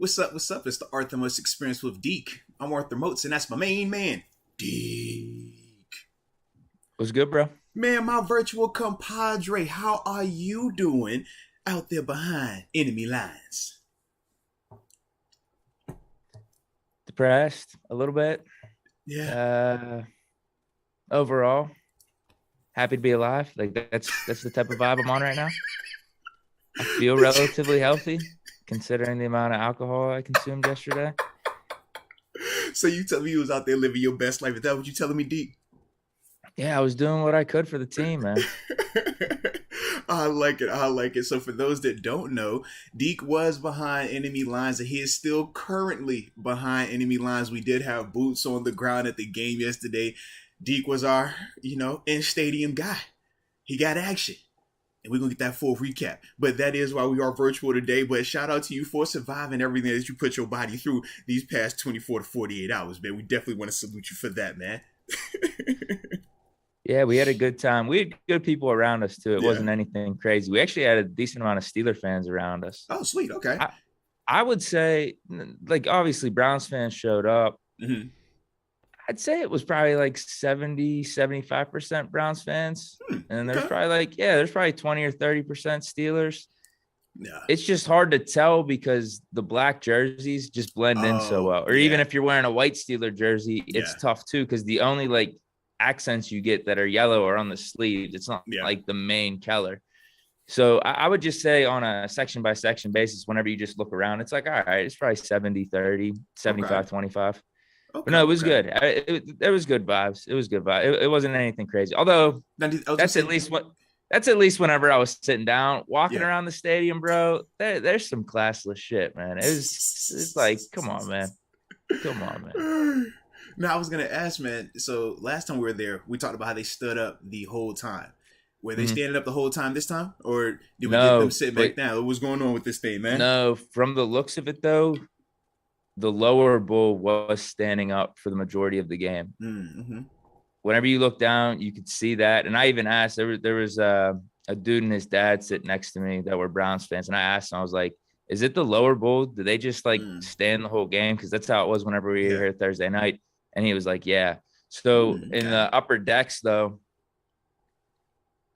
What's up? What's up? It's the Arthur Most Experience with Deke. I'm Arthur Moats, and that's my main man, Deke. What's good, bro? Man, my virtual compadre, how are you doing out there behind enemy lines? Depressed a little bit. Yeah. Overall, happy to be alive. Like that's the type of vibe I'm on right now. I feel relatively healthy considering the amount of alcohol I consumed yesterday. So you tell me you was out there living your best life. Is that what you telling me, Deke? Yeah, I was doing what I could for the team, man. I like it. I like it. So for those that don't know, Deke was behind enemy lines and he is still currently behind enemy lines. We did have boots on the ground at the game yesterday. Deke was our, in-stadium guy. He got action. And we're going to get that full recap. But that is why we are virtual today. But shout out to you for surviving everything that you put your body through these past 24 to 48 hours, man. We definitely want to salute you for that, man. Yeah, we had a good time. We had good people around us, too. It Yeah. wasn't anything crazy. We actually had a decent amount of Steeler fans around us. Oh, sweet. Okay. I would say, like, obviously, Browns fans showed up. Mm-hmm. I'd say it was probably like 75% Browns fans. And there's probably there's probably 20 or 30% Steelers. Yeah. It's just hard to tell because the black jerseys just blend in so well. Or even if you're wearing a white Steeler jersey, it's tough too because the only like accents you get that are yellow are on the sleeves. It's not like the main color. So I would just say on a section by section basis, whenever you just look around, it's like, all right, it's probably 70-30, 75-25. Okay, but no, it was good. It was good vibes. It was good vibe. It wasn't anything crazy. Although that's at least whenever I was sitting down, walking around the stadium, bro. There's some classless shit, man. It's like, come on, man. Now I was gonna ask, man. So last time we were there, we talked about how they stood up the whole time. Were they standing up the whole time this time, or did we get them sitting back down? What's going on with this thing, man? No, from the looks of it, though. The lower bull was standing up for the majority of the game. Mm-hmm. Whenever you look down, you could see that. And I even asked, there was a dude and his dad sitting next to me that were Browns fans. And I asked him, I was like, is it the lower bull? Did they just stand the whole game? Because that's how it was whenever we were here Thursday night. And he was like, yeah. So in the upper decks, though,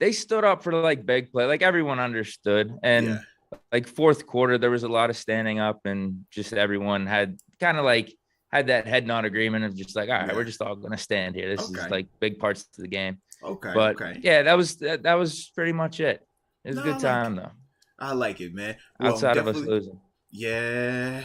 they stood up for like big play. Like everyone understood. And like fourth quarter, there was a lot of standing up and just everyone had kind of like had that head nod agreement of just like, all right, we're just all going to stand here. This is like big parts of the game. Yeah, that was pretty much it. It was a good time though. I like it, man. Outside of us losing. Yeah.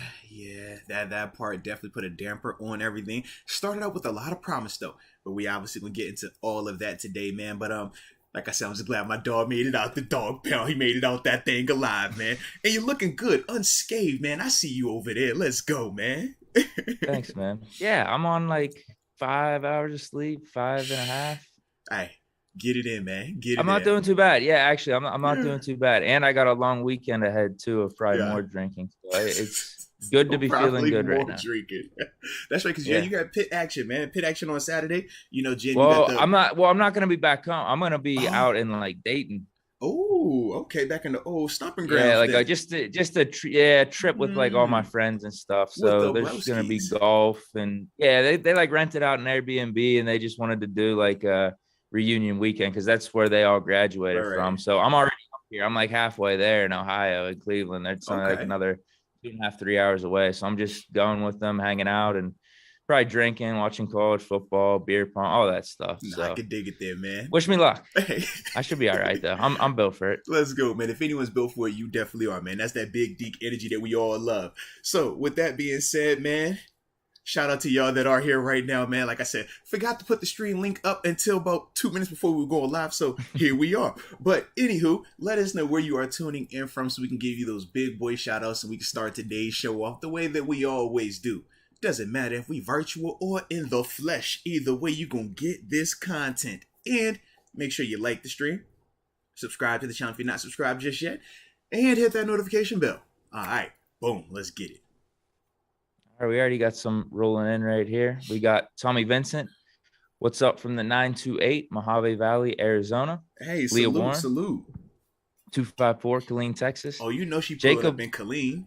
That part definitely put a damper on everything. Started out with a lot of promise though, but we obviously gonna get into all of that today, man. But like I said, I'm just glad my dog made it out the dog pound. He made it out that thing alive, man. And you're looking good, unscathed, man. I see you over there. Let's go, man. Thanks, man. Yeah, I'm on like 5 hours of sleep, 5.5. Hey, get it in, man. I'm not doing too bad. Yeah, actually, I'm not doing too bad. And I got a long weekend ahead, too, of probably more drinking. So it's good to be feeling good right now. Drinking. That's right, because you got pit action, man. Pit action on Saturday. Jen. I'm not going to be back home. I'm going to be out in like Dayton. Oh, okay, back in the old stomping grounds. Yeah, like just a trip with like all my friends and stuff. So there's going to be golf and they like rented out an Airbnb and they just wanted to do like a reunion weekend because that's where they all graduated from. So I'm already up here. I'm like halfway there in Ohio, in Cleveland. It's only like another 2.5, 3 hours away. So I'm just going with them, hanging out and probably drinking, watching college football, beer pong, all that stuff. I can dig it there, man. Wish me luck. I should be all right though. I'm built for it. Let's go, man. If anyone's built for it, you definitely are, man. That's that big Deke energy that we all love. So with that being said, man, shout out to y'all that are here right now, man. Like I said, forgot to put the stream link up until about 2 minutes before we were going live. So here we are. But anywho, let us know where you are tuning in from so we can give you those big boy shout outs and we can start today's show off the way that we always do. Doesn't matter if we virtual or in the flesh. Either way, you're going to get this content. And make sure you like the stream. Subscribe to the channel if you're not subscribed just yet. And hit that notification bell. All right. Boom. Let's get it. All right, we already got some rolling in right here. We got Tommy Vincent. What's up from the 928, Mojave Valley, Arizona? Hey, Leah salute, Warren, salute. 254, Killeen, Texas. Oh, you know she pulled up in Killeen.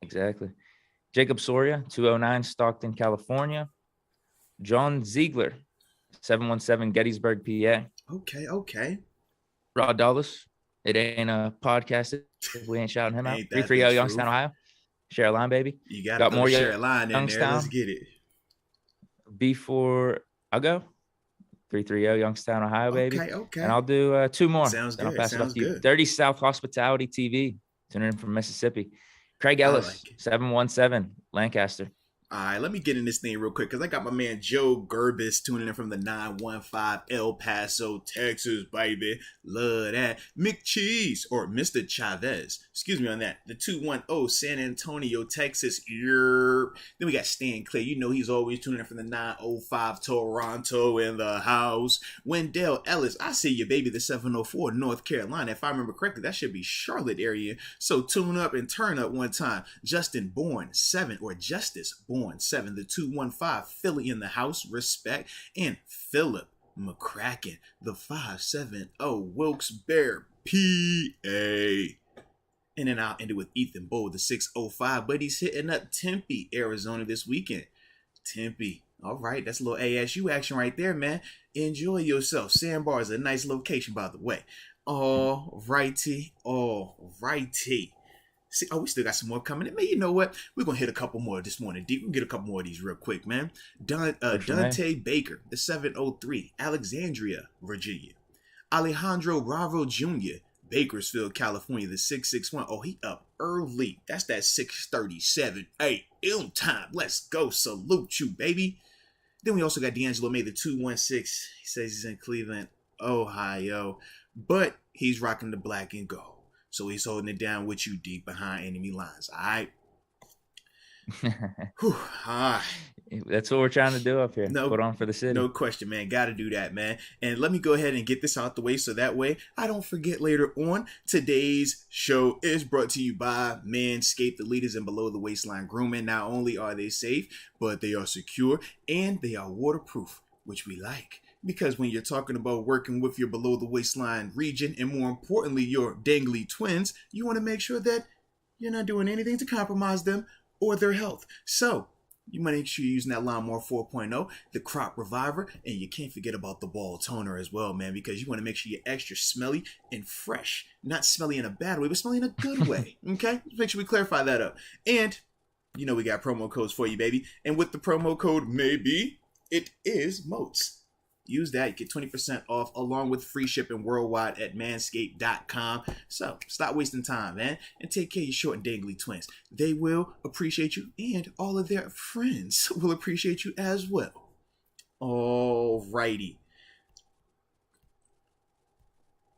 Exactly. Jacob Soria, 209, Stockton, California. John Ziegler, 717, Gettysburg, PA. Okay. Rod Dulles, it ain't a podcast if we ain't shouting him out. Ain't that 330 the Youngstown, truth? Ohio. Share a line, baby. You got Got to more share a line in there. Youngstown. Let's get it. Before I go, 330 Youngstown, Ohio, baby. Okay. And I'll do 2 more. Sounds then good. I'll pass it off Sounds to you. good. 30 South Hospitality TV. Tuning in from Mississippi. Craig Ellis, 717, Lancaster. All right, let me get in this thing real quick because I got my man Joe Gerbis tuning in from the 915 El Paso, Texas, baby. Love that. McCheese, or Mr. Chavez, excuse me on that. The 210 San Antonio, Texas. Then we got Stan Clay. You know he's always tuning in from the 905 Toronto in the house. Wendell Ellis, I see you, baby. The 704 North Carolina. If I remember correctly, that should be Charlotte area. So tune up and turn up one time. Justin Bourne, 7, or Justice Bourne. 7, the 215 Philly in the house, respect, and Philip McCracken, the 570 Wilkes-Barre, PA. And then I'll end it with Ethan Bold, the 605, but he's hitting up Tempe, Arizona this weekend. Tempe. All right, that's a little ASU action right there, man. Enjoy yourself. Sandbar is a nice location, by the way. All righty. See, we still got some more coming in. Man, you know what? We're going to hit a couple more this morning. Deep. We'll get a couple more of these real quick, man. Deontay Baker, the 703, Alexandria, Virginia. Alejandro Bravo Jr., Bakersfield, California, the 661. Oh, he up early. That's that 6:37 a.m. time. Let's go. Salute you, baby. Then we also got D'Angelo May, the 216. He says he's in Cleveland, Ohio. But he's rocking the black and gold. So he's holding it down with you deep behind enemy lines. All right. That's what we're trying to do up here. Put on for the city. No question, man. Got to do that, man. And let me go ahead and get this out the way so that way I don't forget later on. Today's show is brought to you by Manscaped, the leaders in below the waistline grooming. Not only are they safe, but they are secure and they are waterproof, which we like. Because when you're talking about working with your below the waistline region, and more importantly, your dangly twins, you want to make sure that you're not doing anything to compromise them or their health. So you want to make sure you're using that Lawnmower 4.0, the Crop Reviver, and you can't forget about the Ball Toner as well, man, because you want to make sure you're extra smelly and fresh. Not smelly in a bad way, but smelly in a good way, okay? Let's make sure we clarify that up. And you know we got promo codes for you, baby. And with the promo code maybe, it is Moats. Use that. You get 20% off along with free shipping worldwide at manscaped.com. So stop wasting time, man, and take care of your short and dangly twins. They will appreciate you, and all of their friends will appreciate you as well. All righty.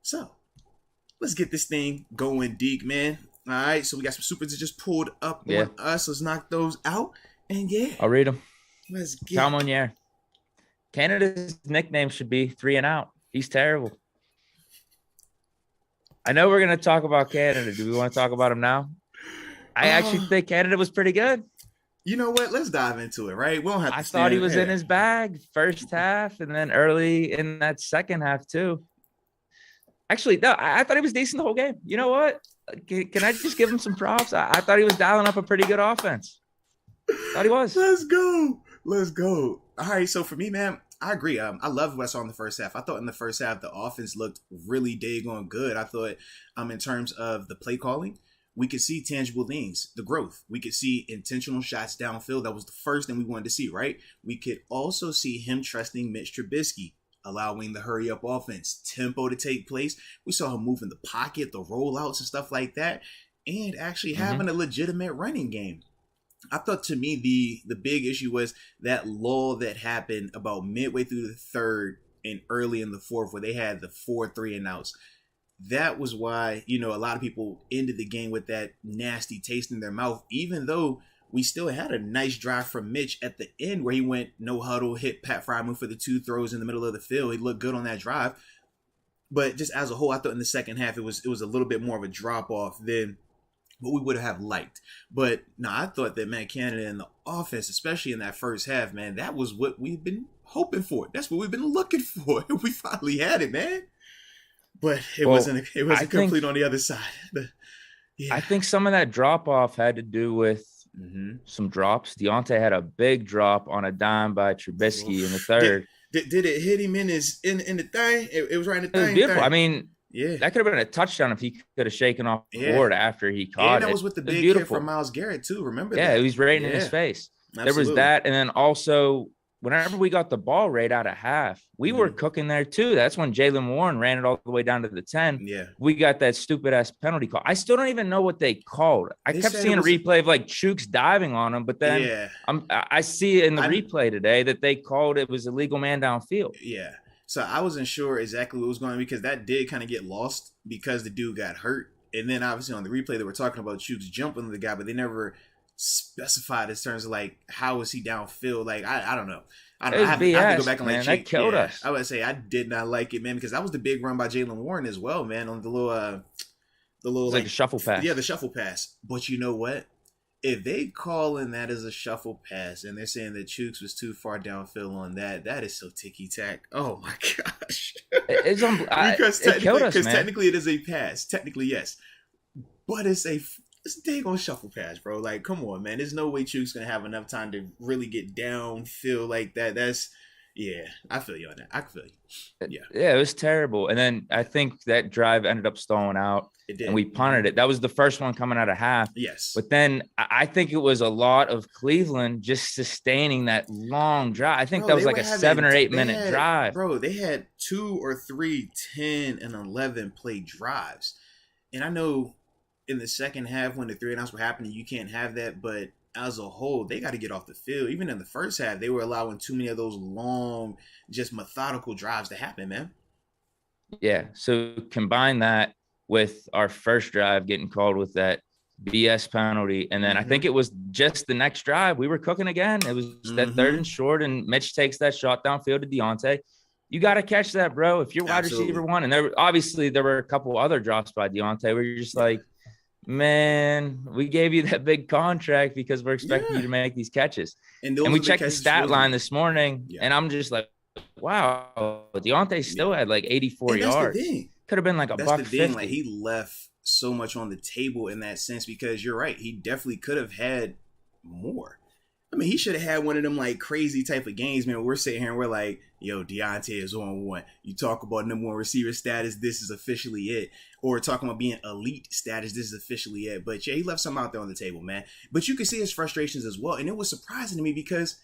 So let's get this thing going, Deke, man. All right. So we got some supers that just pulled up on us. Let's knock those out. And I'll read them. Let's get Tom Monier. Canada's nickname should be 3 and out. He's terrible. I know we're going to talk about Canada. Do we want to talk about him now? I actually think Canada was pretty good. You know what? Let's dive into it, right? We don't have to. I thought he was in his bag first half and then early in that second half too. Actually, no, I thought he was decent the whole game. You know what? Can I just give him some props? I thought he was dialing up a pretty good offense. Thought he was. Let's go. All right, so for me, man, I agree. I love what I saw in the first half. I thought in the first half the offense looked really daggone good. I thought in terms of the play calling, we could see tangible things, the growth. We could see intentional shots downfield. That was the first thing we wanted to see, right? We could also see him trusting Mitch Trubisky, allowing the hurry-up offense, tempo to take place. We saw him move in the pocket, the rollouts and stuff like that, and actually having a legitimate running game. I thought, to me, the big issue was that lull that happened about midway through the third and early in the fourth, where they had the 4 3-and-outs. That was why, a lot of people ended the game with that nasty taste in their mouth, even though we still had a nice drive from Mitch at the end where he went no huddle, hit Pat Fryman for the 2 throws in the middle of the field. He looked good on that drive. But just as a whole, I thought in the second half it was a little bit more of a drop-off than what we would have liked. But no, I thought that, man, Canada and the offense, especially in that first half, man, that was what we've been hoping for. That's what we've been looking for. We finally had it, man. But it wasn't complete on the other side. But, yeah. I think some of that drop off had to do with some drops. Deontay had a big drop on a dime by Trubisky in the third. Did it hit him in the thing? It was right in the It was thing. beautiful. I mean, yeah, that could have been a touchdown if he could have shaken off the yeah. board after he caught And that it. was with the It was big beautiful. hit from Myles Garrett too. Remember that? Yeah, it was right Yeah. in his face. Absolutely. There was that, and then also whenever we got the ball right out of half, we were cooking there too. That's when Jalen Warren ran it all the way down to the 10. Yeah. We got that stupid ass penalty call. I still don't even know what they called. I kept seeing a replay of like Chooks diving on him, but then I see in the replay today that they called it was a legal man downfield. Yeah. So I wasn't sure exactly what was going on because that did kind of get lost because the dude got hurt. And then obviously on the replay they were talking about Chooks jumping the guy, but they never specified in terms of like how was he downfield. Like I don't know. I have to go back and man, that killed us. I would say I did not like it, man, because that was the big run by Jalen Warren as well, man, on the little like a shuffle pass. Yeah, the shuffle pass. But you know what? If they calling that as a shuffle pass and they're saying that Chooks was too far downfield on that, that is so ticky tack. Oh my gosh! Because it killed us, man. Technically, it is a pass. Technically, yes, but it's a dang on shuffle pass, bro. Like, come on, man. There's no way Chooks gonna have enough time to really get downfield like that. That's I feel you on that. I feel you. Yeah, it was terrible. And then I think that drive ended up stalling out. It did. And we punted it. That was the first one coming out of half. Yes. But then I think it was a lot of Cleveland just sustaining that long drive. I think that was like a 7 or 8 minute drive. Bro, they had 2 or 3 10 and 11 play drives. And I know in the second half when the 3-and-outs were happening, you can't have that. But as a whole, they got to get off the field. Even in the first half, they were allowing too many of those long, just methodical drives to happen, man. Yeah. So combine that with our first drive getting called with that BS penalty. And then I think it was just the next drive. We were cooking again. It was that 3rd and short, and Mitch takes that shot downfield to Deontay. You got to catch that, bro. If you're wide receiver one, and there were a couple other drops by Deontay where you're just like, man, we gave you that big contract because we're expecting you to make these catches. And we checked the stat line this morning, and I'm just like, wow, Deontay still had like 84 yards. Could have been like a buck 50. Like, he left so much on the table in that sense because you're right. He definitely could have had more. I mean, he should have had one of them like crazy type of games, man. We're sitting here and we're like, yo, Deontay is on one. You talk about number one receiver status, this is officially it. Or talking about being elite status, this is officially it. But yeah, he left something out there on the table, man. But you can see his frustrations as well. And it was surprising to me because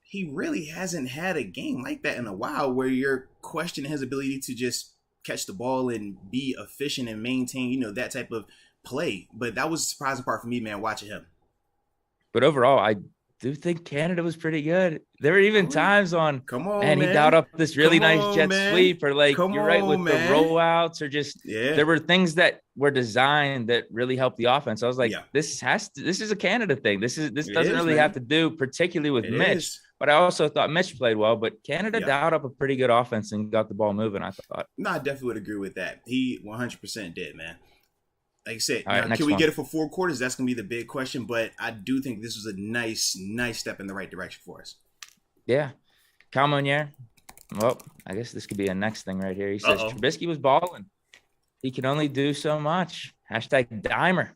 he really hasn't had a game like that in a while where you're questioning his ability to just catch the ball and be efficient and maintain, that type of play. But that was the surprising part for me, man, watching him. But overall, I do think Canada was pretty good. There were even times on, man, he dialed up this really nice jet sweep, or like, you're right with the rollouts, or just, there were things that were designed that really helped the offense. I was like, this is a Canada thing. This doesn't really have to do particularly with Mitch. But I also thought Mitch played well, but Canada dialed up a pretty good offense and got the ball moving, I thought. No, I definitely would agree with that. He 100% did, man. Like I said, can we get it for 4 quarters? That's going to be the big question, but I do think this was a nice step in the right direction for us. Yeah. Cal Monier. Well, I guess this could be a next thing right here. He says Trubisky was balling. He can only do so much. Hashtag Dimer.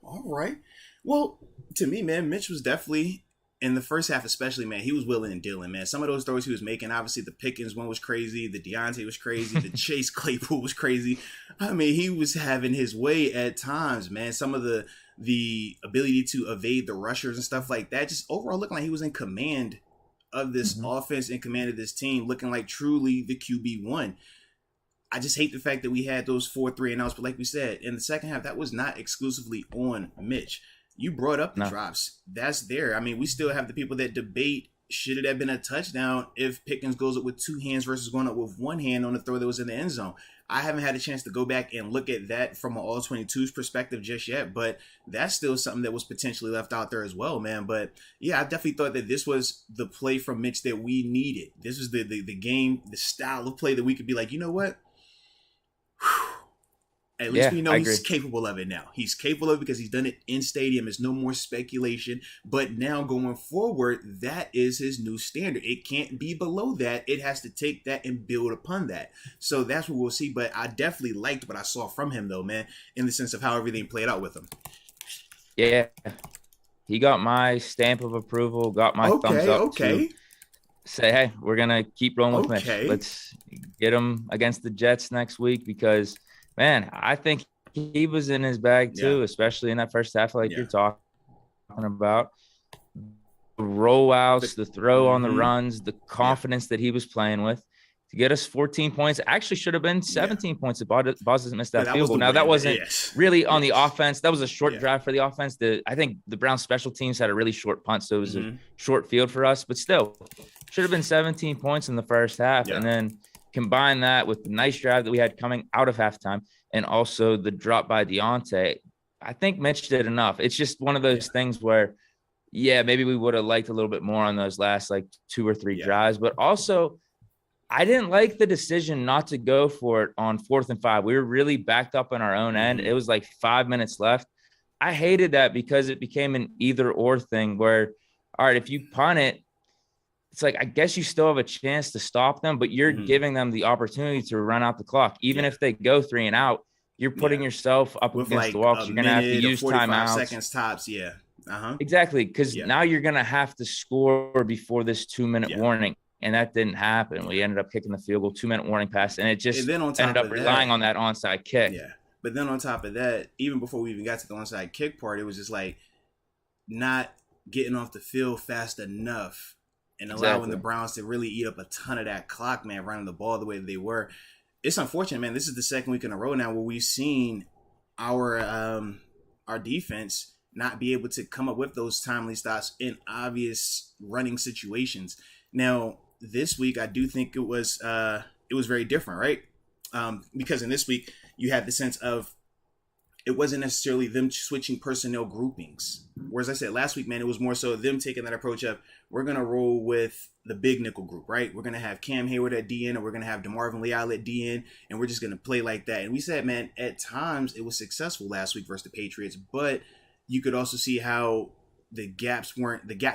All right. Well, to me, man, Mitch was definitely, in the first half especially, man, he was willing and dealing, man. Some of those throws he was making, obviously the Pickens one was crazy. The Deontay was crazy. The Chase Claypool was crazy. I mean, he was having his way at times, man. Some of the ability to evade the rushers and stuff like that, just overall looking like he was in command of this offense, in command of this team, looking like truly the QB1. I just hate the fact that we had those 4 3-and-outs, but like we said, in the second half, that was not exclusively on Mitch. You brought up the drops. That's there. I mean, we still have the people that debate, should it have been a touchdown if Pickens goes up with 2 hands versus going up with 1 hand on the throw that was in the end zone? I haven't had a chance to go back and look at that from an all-22's perspective just yet, but that's still something that was potentially left out there as well, man. But yeah, I definitely thought that this was the play from Mitch that we needed. This was the game, the style of play that we could be like, you know what? At least we know he's capable of it now. He's capable of it because he's done it in stadium. It's no more speculation. But now going forward, that is his new standard. It can't be below that. It has to take that and build upon that. So that's what we'll see. But I definitely liked what I saw from him, though, man, in the sense of how everything played out with him. Yeah, he got my stamp of approval, got my thumbs Okay, up to okay, say, hey, we're gonna keep rolling with Mitch. okay. Let's get him against the Jets next week because, man, I think he was in his bag Yeah, too, especially in that first half, like yeah. you're talking about. Rollouts, But the throw on the mm-hmm. runs, the Yeah, confidence that he was playing with to get us 14 points. Actually, should have been yeah. 17 points if Boz doesn't miss But that that was field the goal. Now, that win. wasn't Yes, really on the yes. offense. That was a short Yeah. drive for the offense. I think the Browns special teams had a really short punt, so it was a Mm-hmm. short field for us. But still, should have been 17 points in the first half. Yeah. And then combine that with the nice drive that we had coming out of halftime and also the drop by Deontay. I think Mitch did enough. It's just one of those Yeah. things where, yeah, maybe we would have liked a little bit more on those last like 2 or 3 Yeah. drives, but also I didn't like the decision not to go for it on 4th and 5. We were really backed up on our own end. Mm-hmm. It was like 5 minutes left. I hated that because it became an either or thing where, all right, if you punt it, it's like, I guess you still have a chance to stop them, but you're Mm-hmm. giving them the opportunity to run out the clock. Even Yeah. if they go 3 and out, you're putting Yeah. yourself up With against the like wall a because you're going to have to minute or use 45 timeouts. seconds tops. Yeah. Uh-huh. Exactly, because Yeah. now you're going to have to score before this 2-minute Yeah. warning. And that didn't happen. Yeah. We ended up kicking the field goal, 2-minute warning pass, and it And just then on ended top up of relying that, on that onside kick. yeah. But then on top of that, even before we even got to the onside kick part, it was just like not getting off the field fast enough and allowing the Browns to really eat up a ton of that clock, man, running the ball the way that they were. It's unfortunate, man. This is the second week in a row now where we've seen our defense not be able to come up with those timely stops in obvious running situations. Now, this week I do think it was very different, right? Because in this week you had the sense of it wasn't necessarily them switching personnel groupings. Whereas I said last week, man, it was more so them taking that approach of we're going to roll with the big nickel group, right? We're going to have Cam Hayward at DN and we're going to have DeMarvin Leal at DN and we're just going to play like that. And we said, man, at times it was successful last week versus the Patriots, but you could also see how the gap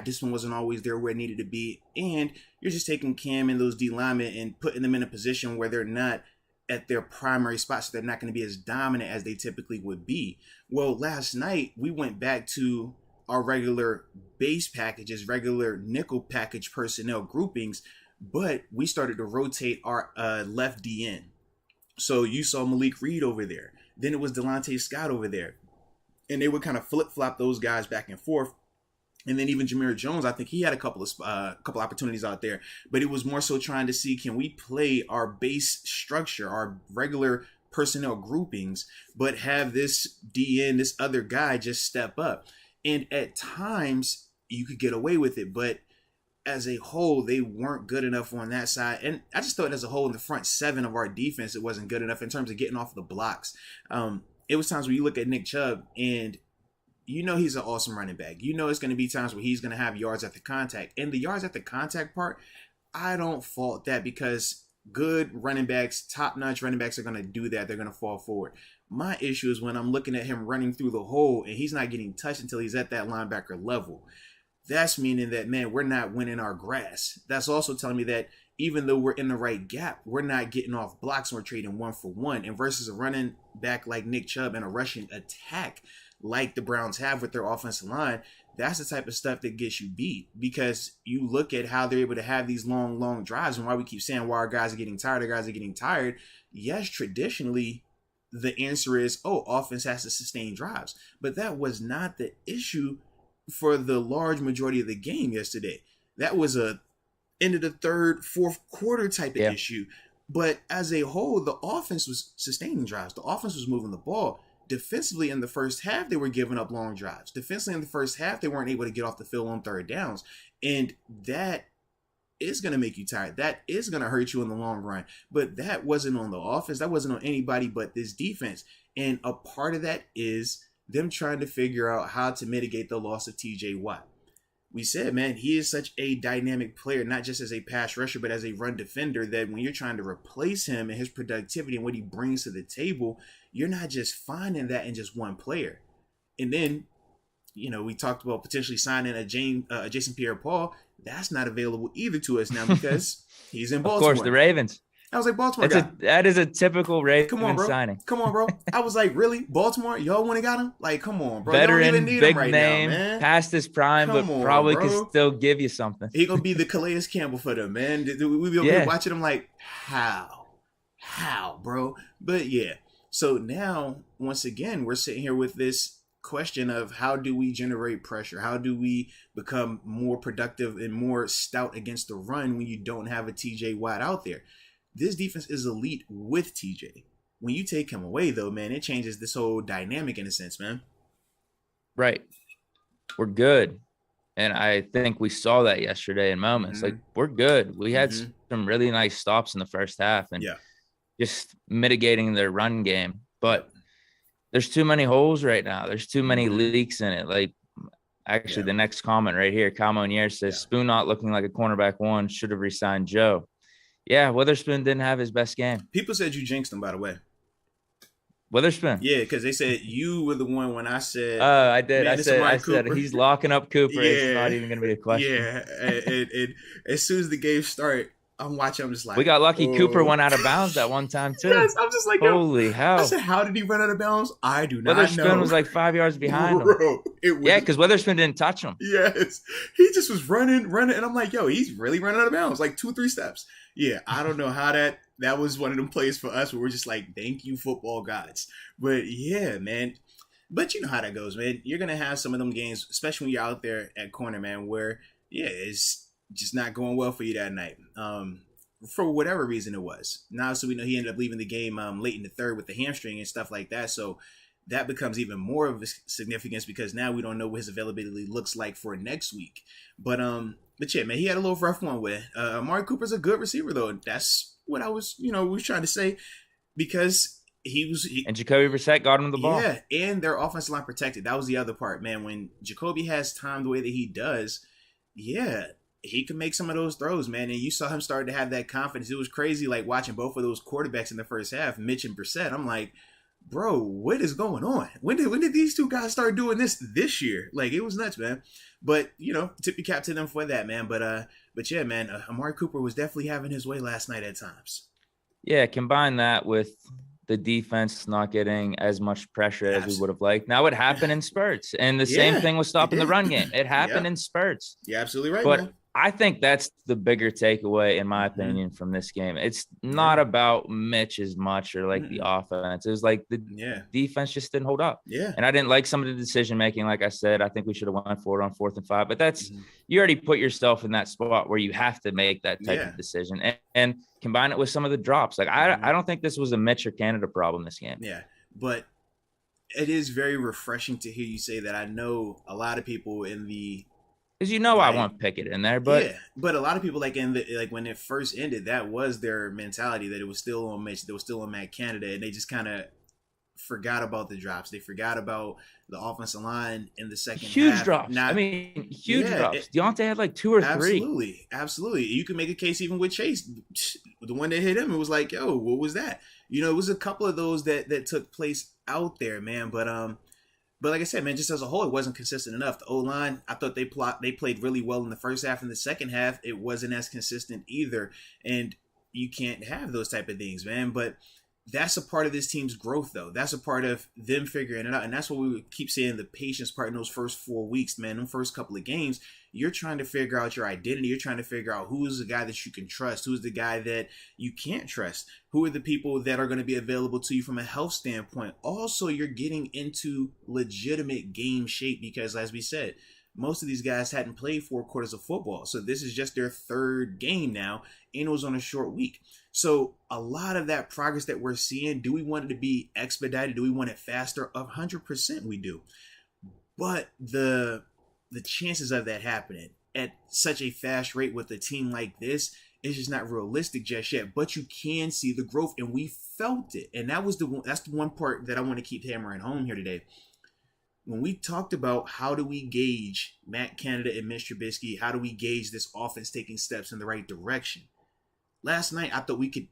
discipline wasn't always there where it needed to be. And you're just taking Cam and those D linemen and putting them in a position where they're not at their primary spots, so they're not going to be as dominant as they typically would be. Well, last night we went back to our regular base packages, regular nickel package personnel groupings, but we started to rotate our left DN. So you saw Malik Reed over there. Then it was Delonte Scott over there. And they would kind of flip-flop those guys back and forth. And then even Jameer Jones, I think he had a couple opportunities out there, but it was more so trying to see, can we play our base structure, our regular personnel groupings, but have this DN, this other guy just step up. And at times you could get away with it, but as a whole, they weren't good enough on that side. And I just thought as a whole in the front seven of our defense, it wasn't good enough in terms of getting off the blocks. It was times where you look at Nick Chubb and you know he's an awesome running back. You know it's going to be times where he's going to have yards at the contact. And the yards at the contact part, I don't fault that because good running backs, top-notch running backs are going to do that. They're going to fall forward. My issue is when I'm looking at him running through the hole and he's not getting touched until he's at that linebacker level. That's meaning that, man, we're not winning our grass. That's also telling me that even though we're in the right gap, we're not getting off blocks and we're trading 1-for-1. And versus a running back like Nick Chubb and a rushing attack like the Browns have with their offensive line, that's the type of stuff that gets you beat because you look at how they're able to have these long drives and why we keep saying why our guys are getting tired, Yes, traditionally, the answer is, offense has to sustain drives. But that was not the issue for the large majority of the game yesterday. That was a end of the third, fourth quarter type of issue. But as a whole, the offense was sustaining drives. The offense was moving the ball. Defensively in the first half, they were giving up long drives. Defensively in the first half, they weren't able to get off the field on third downs. And that is going to make you tired. That is going to hurt you in the long run. But that wasn't on the offense. That wasn't on anybody but this defense. And a part of that is them trying to figure out how to mitigate the loss of TJ Watt. We said, man, he is such a dynamic player, not just as a pass rusher, but as a run defender, that when you're trying to replace him and his productivity and what he brings to the table, you're not just finding that in just one player. And then, we talked about potentially signing a Jason Pierre-Paul. That's not available either to us now because he's in Baltimore. Of course, the Ravens. I was like, Baltimore got him. That is a typical Come on, Ravens bro. signing. Come on, bro. I was like, really? Baltimore? Y'all wouldn't have got him? Like, come on, bro. Y'all don't even Veteran, need him big right now, name, man. past his prime, Come but on, probably could bro. still give you something. He gonna be the Calais Campbell for them, man. We be watching him like, how, bro? But yeah. So now, once again, we're sitting here with this question of how do we generate pressure? How do we become more productive and more stout against the run when you don't have a TJ Watt out there? This defense is elite with TJ. When you take him away, though, man, it changes this whole dynamic in a sense, man. Right. We're good. And I think we saw that yesterday in moments. Mm-hmm. Like, we're good. We had some really nice stops in the first half and just mitigating their run game. But there's too many holes right now. There's too many leaks in it. Like, actually, the next comment right here, Camonier says, Spoon not looking like a cornerback one, should have re-signed Joe. Yeah, Witherspoon didn't have his best game. People said you jinxed him, by the way. Witherspoon? Yeah, because they said you were the one when I said. I did. I said he's locking up Cooper. Yeah, it's not even going to be a question. Yeah, and as soon as the game started, I'm watching. I'm just like, we got lucky. Cooper went out of bounds that one time too. Yes, I'm just like, holy hell! I said, how did he run out of bounds? I do not know. Witherspoon was like 5 yards behind him. Because Witherspoon didn't touch him. Yes, he just was running, and I'm like, yo, he's really running out of bounds, like 2-3 steps. Yeah, I don't know how that was one of them plays for us where we're just like, thank you, football gods. But yeah, man. But you know how that goes, man. You're gonna have some of them games, especially when you're out there at corner, man, where it's just not going well for you that night. For whatever reason it was. Now, so we know he ended up leaving the game late in the third with the hamstring and stuff like that. So that becomes even more of a significance because now we don't know what his availability looks like for next week. But yeah, man, he had a little rough one with it. Amari Cooper's a good receiver, though. That's what I was, was trying to say because and Jacoby Brissett got him the ball. Yeah, and their offensive line protected. That was the other part, man. When Jacoby has time the way that he does, he can make some of those throws, man. And you saw him start to have that confidence. It was crazy, like watching both of those quarterbacks in the first half, Mitch and Brissett. I'm like, bro, what is going on? When did these two guys start doing this year? Like, it was nuts, man. But tip your cap to them for that, man. But yeah, man, Amari Cooper was definitely having his way last night at times. Yeah, combine that with the defense not getting as much pressure as we would have liked. Now it happened in spurts, and the same thing was stopping the run game. It happened in spurts. You're absolutely right, but man. I think that's the bigger takeaway, in my opinion, from this game. It's not about Mitch as much or like the offense. It was like the defense just didn't hold up. Yeah. And I didn't like some of the decision making. Like I said, I think we should have went for it on 4th and 5. But that's you already put yourself in that spot where you have to make that type of decision and combine it with some of the drops. Like I don't think this was a Mitch or Canada problem this game. Yeah, but it is very refreshing to hear you say that. I know a lot of people in the because I want Pickett in there, but but a lot of people when it first ended, that was their mentality that it was still on Mitch, that was still on Matt Canada, and they just kind of forgot about the drops. They forgot about the offensive line in the second half. Huge drops. Huge drops. Deontay had like 2 or 3. Absolutely. You can make a case even with Chase, the one that hit him. It was like, yo, what was that? It was a couple of those that took place out there, man. But like I said, man, just as a whole, it wasn't consistent enough. The O-line, I thought they played really well in the first half. In the second half, it wasn't as consistent either. And you can't have those type of things, man. But that's a part of this team's growth, though. That's a part of them figuring it out. And that's what we would keep saying, the patience part in those first 4 weeks, man. Them first couple of games, you're trying to figure out your identity. You're trying to figure out who's the guy that you can trust, who's the guy that you can't trust, who are the people that are going to be available to you from a health standpoint. Also, you're getting into legitimate game shape because, as we said, most of these guys hadn't played 4 quarters of football. So this is just their 3rd game now, and it was on a short week. So a lot of that progress that we're seeing, do we want it to be expedited? Do we want it faster? 100% we do. But the chances of that happening at such a fast rate with a team like this is just not realistic just yet. But you can see the growth, and we felt it. And that's the one part that I want to keep hammering home here today. When we talked about how do we gauge Matt Canada and Mitch Trubisky, how do we gauge this offense taking steps in the right direction? Last night, I thought we could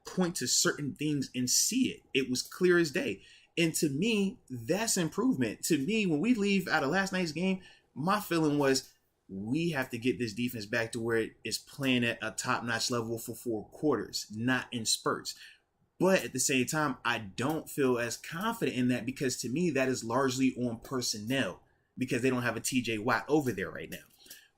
point to certain things and see it. It was clear as day. And to me, that's improvement. To me, when we leave out of last night's game, my feeling was we have to get this defense back to where it is playing at a top-notch level for 4 quarters, not in spurts. But at the same time, I don't feel as confident in that because to me, that is largely on personnel because they don't have a TJ Watt over there right now.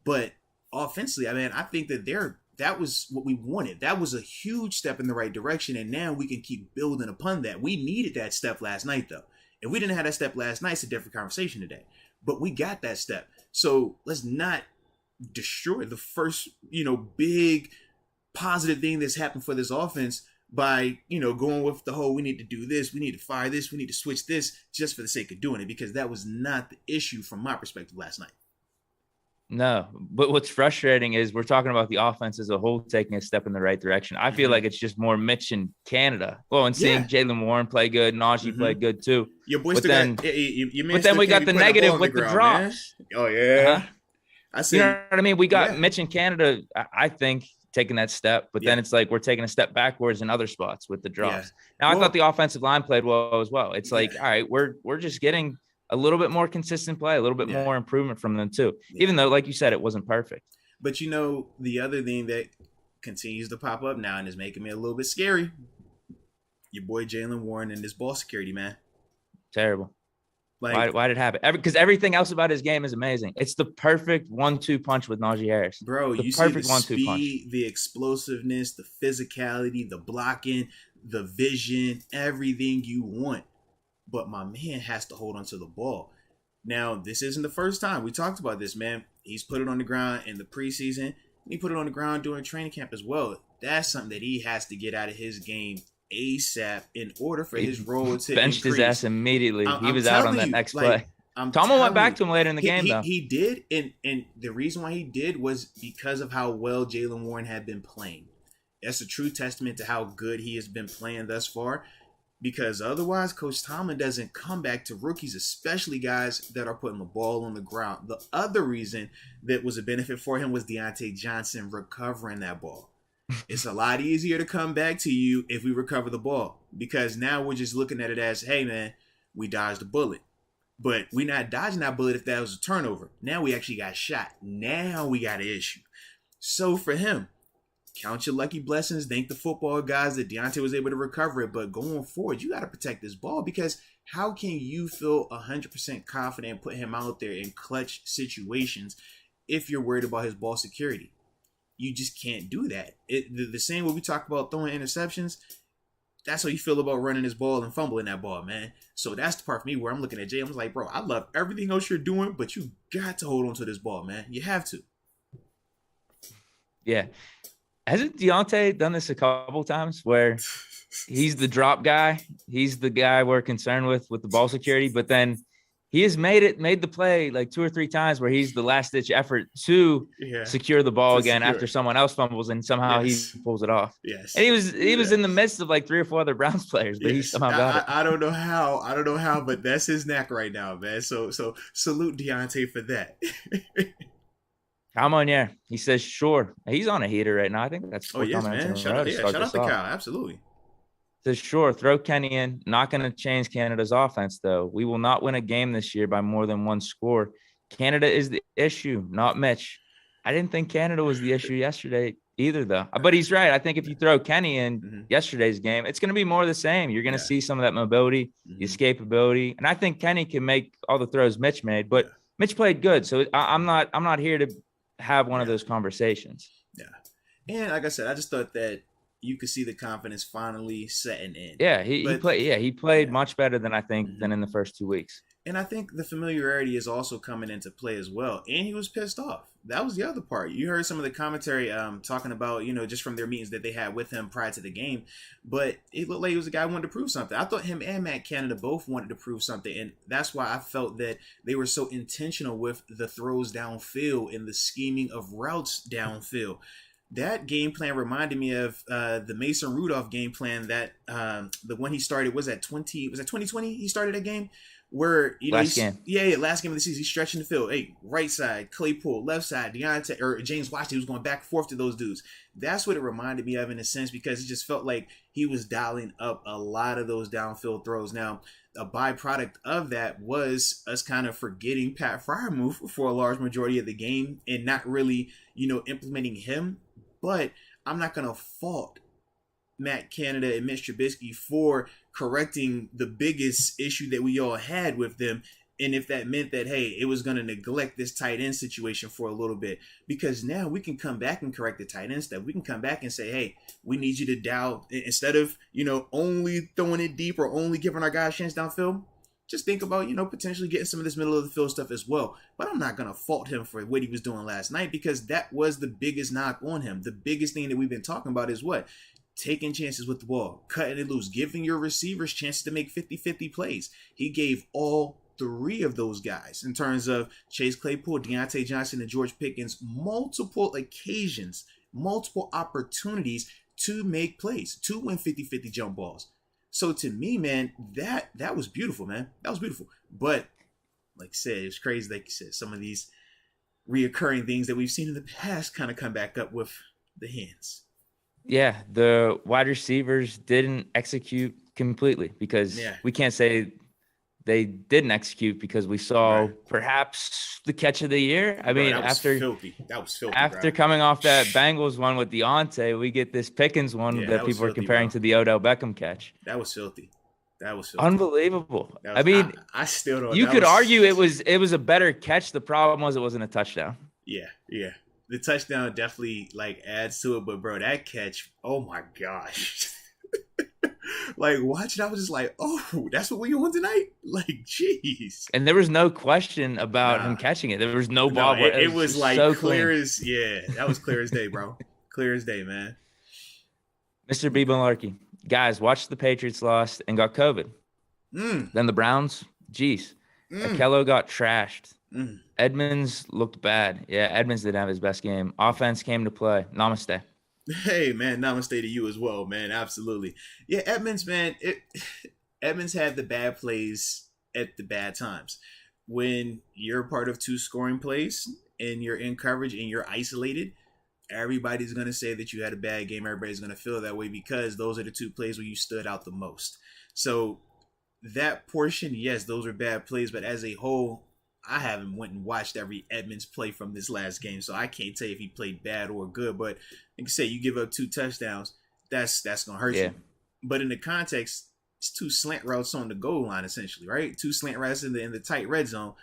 But offensively, I mean, I think that was what we wanted. That was a huge step in the right direction, and now we can keep building upon that. We needed that step last night, though. If we didn't have that step last night, it's a different conversation today. But we got that step. So let's not destroy the first, big positive thing that's happened for this offense by, going with the whole, we need to do this, we need to fire this, we need to switch this just for the sake of doing it, because that was not the issue from my perspective last night. No, but what's frustrating is we're talking about the offense as a whole taking a step in the right direction. I feel like it's just more Mitch in Canada. Well, and seeing Jalen Warren play good, Najee played good too. Your boys but then we got the negative with the drops. Man. Oh yeah, I see. You know what I mean? We got Mitch in Canada, I think, taking that step, but then it's like we're taking a step backwards in other spots with the drops. Now, I thought the offensive line played well as well. It's like, all right, we're just getting a little bit more consistent play, a little bit more improvement from them too, even though, like you said, it wasn't perfect. But the other thing that continues to pop up now and is making me a little bit scary, your boy Jalen Warren and this ball security, man. Terrible. Like, why did it happen? Because everything else about his game is amazing. It's the perfect 1-2 punch with Najee Harris. Bro, you see the speed, the explosiveness, the physicality, the blocking, the vision, everything you want. But my man has to hold on to the ball. Now, this isn't the first time. We talked about this, man. He's put it on the ground in the preseason. He put it on the ground during training camp as well. That's something that he has to get out of his game ASAP in order for his role to benched increase. His ass immediately. He was out on that next play. Tomlin went back to him later in the game, though. He did, and the reason why he did was because of how well Jalen Warren had been playing. That's a true testament to how good he has been playing thus far. Because otherwise, Coach Tomlin doesn't come back to rookies, especially guys that are putting the ball on the ground. The other reason that was a benefit for him was Deontay Johnson recovering that ball. It's a lot easier to come back to you if we recover the ball. Because now we're just looking at it as, hey, man, we dodged a bullet. But we're not dodging that bullet if that was a turnover. Now we actually got shot. Now we got an issue. So for him, count your lucky blessings. Thank the football guys that Deontay was able to recover it. But going forward, you got to protect this ball, because how can you feel 100% confident and put him out there in clutch situations if you're worried about his ball security? You just can't do that. The same way we talk about throwing interceptions, that's how you feel about running this ball and fumbling that ball, man. So that's the part for me where I'm looking at Jay. I'm like, bro, I love everything else you're doing, but you got to hold on to this ball, man. You have to. Yeah. Hasn't Deontay done this a couple times where he's the drop guy? He's the guy we're concerned with the ball security, but then he has made the play like 2 or 3 times where he's the last ditch effort to secure the ball again after someone else fumbles, and somehow he pulls it off. Yes. And he was in the midst of like 3 or 4 other Browns players, but he somehow got it. I don't know how, but that's his knack right now, man. So salute Deontay for that. Come on, yeah. He says, sure. He's on a heater right now. I think that's man. Shout out to Kyle. Absolutely. Says, sure, throw Kenny in. Not going to change Canada's offense, though. We will not win a game this year by more than 1 score. Canada is the issue, not Mitch. I didn't think Canada was the issue yesterday either, though. But he's right. I think if you throw Kenny in yesterday's game, it's going to be more of the same. You're going to see some of that mobility, the escapability. And I think Kenny can make all the throws Mitch made. But Mitch played good, so I'm not here to have one of those conversations. Yeah. And like I said, I just thought that you could see the confidence finally setting in. Yeah, he played much better than I think than in the first 2 weeks. And I think the familiarity is also coming into play as well. And he was pissed off. That was the other part. You heard some of the commentary talking about, just from their meetings that they had with him prior to the game. But it looked like he was a guy who wanted to prove something. I thought him and Matt Canada both wanted to prove something. And that's why I felt that they were so intentional with the throws downfield and the scheming of routes downfield. That game plan reminded me of the Mason Rudolph game plan that the one he started was that 2020 he started that game where, last game. Last game of the season, he's stretching the field. Hey, right side, Claypool, left side, Deontay, or James Washington, he was going back and forth to those dudes. That's what it reminded me of in a sense, because it just felt like he was dialing up a lot of those downfield throws. Now, a byproduct of that was us kind of forgetting Pat Freiermuth for a large majority of the game and not really, implementing him. But I'm not going to fault Matt Canada and Mitch Trubisky for correcting the biggest issue that we all had with them. And if that meant that, hey, it was going to neglect this tight end situation for a little bit, because now we can come back and correct the tight end stuff. We can come back and say, hey, we need you to dial, instead of, only throwing it deep or only giving our guys a chance downfield, just think about, potentially getting some of this middle of the field stuff as well. But I'm not going to fault him for what he was doing last night, because that was the biggest knock on him. The biggest thing that we've been talking about is what? Taking chances with the ball, cutting it loose, giving your receivers chances to make 50-50 plays. He gave all three of those guys, in terms of Chase Claypool, Deontay Johnson, and George Pickens, multiple occasions, multiple opportunities to make plays, to win 50-50 jump balls. So to me, man, that was beautiful, man. That was beautiful. But like I said, it's crazy. Like you said, some of these reoccurring things that we've seen in the past kind of come back up with the hands. Yeah, the wide receivers didn't execute completely, because we can't say they didn't execute, because we saw perhaps the catch of the year. I mean, that was filthy. After coming off that Bengals one with Deontay, we get this Pickens one that people are comparing to the Odell Beckham catch. That was filthy. Unbelievable. I still don't. You could argue it was a better catch. The problem was it wasn't a touchdown. Yeah. The touchdown definitely adds to it, but bro, that catch, oh my gosh. Watching, I was just like, oh, that's what we on tonight? Jeez. And there was no question about him catching it. There was no ball. It was so clear as, that was clear as day, bro. Clear as day, man. Mr. B. Malarkey. Guys, watched the Patriots lost and got COVID. Then the Browns, Akello got trashed. Edmonds looked bad. Yeah, Edmonds didn't have his best game. Offense came to play. Namaste. Hey, man, namaste to you as well, man. Absolutely. Yeah, Edmonds, man, Edmonds had the bad plays at the bad times. When you're part of two scoring plays and you're in coverage and you're isolated, everybody's going to say that you had a bad game. Everybody's going to feel that way, because those are the two plays where you stood out the most. So that portion, yes, those are bad plays, but as a whole, I haven't went and watched every Edmonds play from this last game, so I can't tell you if he played bad or good. But like I say, you give up 2 touchdowns, that's gonna hurt you. But in the context, it's 2 slant routes on the goal line, essentially, right? 2 slant routes in the tight red zone.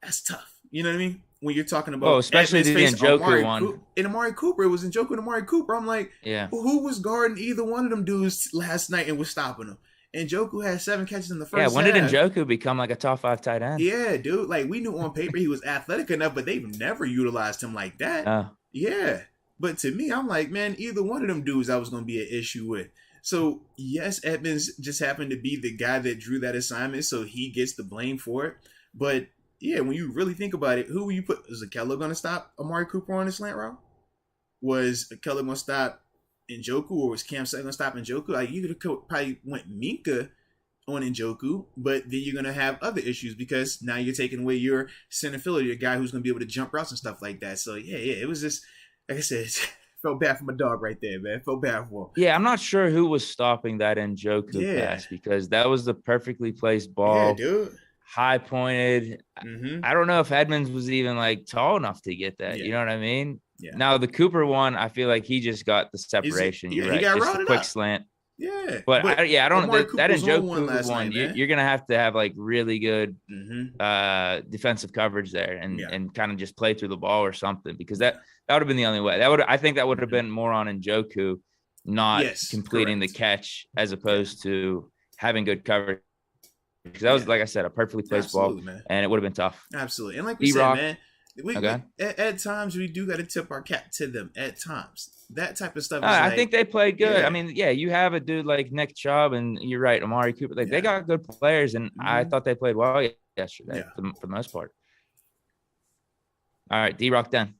That's tough. You know what I mean? When you're talking about, especially the Njoku one. In Amari Cooper, it was Njoku and Amari Cooper. I'm like, who was guarding either one of them dudes last night and was stopping them? Njoku had 7 catches in the first half. Yeah, when did Njoku become a top 5 tight end? Yeah, dude. We knew on paper he was athletic enough, but they've never utilized him like that. Yeah. But to me, I'm like, man, either one of them dudes I was going to be an issue with. So, yes, Edmonds just happened to be the guy that drew that assignment, so he gets the blame for it. But, yeah, when you really think about it, who will you put? Was Akello going to stop Amari Cooper on the slant route? Was Akello going to stop Njoku, or was Cam Sutton going to stop Njoku? You could have probably went Minka on Njoku, but then you're going to have other issues, because now you're taking away your center fielder, your guy who's going to be able to jump routes and stuff like that. So, yeah, it was just, like I said, felt bad for my dog right there, man. Felt bad for him. Yeah, I'm not sure who was stopping that Njoku pass, because that was the perfectly placed ball. Yeah, dude. High pointed. I don't know if Edmonds was even tall enough to get that. You know what I mean? Yeah. Now the Cooper one, I feel like he just got the separation. You're right. Just a quick slant. Yeah. But I don't that Njoku one, you're gonna have to have really good defensive coverage there and kind of just play through the ball or something, because that would have been the only way. I think that would have been more on Njoku not completing the catch, as opposed to having good coverage. Because that was, like I said, a perfectly placed ball, and it would have been tough. Absolutely. And like we said, man, at times we do got to tip our cap to them at times. That type of stuff is I think they played good. Yeah. I mean, you have a dude like Nick Chubb, and you're right, Amari Cooper. They got good players, and I thought they played well yesterday for the most part. All right, D-Rock done.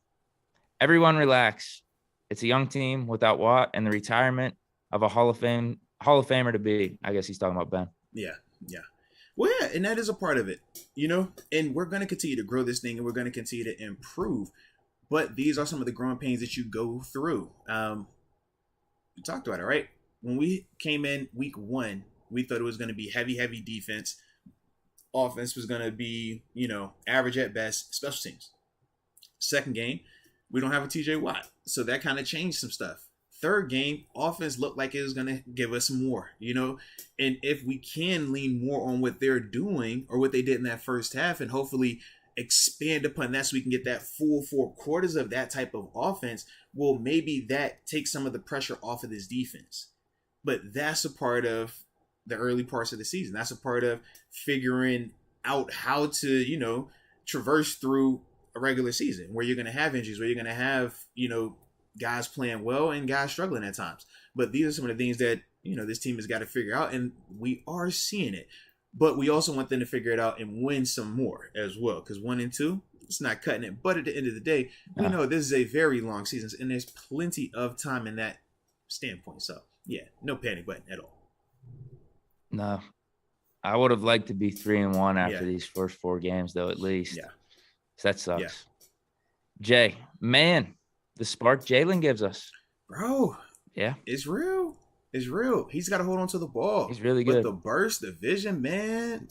Everyone relax. It's a young team without Watt, and the retirement of a Hall of Famer to be. I guess he's talking about Ben. Yeah. Well, yeah, and that is a part of it, you know. And we're going to continue to grow this thing, and we're going to continue to improve. But these are some of the growing pains that you go through. We talked about it, right? When we came in week 1, we thought it was going to be heavy, heavy defense. Offense was going to be, you know, average at best. Special teams. Second game, we don't have a TJ Watt, so that kind of changed some stuff. Third game, offense looked like it was going to give us more, you know. And if we can lean more on what they're doing or what they did in that first half, and hopefully expand upon that so we can get that full 4 quarters of that type of offense, well, maybe that takes some of the pressure off of this defense. But that's a part of the early parts of the season. That's a part of figuring out how to, you know, traverse through a regular season where you're going to have injuries, where you're going to have, you know, guys playing well and guys struggling at times. But these are some of the things that, you know, this team has got to figure out, and we are seeing it. But we also want them to figure it out and win some more as well, because 1 and 2, it's not cutting it. But at the end of the day, we know this is a very long season, and there's plenty of time in that standpoint. So, yeah, no panic button at all. No. I would have liked to be 3-1 after these first 4 games, though, at least. Yeah. So that sucks. Yeah. Jay, man, the spark Jalen gives us. Bro. Yeah. It's real. It's real. He's got to hold on to the ball. He's really good. With the burst, the vision, man.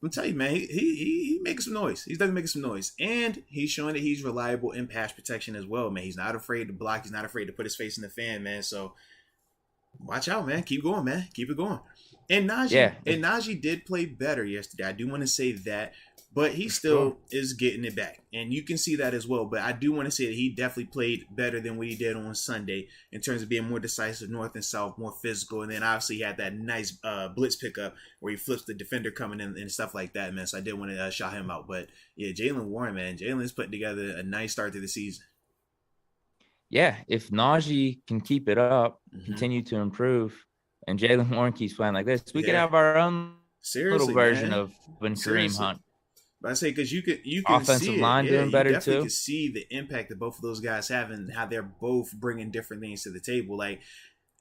I'm telling you, man, he making some noise. He's definitely making some noise. And he's showing that he's reliable in pass protection as well, man. He's not afraid to block. He's not afraid to put his face in the fan, man. So watch out, man. Keep going, man. Keep it going. And Najee did play better yesterday. I do want to say that. But he still is getting it back. And you can see that as well. But I do want to say that he definitely played better than what he did on Sunday in terms of being more decisive, north and south, more physical. And then obviously he had that nice blitz pickup where he flips the defender coming in and stuff like that, man. So I did want to shout him out. But, yeah, Jalen Warren, man. Jalen's putting together a nice start to the season. Yeah, if Najee can keep it up, continue to improve, and Jalen Warren keeps playing like this, we could have our own little version of when Kareem Hunt. But I say because you can offensive see line doing better you too. Can see the impact that both of those guys have and how they're both bringing different things to the table. Like,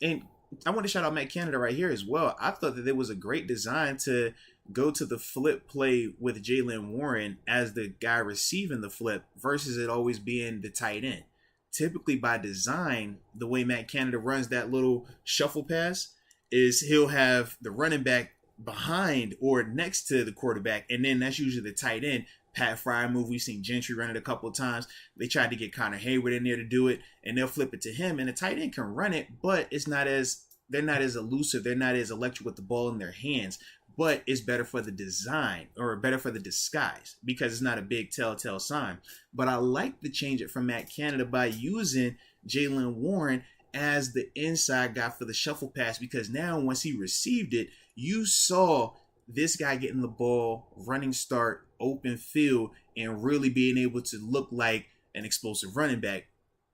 and I want to shout out Matt Canada right here as well. I thought that it was a great design to go to the flip play with Jalen Warren as the guy receiving the flip versus it always being the tight end. Typically by design, the way Matt Canada runs that little shuffle pass is he'll have the running back behind or next to the quarterback, and then that's usually the tight end. Pat Fry move. We've seen Gentry run it a couple of times. They tried to get Connor Hayward in there to do it, and they'll flip it to him, and the tight end can run it, but they're not as elusive. They're not as electric with the ball in their hands, but it's better for the design or better for the disguise because it's not a big telltale sign. But I like to change it from Matt Canada by using Jalen Warren as the inside guy for the shuffle pass, because now once he received it, you saw this guy getting the ball, running start, open field, and really being able to look like an explosive running back.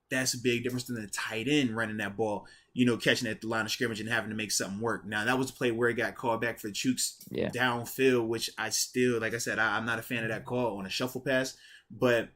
That's a big difference than the tight end running that ball, you know, catching it at the line of scrimmage and having to make something work. Now, that was a play where he got called back for Chooks downfield, which I still, like I said, I'm not a fan of that call on a shuffle pass, but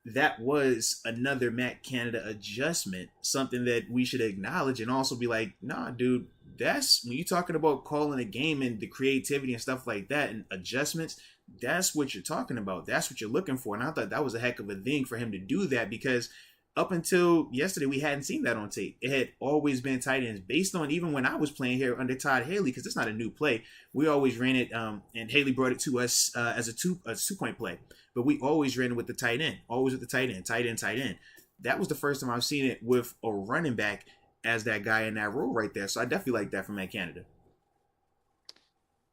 that was another Matt Canada adjustment, something that we should acknowledge and also be like, nah, dude, that's when you're talking about calling a game and the creativity and stuff like that and adjustments, that's what you're talking about. That's what you're looking for. And I thought that was a heck of a thing for him to do that, because up until yesterday, we hadn't seen that on tape. It had always been tight ends based on even when I was playing here under Todd Haley, because it's not a new play. We always ran it, and Haley brought it to us as a two-point play. But we always ran it with the tight end, always with the tight end, tight end, tight end. That was the first time I've seen it with a running back as that guy in that role right there. So I definitely like that from Matt Canada.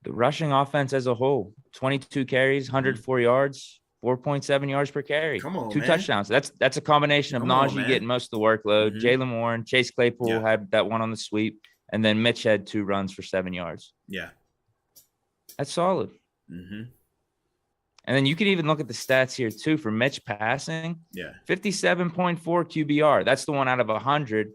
The rushing offense as a whole, 22 carries, 104 yards, 4.7 yards per carry. Come on, 2 man. touchdowns. That's a combination of Najee getting most of the workload. Jalen Warren, Chase Claypool had that one on the sweep, and then Mitch had 2 runs for 7 yards. Yeah. That's solid. And then you could even look at the stats here too for Mitch passing. Yeah. 57.4 QBR. That's the one out of 100.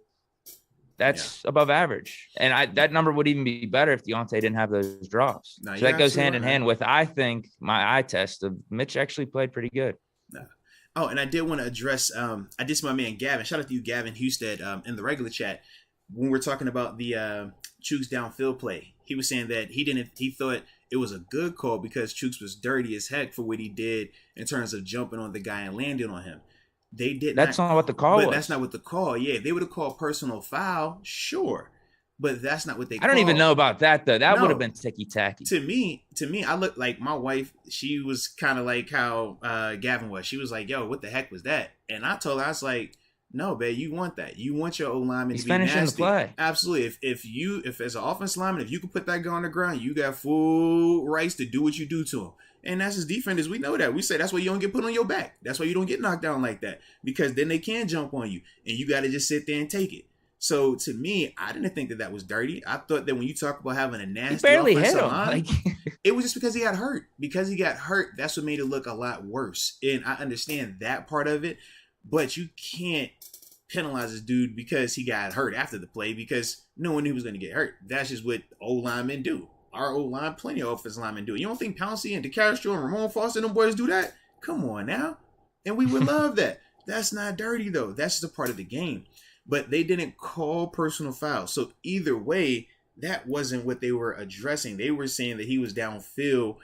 That's above average. And that number would even be better if Deontay didn't have those drops. So that goes hand in hand with, I think, my eye test of Mitch actually played pretty good. Oh, and I did want to address, I did see my man Gavin. Shout out to you, Gavin Husted, in the regular chat. When we're talking about the Chooks downfield play, he was saying that he thought it was a good call because Chooks was dirty as heck for what he did in terms of jumping on the guy and landing on him. They did That's not, not what the call but was. that's not what the call. Yeah, if they would have called personal foul, sure, but that's not what they. I don't even know about that though. That would have been ticky tacky. To me, I look like my wife. She was kind of like how Gavin was. She was like, "Yo, what the heck was that?" And I told her, I was like, "No, babe, you want that. You want your O lineman to be finishing nasty. the play. Absolutely. If as an offensive lineman, if you can put that guy on the ground, you got full rights to do what you do to him." And that's as defenders, we know that. We say that's why you don't get put on your back. That's why you don't get knocked down like that. Because then they can jump on you. And you got to just sit there and take it. So to me, I didn't think that was dirty. I thought that when you talk about having a nasty offensive line, it was just because he got hurt. Because he got hurt, that's what made it look a lot worse. And I understand that part of it. But you can't penalize this dude because he got hurt after the play because no one knew he was going to get hurt. That's just what O-linemen do. Our O-line, plenty of offensive linemen do it. You don't think Pouncey and DeCastro and Ramon Foster and them boys do that? Come on now. And we would love that. That's not dirty, though. That's just a part of the game. But they didn't call personal foul. So either way, that wasn't what they were addressing. They were saying that he was downfield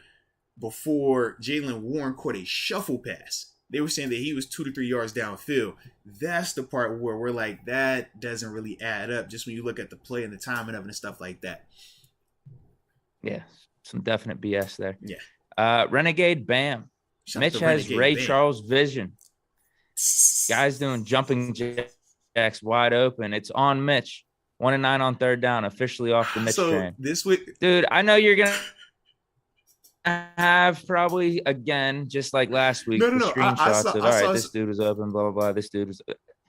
before Jalen Warren caught a shuffle pass. They were saying that he was 2 to 3 yards downfield. That's the part where we're like, that doesn't really add up just when you look at the play and the timing of it and stuff like that. Yeah, some definite BS there. Yeah. Renegade Bam. Mitch has Ray Charles vision. Guys doing jumping jacks wide open. It's on Mitch. 1-9 on third down. Officially off the Mitch train. This week, dude, I know you're gonna have probably again, just like last week, the screenshots of all right, this dude was open, blah blah blah. This dude was.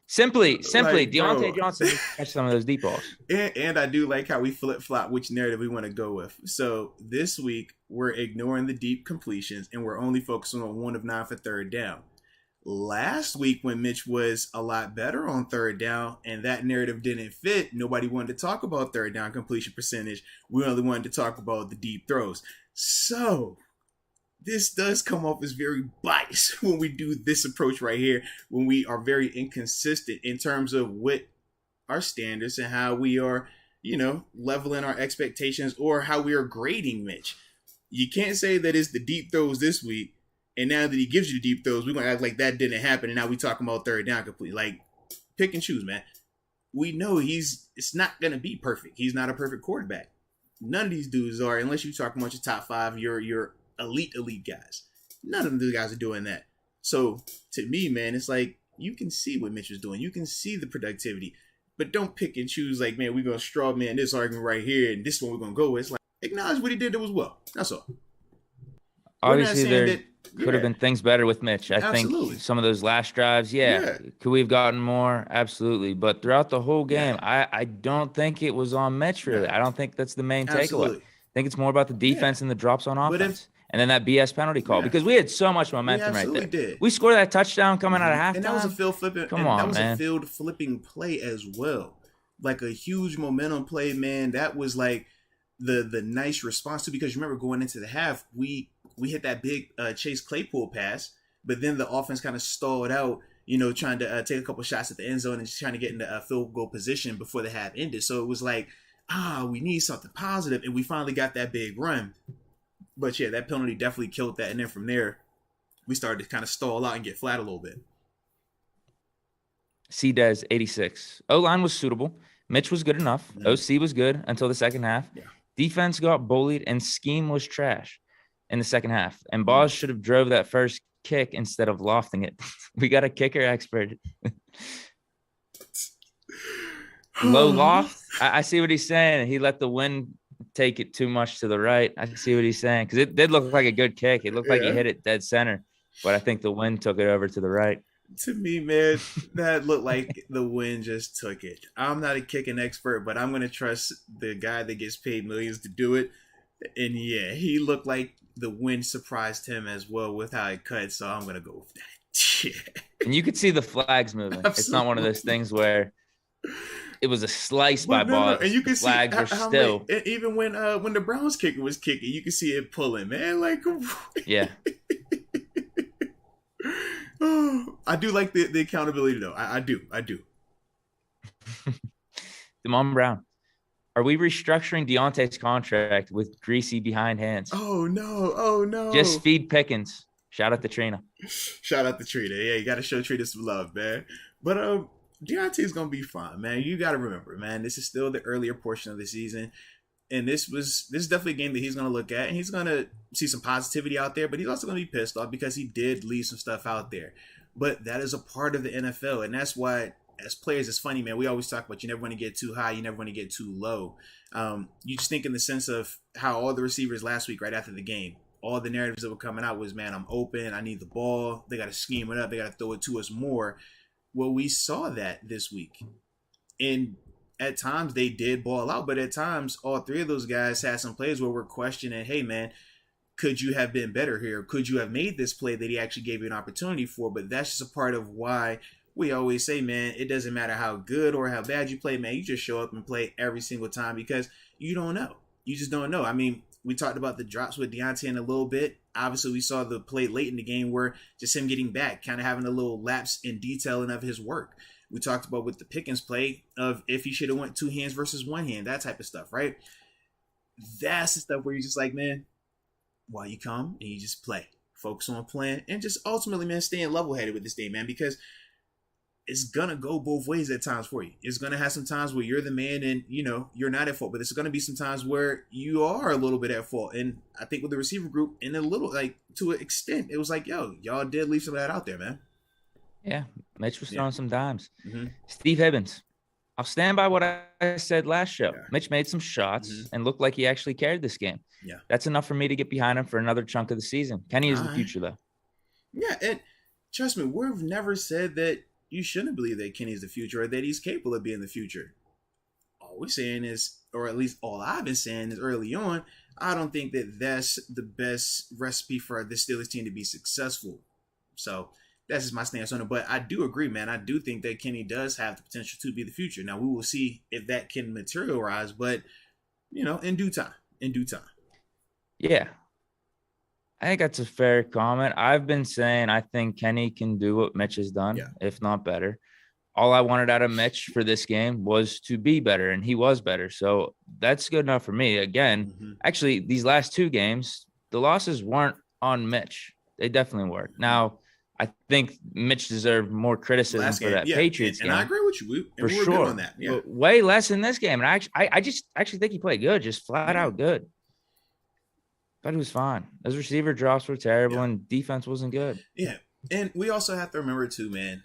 Simply, like, Deontay Johnson catch some of those deep balls. And I do like how we flip-flop which narrative we want to go with. So this week, we're ignoring the deep completions, and we're only focusing on 1 of 9 for third down. Last week, when Mitch was a lot better on third down, and that narrative didn't fit, nobody wanted to talk about third down completion percentage. We only wanted to talk about the deep throws. So this does come off as very biased when we do this approach right here, when we are very inconsistent in terms of what our standards and how we are, leveling our expectations or how we are grading Mitch. You can't say that it's the deep throws this week, and now that he gives you the deep throws, we're going to act like that didn't happen, and now we talking about third down complete. Like, pick and choose, man. We know it's not going to be perfect. He's not a perfect quarterback. None of these dudes are, unless you talk about your top 5, your elite guys. None of the guys are doing that. So to me, man, it's like you can see what Mitch was doing. You can see the productivity, but don't pick and choose like, man, we're going to straw man this argument right here and this one we're going to go with. It's like, acknowledge what he did that was well. That's all. Obviously, there could have been things better with Mitch. I think some of those last drives, could we have gotten more? Absolutely. But throughout the whole game, I don't think it was on Mitch, really. I don't think that's the main takeaway. I think it's more about the defense and the drops on offense. And then that BS penalty call, because we had so much momentum right there. Did. We scored that touchdown coming out of halftime. And that was a field flipping. A field flipping play as well. Like a huge momentum play, man. That was like the nice response to, because you remember going into the half, we hit that big Chase Claypool pass, but then the offense kind of stalled out, trying to take a couple shots at the end zone and just trying to get into a field goal position before the half ended. So it was like, we need something positive, and we finally got that big run. But yeah, that penalty definitely killed that. And then from there, we started to kind of stall out and get flat a little bit. C-Des, 86. O-line was suitable. Mitch was good enough. OC was good until the second half. Yeah. Defense got bullied, and scheme was trash in the second half. And Boz should have drove that first kick instead of lofting it. We got a kicker expert. Low loft. I see what he's saying. He let the wind take it too much to the right. I see what he's saying, because it did look like a good kick. It looked like he hit it dead center, but I think the wind took it over to the right. To me, man, that looked like the wind just took it. I'm not a kicking expert, but I'm going to trust the guy that gets paid millions to do it. And yeah, he looked like the wind surprised him as well with how it cut, so I'm going to go with that. Yeah. And you could see the flags moving. Absolutely. It's not one of those things where it was a slice by Boz. And you can see flags were still. Even when the Browns kicker was kicking, you can see it pulling, man. Like, yeah. I do like the accountability, though. I do. Damon Brown. Are we restructuring Deontay's contract with greasy behind hands? Oh no! Oh Just no! feed Pickens. Shout out to Trina. Shout out to Trina. Yeah, you got to show Trina some love, man. But Deontay's gonna be fine, man. You got to remember, man. This is still the earlier portion of the season, and this is definitely a game that he's gonna look at, and he's gonna see some positivity out there. But he's also gonna be pissed off because he did leave some stuff out there. But that is a part of the NFL, and that's why, as players, it's funny, man. We always talk about you never want to get too high, you never want to get too low. You just think in the sense of how all the receivers last week, right after the game, all the narratives that were coming out was, man, I'm open, I need the ball, they got to scheme it up, they got to throw it to us more. Well, we saw that this week. And at times they did ball out, but at times all three of those guys had some plays where we're questioning, hey, man, could you have been better here? Could you have made this play that he actually gave you an opportunity for? But that's just a part of why we always say, man, it doesn't matter how good or how bad you play, man. You just show up and play every single time because you don't know. You just don't know. I mean, we talked about the drops with Deontay in a little bit. Obviously, we saw the play late in the game where just him getting back, kind of having a little lapse in detailing of his work. We talked about with the Pickens play of if he should have went 2 hands versus 1 hand, that type of stuff, right? That's the stuff where you're just like, man, why you come and you just play. Focus on playing and just ultimately, man, staying level-headed with this thing, man, because it's gonna go both ways at times for you. It's gonna have some times where you're the man and you're not at fault, but it's gonna be some times where you are a little bit at fault. And I think with the receiver group, in a little, like, to an extent, it was like, yo, y'all did leave some of that out there, man. Yeah, Mitch was throwing some dimes. Mm-hmm. Steve Hibbins. I'll stand by what I said last show. Yeah. Mitch made some shots and looked like he actually carried this game. Yeah, that's enough for me to get behind him for another chunk of the season. Kenny is the future, though. Yeah, and trust me, we've never said that you shouldn't believe that Kenny's the future or that he's capable of being the future. All we're saying is, or at least all I've been saying is early on, I don't think that that's the best recipe for this Steelers team to be successful. So that's just my stance on it. But I do agree, man. I do think that Kenny does have the potential to be the future. Now, we will see if that can materialize, but, in due time. In due time. Yeah. I think that's a fair comment. I've been saying I think Kenny can do what Mitch has done, if not better. All I wanted out of Mitch for this game was to be better, and he was better. So that's good enough for me. Again, actually, these last 2 games, the losses weren't on Mitch. They definitely weren't. Now, I think Mitch deserved more criticism for that Patriots game. And I agree with you. For sure. Good on that. Yeah. But way less in this game. And I just actually think he played good, just flat out good. But he was fine. Those receiver drops were terrible, and defense wasn't good. Yeah, and we also have to remember, too, man,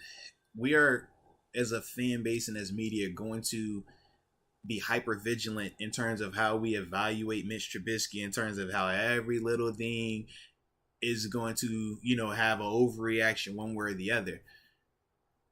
we are, as a fan base and as media, going to be hyper vigilant in terms of how we evaluate Mitch Trubisky, in terms of how every little thing is going to, have an overreaction one way or the other.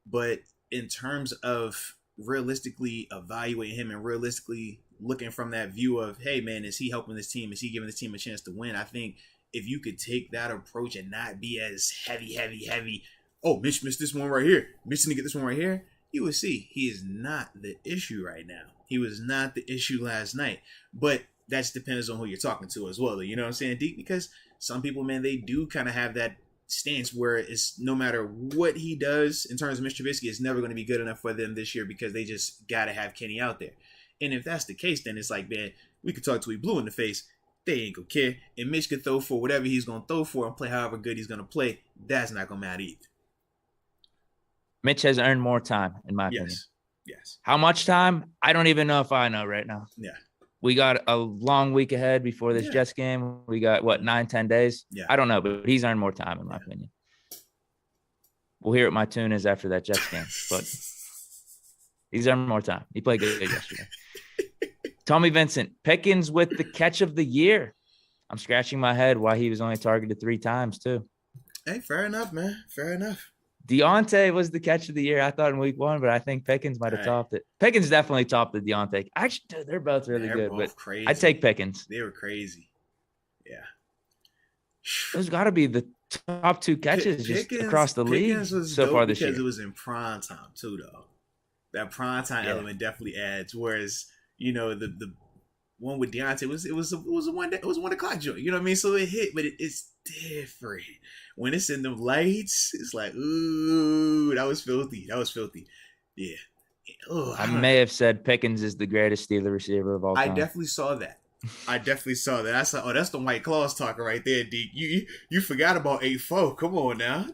But in terms of realistically evaluating him and realistically looking from that view of, hey, man, is he helping this team? Is he giving this team a chance to win? I think if you could take that approach and not be as heavy, oh, Mitch missed this one right here, Mitch didn't get this one right here, you would see he is not the issue right now. He was not the issue last night. But that just depends on who you're talking to as well. You know what I'm saying, Deke? Because some people, man, they do kind of have that stance where it's no matter what he does in terms of Mr. Trubisky, it's never going to be good enough for them this year because they just got to have Kenny out there. And if that's the case, then it's like, man, we could talk till we blue in the face. They ain't going to care. And Mitch could throw for whatever he's going to throw for and play however good he's going to play. That's not going to matter either. Mitch has earned more time, in my opinion. Yes. How much time? I don't even know if I know right now. Yeah. We got a long week ahead before this Jets game. We got, 9-10 days? Yeah. I don't know, but he's earned more time, in my opinion. We'll hear what my tune is after that Jets game. But he's earned more time. He played good yesterday. Tommy Vincent, Pickens with the catch of the year. I'm scratching my head why he was only targeted 3 times, too. Hey, fair enough, man. Fair enough. Deontay was the catch of the year, I thought, in week 1, but I think Pickens might have topped it. Pickens definitely topped the Deontay. Actually, dude, they're both really good, but crazy. I'd take Pickens. They were crazy. Yeah. Those got to be the top 2 catches across the league so far this year. Because it was in prime time, too, though. That prime time element definitely adds. Whereas, the one with Deontay it was a 1 o'clock joint. You know what I mean? So it hit, but it's different. When it's in the lights, it's like, ooh, that was filthy. Yeah. I may have said Pickens is the greatest Steeler receiver of all time. I definitely saw that. I saw, oh, that's the White Claws talking right there, Deke. You forgot about 8-4. Come on now.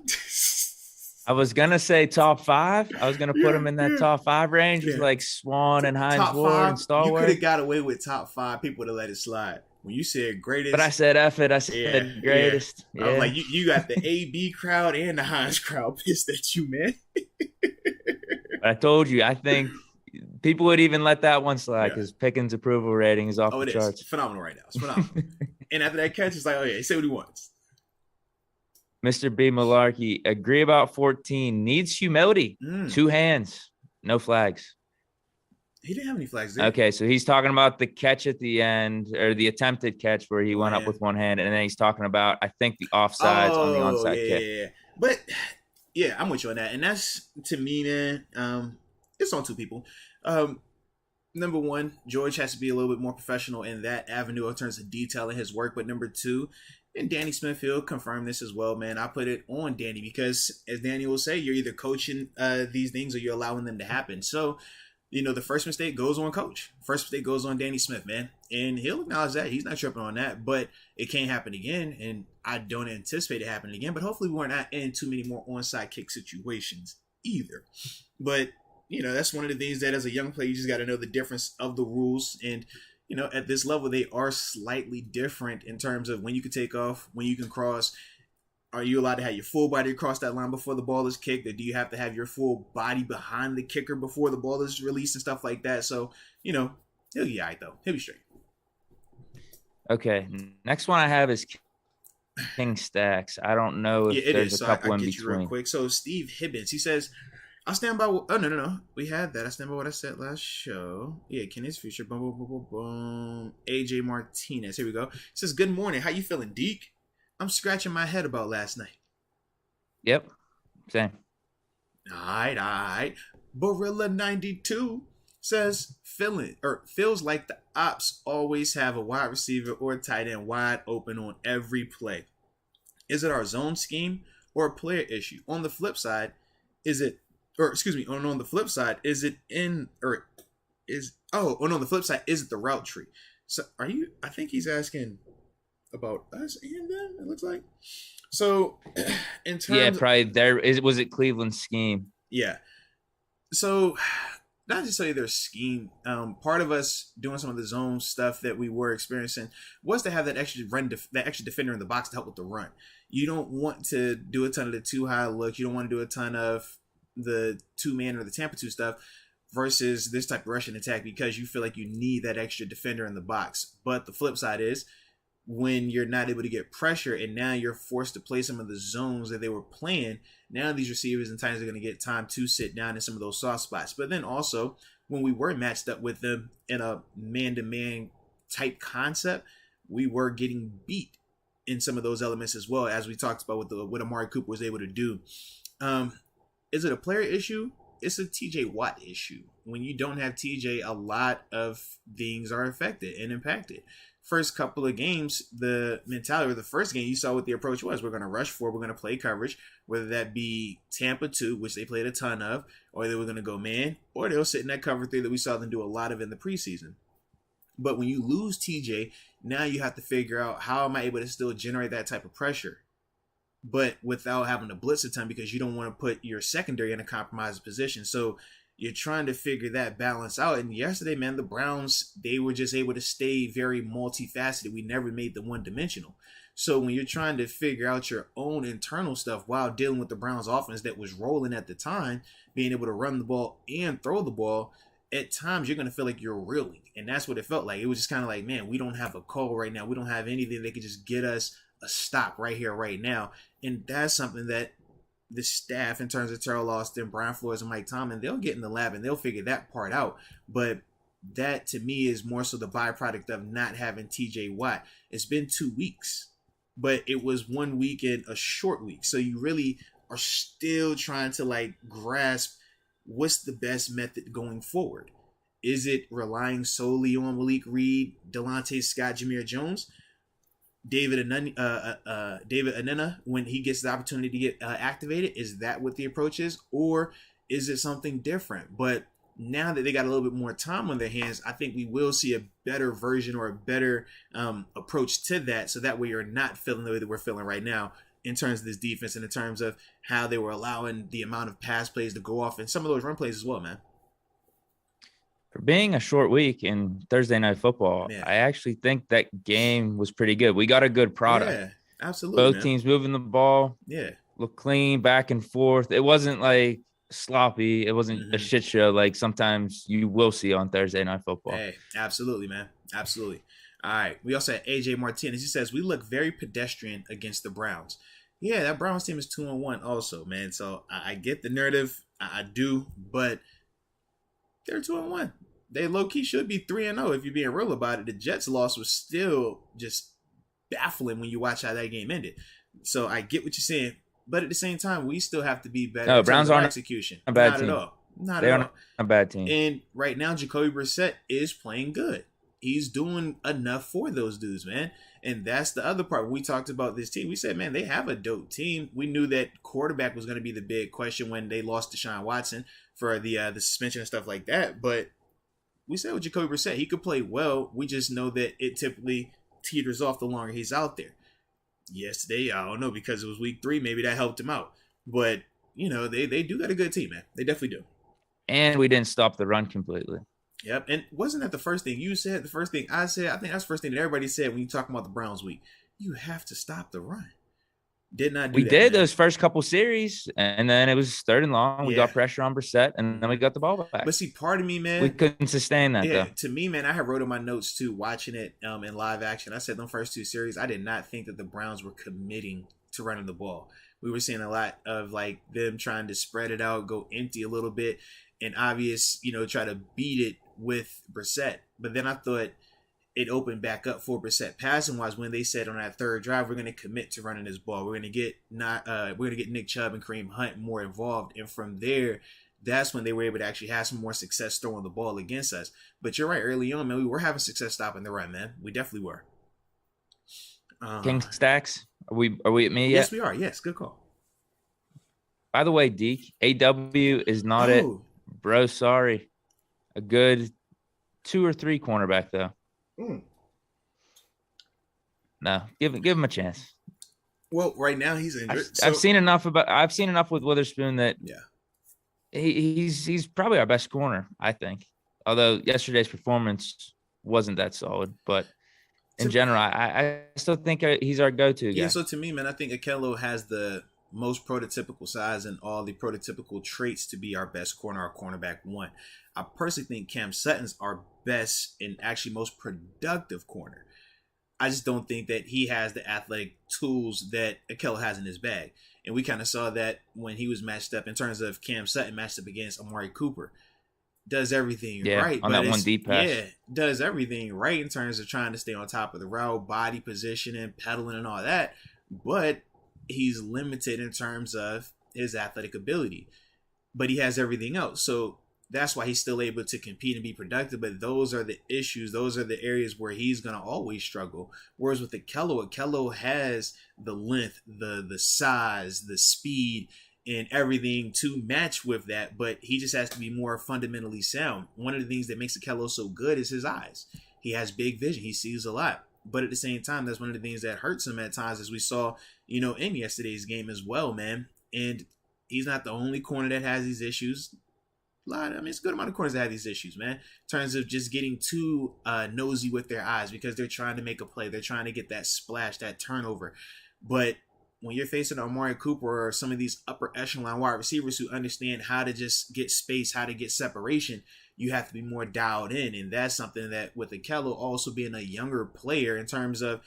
I was gonna say top 5. I was gonna put him in that top 5 range with like Swan and Hines top Ward 5, and Stallworth. You could have got away with top 5. People would have let it slide. When you said greatest, but I said F it. I said greatest. Yeah. I was like, you got the AB crowd and the Hines crowd pissed at you, man. I told you, I think people would even let that one slide because Pickens' approval rating is off the charts. It's phenomenal right now. It's phenomenal. And after that catch, it's like, oh yeah, say what he wants. Mr. B. Malarkey, agree about 14. Needs humility. 2 hands, no flags. He didn't have any flags there. Okay, so he's talking about the catch at the end, or the attempted catch where he went up with one hand, and then he's talking about, I think, the offsides on the onside kick. Yeah. But yeah, I'm with you on that. And that's, to me, man, it's on 2 people. Number 1, George has to be a little bit more professional in that avenue in terms of detailing his work. But number 2, and Danny Smithfield confirmed this as well, man. I put it on Danny because, as Danny will say, you're either coaching these things or you're allowing them to happen. So, the first mistake goes on coach. First mistake goes on Danny Smith, man. And he'll acknowledge that. He's not tripping on that. But it can't happen again. And I don't anticipate it happening again. But hopefully we're not in too many more onside kick situations either. But, that's one of the things that as a young player, you just got to know the difference of the rules. And, at this level, they are slightly different in terms of when you can take off, when you can cross. Are you allowed to have your full body across that line before the ball is kicked? Or do you have to have your full body behind the kicker before the ball is released and stuff like that? So, he'll be all right, though. He'll be straight. Okay. Next one I have is King Stacks. I don't know if there's a couple in between. Real quick. So, Steve Hibbins, he says, I stand by. Oh, no. We had that. I stand by what I said last show. Yeah, Kenny's future. Boom, boom, boom, boom, boom. AJ Martinez. Here we go. He says, good morning. How you feeling, Deke? I'm scratching my head about last night. Yep. Same. All right. Barilla92 says, feels like the ops always have a wide receiver or tight end wide open on every play. Is it our zone scheme or a player issue? On the flip side, on the flip side, is it the route tree? So I think he's asking about us and them, it looks like. So in terms was it Cleveland's scheme? Yeah. So not to say their scheme, part of us doing some of the zone stuff that we were experiencing was to have that extra defender in the box to help with the run. You don't want to do a ton of the too high look. You don't want to do a ton of the 2-man or the Tampa 2 stuff versus this type of rushing attack because you feel like you need that extra defender in the box. But the flip side is when you're not able to get pressure and now you're forced to play some of the zones that they were playing, now these receivers and tight ends are going to get time to sit down in some of those soft spots. But then also when we were matched up with them in a man-to-man type concept, we were getting beat in some of those elements as well, as we talked about with what Amari Cooper was able to do. Is it a player issue? It's a TJ Watt issue. When you don't have TJ, a lot of things are affected and impacted. First couple of games, the mentality of the first game, you saw what the approach was. We're going to rush forward. We're going to play coverage, whether that be Tampa 2, which they played a ton of, or they were going to go man, or they'll sit in that cover 3 that we saw them do a lot of in the preseason. But when you lose TJ, now you have to figure out how am I able to still generate that type of pressure, but without having to blitz a ton because you don't want to put your secondary in a compromised position. So you're trying to figure that balance out. And yesterday, man, the Browns, they were just able to stay very multifaceted. We never made them one-dimensional. So when you're trying to figure out your own internal stuff while dealing with the Browns offense that was rolling at the time, being able to run the ball and throw the ball, at times you're going to feel like you're reeling. And that's what it felt like. It was just kind of like, man, we don't have a call right now. We don't have anything that could just get us a stop right here, right now. And that's something that the staff, in terms of Terrell Austin, Brian Flores, and Mike Tomlin, they'll get in the lab and they'll figure that part out. But that, to me, is more so the byproduct of not having TJ Watt. It's been 2 weeks, but it was 1 week and a short week. So you really are still trying to grasp what's the best method going forward. Is it relying solely on Malik Reed, Delonte Scott, Jameer Jones? David Anena, when he gets the opportunity to get activated, is that what the approach is? Or is it something different? But now that they got a little bit more time on their hands, I think we will see a better version or a better approach to that. So that way you're not feeling the way that we're feeling right now in terms of this defense and in terms of how they were allowing the amount of pass plays to go off and some of those run plays as well, man. For being a short week in Thursday Night Football, I actually think that game was pretty good. We got a good product. Yeah, absolutely. Both teams moving the ball. Yeah. Look clean, back and forth. It wasn't like sloppy. It wasn't a shit show like sometimes you will see on Thursday Night Football. Hey, absolutely, man. Absolutely. All right. We also had AJ Martinez. He says, we look very pedestrian against the Browns. Yeah, that Browns team is 2-1 also, man. So I get the narrative. I do, but they're 2-1. They low-key should be 3-0 if you're being real about it. The Jets' loss was still just baffling when you watch how that game ended. So I get what you're saying. But at the same time, we still have to be better. No, Browns aren't execution. A bad Not team. At all. Not they at all. Aren't a bad team. And right now, Jacoby Brissett is playing good. He's doing enough for those dudes, man. And that's the other part. When we talked about this team, we said, man, they have a dope team. We knew that quarterback was going to be the big question when they lost Deshaun Watson for the suspension and stuff like that. But we said with Jacoby Brissett, he could play well. We just know that it typically teeters off the longer he's out there. Yesterday, I don't know, because it was week 3, maybe that helped him out. But, you know, they do got a good team, man. They definitely do. And we didn't stop the run completely. Yep. And wasn't that the first thing you said? The first thing I said? I think that's the first thing that everybody said when you talk about the Browns week. You have to stop the run. Did not do we that. We did man. Those first couple series, and then it was 3rd and long. We got pressure on Brissett, and then we got the ball back. But see, part of me, man, we couldn't sustain that, though. To me, man, I have wrote in my notes, too, watching it in live action. I said them first 2 series, I did not think that the Browns were committing to running the ball. We were seeing a lot of, like, them trying to spread it out, go empty a little bit, and obvious, you know, try to beat it with Brissett. But then I thought it opened back up for Brissett passing wise when they said on that 3rd drive, we're going to commit to running this ball. We're going to get Nick Chubb and Kareem Hunt more involved. And from there, that's when they were able to actually have some more success throwing the ball against us. But you're right, early on, man, we were having success stopping the run, man. We definitely were. King Stacks, are we at me yet? Yes, we are. Yes, good call. By the way, Deke, AW is not it. Bro, sorry. A good 2 or 3 cornerback, though. No, give him a chance. Well, right now he's injured. I've seen enough with Witherspoon that he's probably our best corner, I think. Although yesterday's performance wasn't that solid, but in general, I still think he's our go-to guy. Yeah. So to me, man, I think Akello has the most prototypical size and all the prototypical traits to be our best corner, our cornerback 1. I personally think Cam Sutton's our best and actually most productive corner. I just don't think that he has the athletic tools that Akello has in his bag. And we kind of saw that when he was matched up in terms of Cam Sutton matched up against Amari Cooper. Does everything right. On that one deep pass. Yeah, does everything right in terms of trying to stay on top of the route, body positioning, pedaling and all that. But he's limited in terms of his athletic ability. But he has everything else. So that's why he's still able to compete and be productive. But those are the issues. Those are the areas where he's going to always struggle. Whereas with Akello has the length, the size, the speed, and everything to match with that. But he just has to be more fundamentally sound. One of the things that makes Akello so good is his eyes. He has big vision. He sees a lot. But at the same time, that's one of the things that hurts him at times, as we saw, you know, in yesterday's game as well, man. And he's not the only corner that has these issues. It's a good amount of corners that have these issues, man. In terms of just getting too nosy with their eyes because they're trying to make a play. They're trying to get that splash, that turnover. But when you're facing Amari Cooper or some of these upper echelon wide receivers who understand how to just get space, how to get separation, you have to be more dialed in. And that's something that with Akello also being a younger player in terms of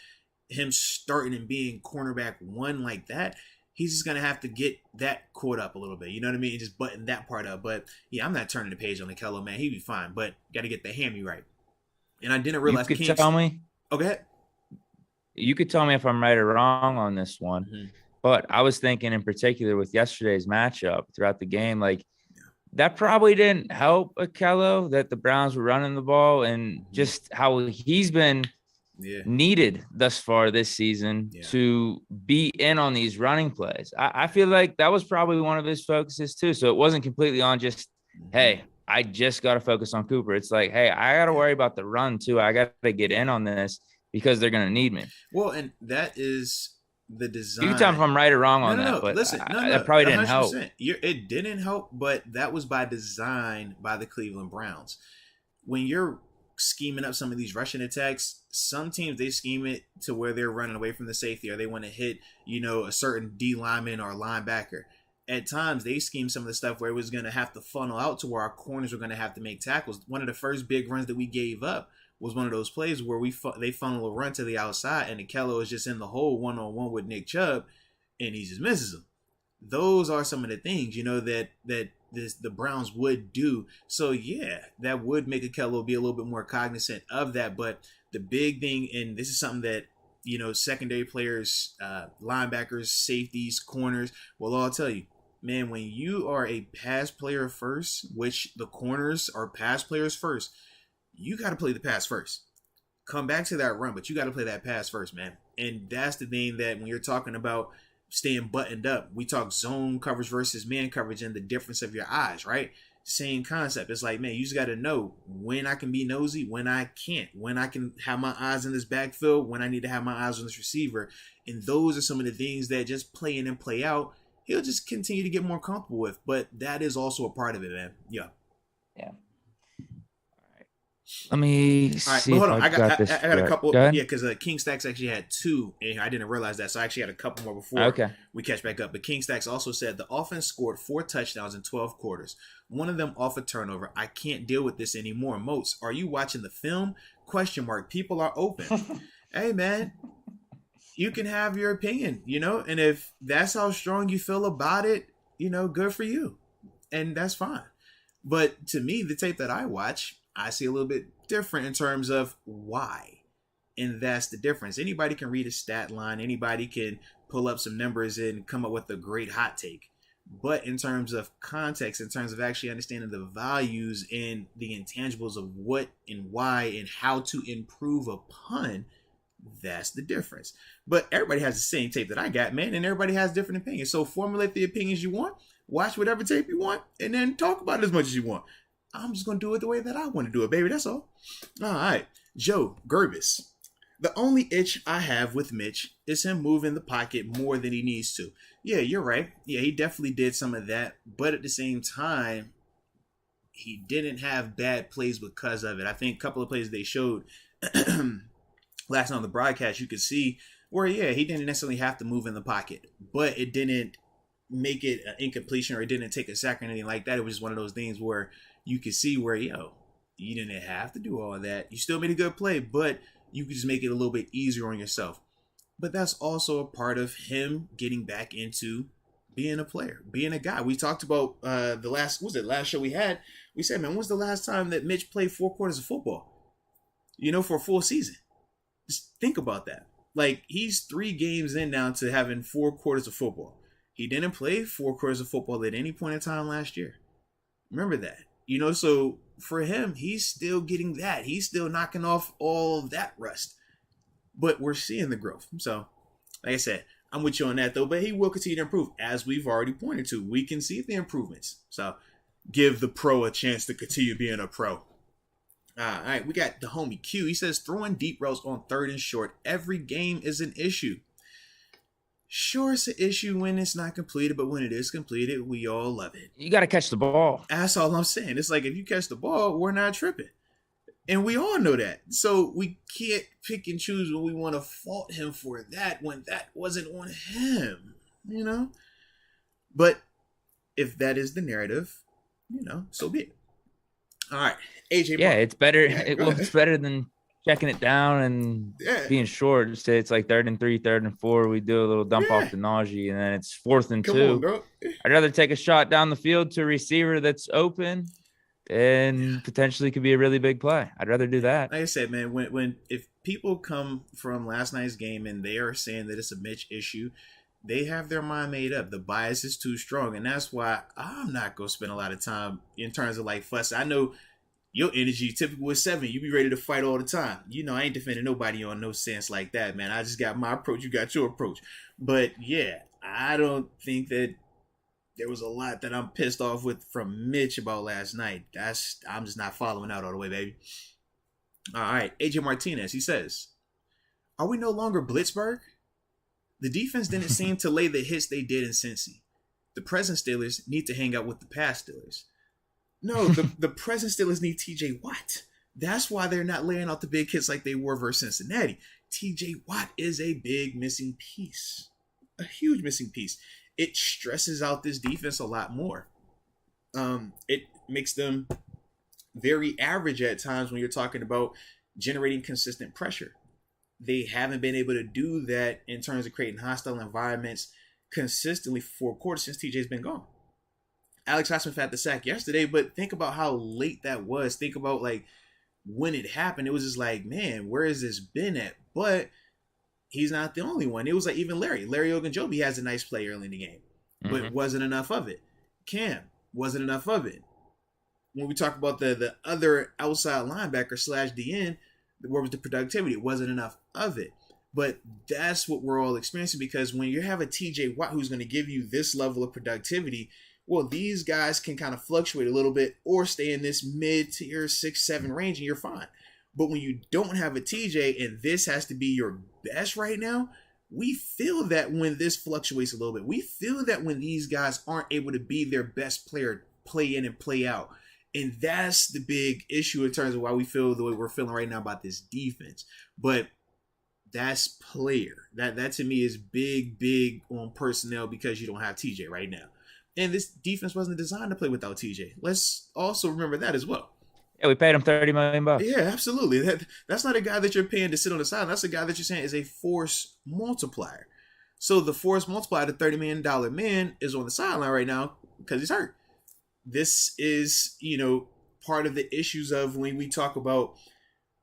him starting and being cornerback 1 like that, he's just going to have to get that caught up a little bit. You know what I mean? Just button that part up. But yeah, I'm not turning the page on Akello, man. He'd be fine, but got to get the hammy right. And I didn't realize you could tell me. Oh, go ahead. You could tell me if I'm right or wrong on this one. Mm-hmm. But I was thinking in particular with yesterday's matchup throughout the game, like that probably didn't help Akello that the Browns were running the ball and just how he's been needed thus far this season to be in on these running plays. I feel like that was probably one of his focuses too. So it wasn't completely on just, hey, I just got to focus on Cooper. It's like, hey, I got to worry about the run too. I got to get in on this because they're going to need me. Well, and that is the design. You can tell me if I'm right or wrong on that, No. but Listen, that probably didn't 100%. help. It didn't help, but that was by design by the Cleveland Browns. When you're scheming up some of these rushing attacks, some teams, they scheme it to where they're running away from the safety, or they want to hit, a certain D lineman or linebacker. At times, they scheme some of the stuff where it was going to have to funnel out to where our corners were going to have to make tackles. One of the first big runs that we gave up was one of those plays where they funnel a run to the outside, and Akello is just in the hole one-on-one with Nick Chubb, and he just misses him. Those are some of the things, that the Browns would do. So, yeah, that would make Akello be a little bit more cognizant of that. But the big thing, and this is something that, secondary players, linebackers, safeties, corners will all tell you, man, when you are a pass player first, which the corners are pass players first, you got to play the pass first. Come back to that run, but you got to play that pass first, man. And that's the thing that when you're talking about staying buttoned up, we talk zone coverage versus man coverage and the difference of your eyes, right? Same concept. It's like, man, you just got to know when I can be nosy, when I can't, when I can have my eyes in this backfield, when I need to have my eyes on this receiver. And those are some of the things that just play in and play out, he'll just continue to get more comfortable with. But that is also a part of it, man. Yeah. Yeah. Let me see. But hold on. I got a couple. Yeah, because King Stacks actually had 2 in here. I didn't realize that. So I actually had a couple more before we catch back up. But King Stacks also said the offense scored 4 touchdowns in 12 quarters. One of them off a turnover. I can't deal with this anymore. Moats, are you watching the film? ? People are open. Hey, man. You can have your opinion, and if that's how strong you feel about it, good for you. And that's fine. But to me, the tape that I watch, I see a little bit different in terms of why. And that's the difference. Anybody can read a stat line. Anybody can pull up some numbers and come up with a great hot take. But in terms of context, in terms of actually understanding the values and the intangibles of what and why and how to improve upon, that's the difference. But everybody has the same tape that I got, man, and everybody has different opinions. So formulate the opinions you want, watch whatever tape you want, and then talk about it as much as you want. I'm just going to do it the way that I want to do it, baby. That's all. All right. Joe Gerbis. The only itch I have with Mitch is him moving the pocket more than he needs to. Yeah, you're right. Yeah, he definitely did some of that. But at the same time, he didn't have bad plays because of it. I think a couple of plays they showed last night on the broadcast, you could see where, yeah, he didn't necessarily have to move in the pocket. But it didn't make it an incompletion or it didn't take a sack or anything like that. It was just one of those things where you could see where, you didn't have to do all that. You still made a good play, but you could just make it a little bit easier on yourself. But that's also a part of him getting back into being a player, being a guy. We talked about the last show we had. We said, man, when's the last time that Mitch played 4 quarters of football? For a full season. Just think about that. Like, he's 3 games in now to having 4 quarters of football. He didn't play 4 quarters of football at any point in time last year. Remember that. So for him, he's still getting that. He's still knocking off all of that rust. But we're seeing the growth. So, like I said, I'm with you on that, though. But he will continue to improve, as we've already pointed to. We can see the improvements. So, give the pro a chance to continue being a pro. All right, we got the homie Q. He says, throwing deep routes on 3rd and short every game is an issue. Sure, it's an issue when it's not completed, but when it is completed, we all love it. You got to catch the ball. That's all I'm saying. It's like, if you catch the ball, we're not tripping. And we all know that. So we can't pick and choose when we want to fault him for that when that wasn't on him, But if that is the narrative, so be it. All right, AJ. Yeah, it's better. It's better than checking it down and being short. Just say it's like 3rd and 3, 3rd and 4. We do a little dump off to Najee, and then it's 4th and 2. On, I'd rather take a shot down the field to a receiver that's open and potentially could be a really big play. I'd rather do that. Like I said, man, if people come from last night's game and they are saying that it's a Mitch issue, they have their mind made up. The bias is too strong, and that's why I'm not going to spend a lot of time in terms of like fuss. I know your energy typical is 7. You be ready to fight all the time. I ain't defending nobody on no sense like that, man. I just got my approach. You got your approach. But yeah, I don't think that There was a lot that I'm pissed off with from Mitch about last night. I'm just not following out all the way, baby. All right, AJ Martinez, he says, "Are we no longer Blitzburgh? The defense didn't seem to lay the hits they did in Cincy. The present Steelers need to hang out with the past Steelers. No, the present Steelers need TJ Watt. That's why they're not laying out the big hits like they were versus Cincinnati. TJ Watt is a big missing piece. A huge missing piece. It stresses out this defense a lot more. It makes them very average at times when you're talking about generating consistent pressure. They haven't been able to do that in terms of creating hostile environments consistently for 4 quarters since TJ's been gone. Alex Highsmith had the sack yesterday, but think about how late that was. Think about like when it happened. It was just like, man, where has this been at? But he's not the only one. It was like even Larry Ogunjobi has a nice play early in the game, but wasn't enough of it. Cam wasn't enough of it. When we talk about the other outside linebacker / DN, where was the productivity? It wasn't enough of it. But that's what we're all experiencing, because when you have a TJ Watt who's going to give you this level of productivity, well, these guys can kind of fluctuate a little bit or stay in this mid-tier 6-7 range and you're fine. But when you don't have a TJ and this has to be your best right now, we feel that when this fluctuates a little bit. We feel that when these guys aren't able to be their best player, play in and play out. And that's the big issue in terms of why we feel the way we're feeling right now about this defense. But that's player. That to me is big on personnel, because you don't have TJ right now. And this defense wasn't designed to play without TJ. Let's also remember that as well. Yeah, we paid him $30 million. Yeah, absolutely. That's not a guy that you're paying to sit on the side. That's a guy that you're saying is a force multiplier. So the force multiplier, the $30 million man, is on the sideline right now because he's hurt. This is, part of the issues of when we talk about,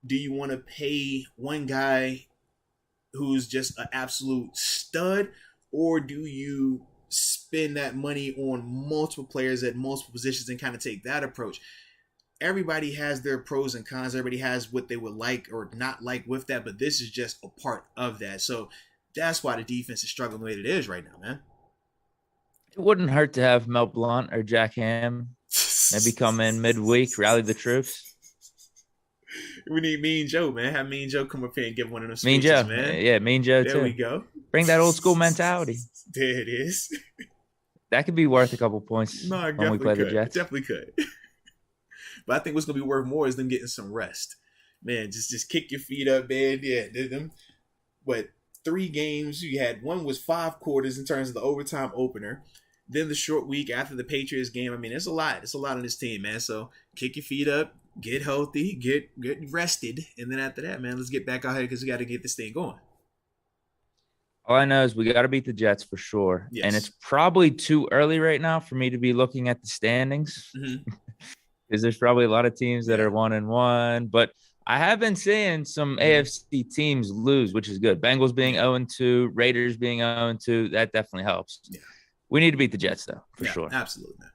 do you want to pay one guy who's just an absolute stud, or do you spend that money on multiple players at multiple positions and kind of take that approach? Everybody has their pros and cons. Everybody has what they would like or not like with that, but this is just a part of that. So that's why the defense is struggling the way it is right now, man. It wouldn't hurt to have Mel Blount or Jack Ham maybe come in midweek, rally the troops. We need Mean Joe, man. Have Mean Joe come up here and give one of them speeches, Mean Joe, man. Yeah, Mean Joe too. There we go. Bring that old school mentality. There it is. That could be worth a couple points when we play the Jets. Definitely could. But I think what's going to be worth more is them getting some rest. Man, just kick your feet up, man. Yeah, them. What, 3 games? You had one was 5 quarters in terms of the overtime opener. Then the short week after the Patriots game. I mean, it's a lot. It's a lot on this team, man. So kick your feet up, get healthy, get rested. And then after that, man, let's get back out here because we got to get this thing going. All I know is we got to beat the Jets for sure. Yes. And it's probably too early right now for me to be looking at the standings. Because there's probably a lot of teams that are 1-1. But I have been seeing some AFC teams lose, which is good. Bengals being 0-2, Raiders being 0-2. That definitely helps. Yeah. We need to beat the Jets, though, for sure. Absolutely.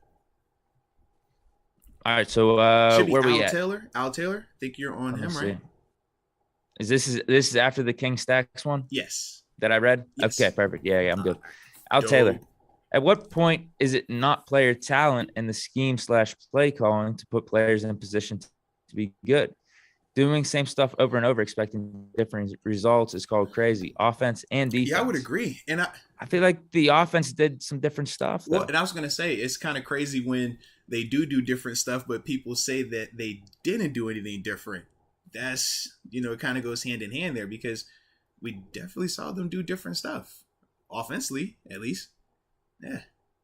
All right, so where we at? Al Taylor, I think you're on him, right? Is this after the King Stacks one? Yes. That I read? Yes. Okay, perfect. Yeah, I'm good. Al Taylor. At what point is it not player talent in the scheme / play calling to put players in position to be good? Doing same stuff over and over, expecting different results is called crazy. Offense and defense. Yeah, I would agree. And I feel like the offense did some different stuff, though. Well, and I was going to say, it's kind of crazy when they do different stuff, but people say that they didn't do anything different. That's, it kind of goes hand in hand there, because we definitely saw them do different stuff. Offensively, at least. Yeah.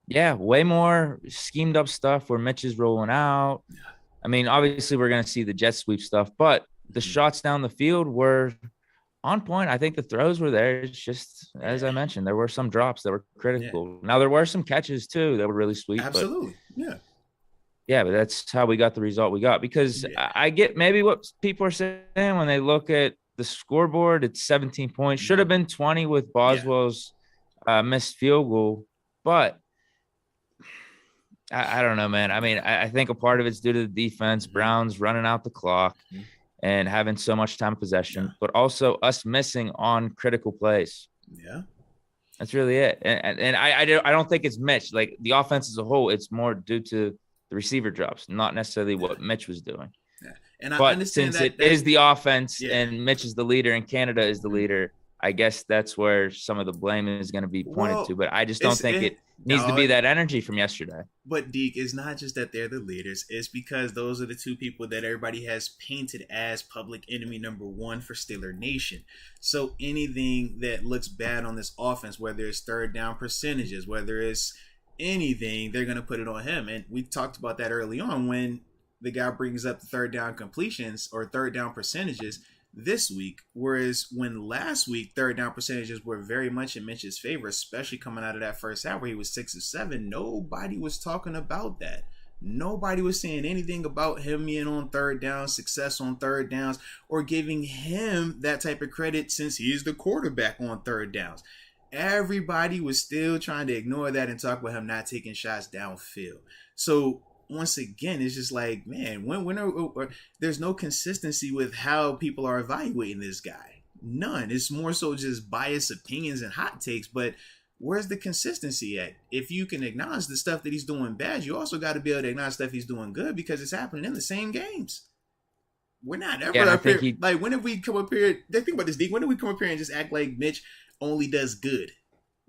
Yeah, way more schemed up stuff where Mitch is rolling out. Yeah. I mean, obviously we're going to see the jet sweep stuff, but the shots down the field were on point. I think the throws were there. It's just, as I mentioned, there were some drops that were critical. Yeah. Now, there were some catches, too, that were really sweet. Absolutely, Yeah, but that's how we got the result we got. Because I get maybe what people are saying when they look at the scoreboard. It's 17 points. Should have been 20 with Boswell's missed field goal. But I don't know, man. I mean, I think a part of it's due to the defense. Brown's running out the clock and having so much time of possession, but also us missing on critical plays. Yeah. That's really it. And I don't think it's Mitch. Like the offense as a whole, it's more due to the receiver drops, not necessarily what Mitch was doing. Yeah. And I But understand since that it is the offense yeah. and Mitch is the leader and Canada is the leader, I guess that's where some of the blame is going to be pointed to. But I just don't think it needs to be that energy from yesterday. But Deke, it's not just that they're the leaders. It's because those are the two people that everybody has painted as public enemy number one for Steeler Nation. So anything that looks bad on this offense, whether it's third down percentages, whether it's anything, they're going to put it on him. And we talked about that early on when the guy brings up the third down completions or third down percentages this week, whereas when last week third down percentages were very much in Mitch's favor, especially coming out of that first half where he was 6 of 7, nobody was talking about that. Nobody was saying anything about him being on third down, success on third downs, or giving him that type of credit since he's the quarterback on third downs. Everybody was still trying to ignore that and talk about him not taking shots downfield. So once again, it's just like, man, there's no consistency with how people are evaluating this guy. None. It's more so just biased opinions and hot takes. But where's the consistency at? If you can acknowledge the stuff that he's doing bad, you also got to be able to acknowledge stuff he's doing good because it's happening in the same games. We're not ever up here. Like, when have we come up here? Think about this, Deke. When did we come up here and just act like Mitch only does good?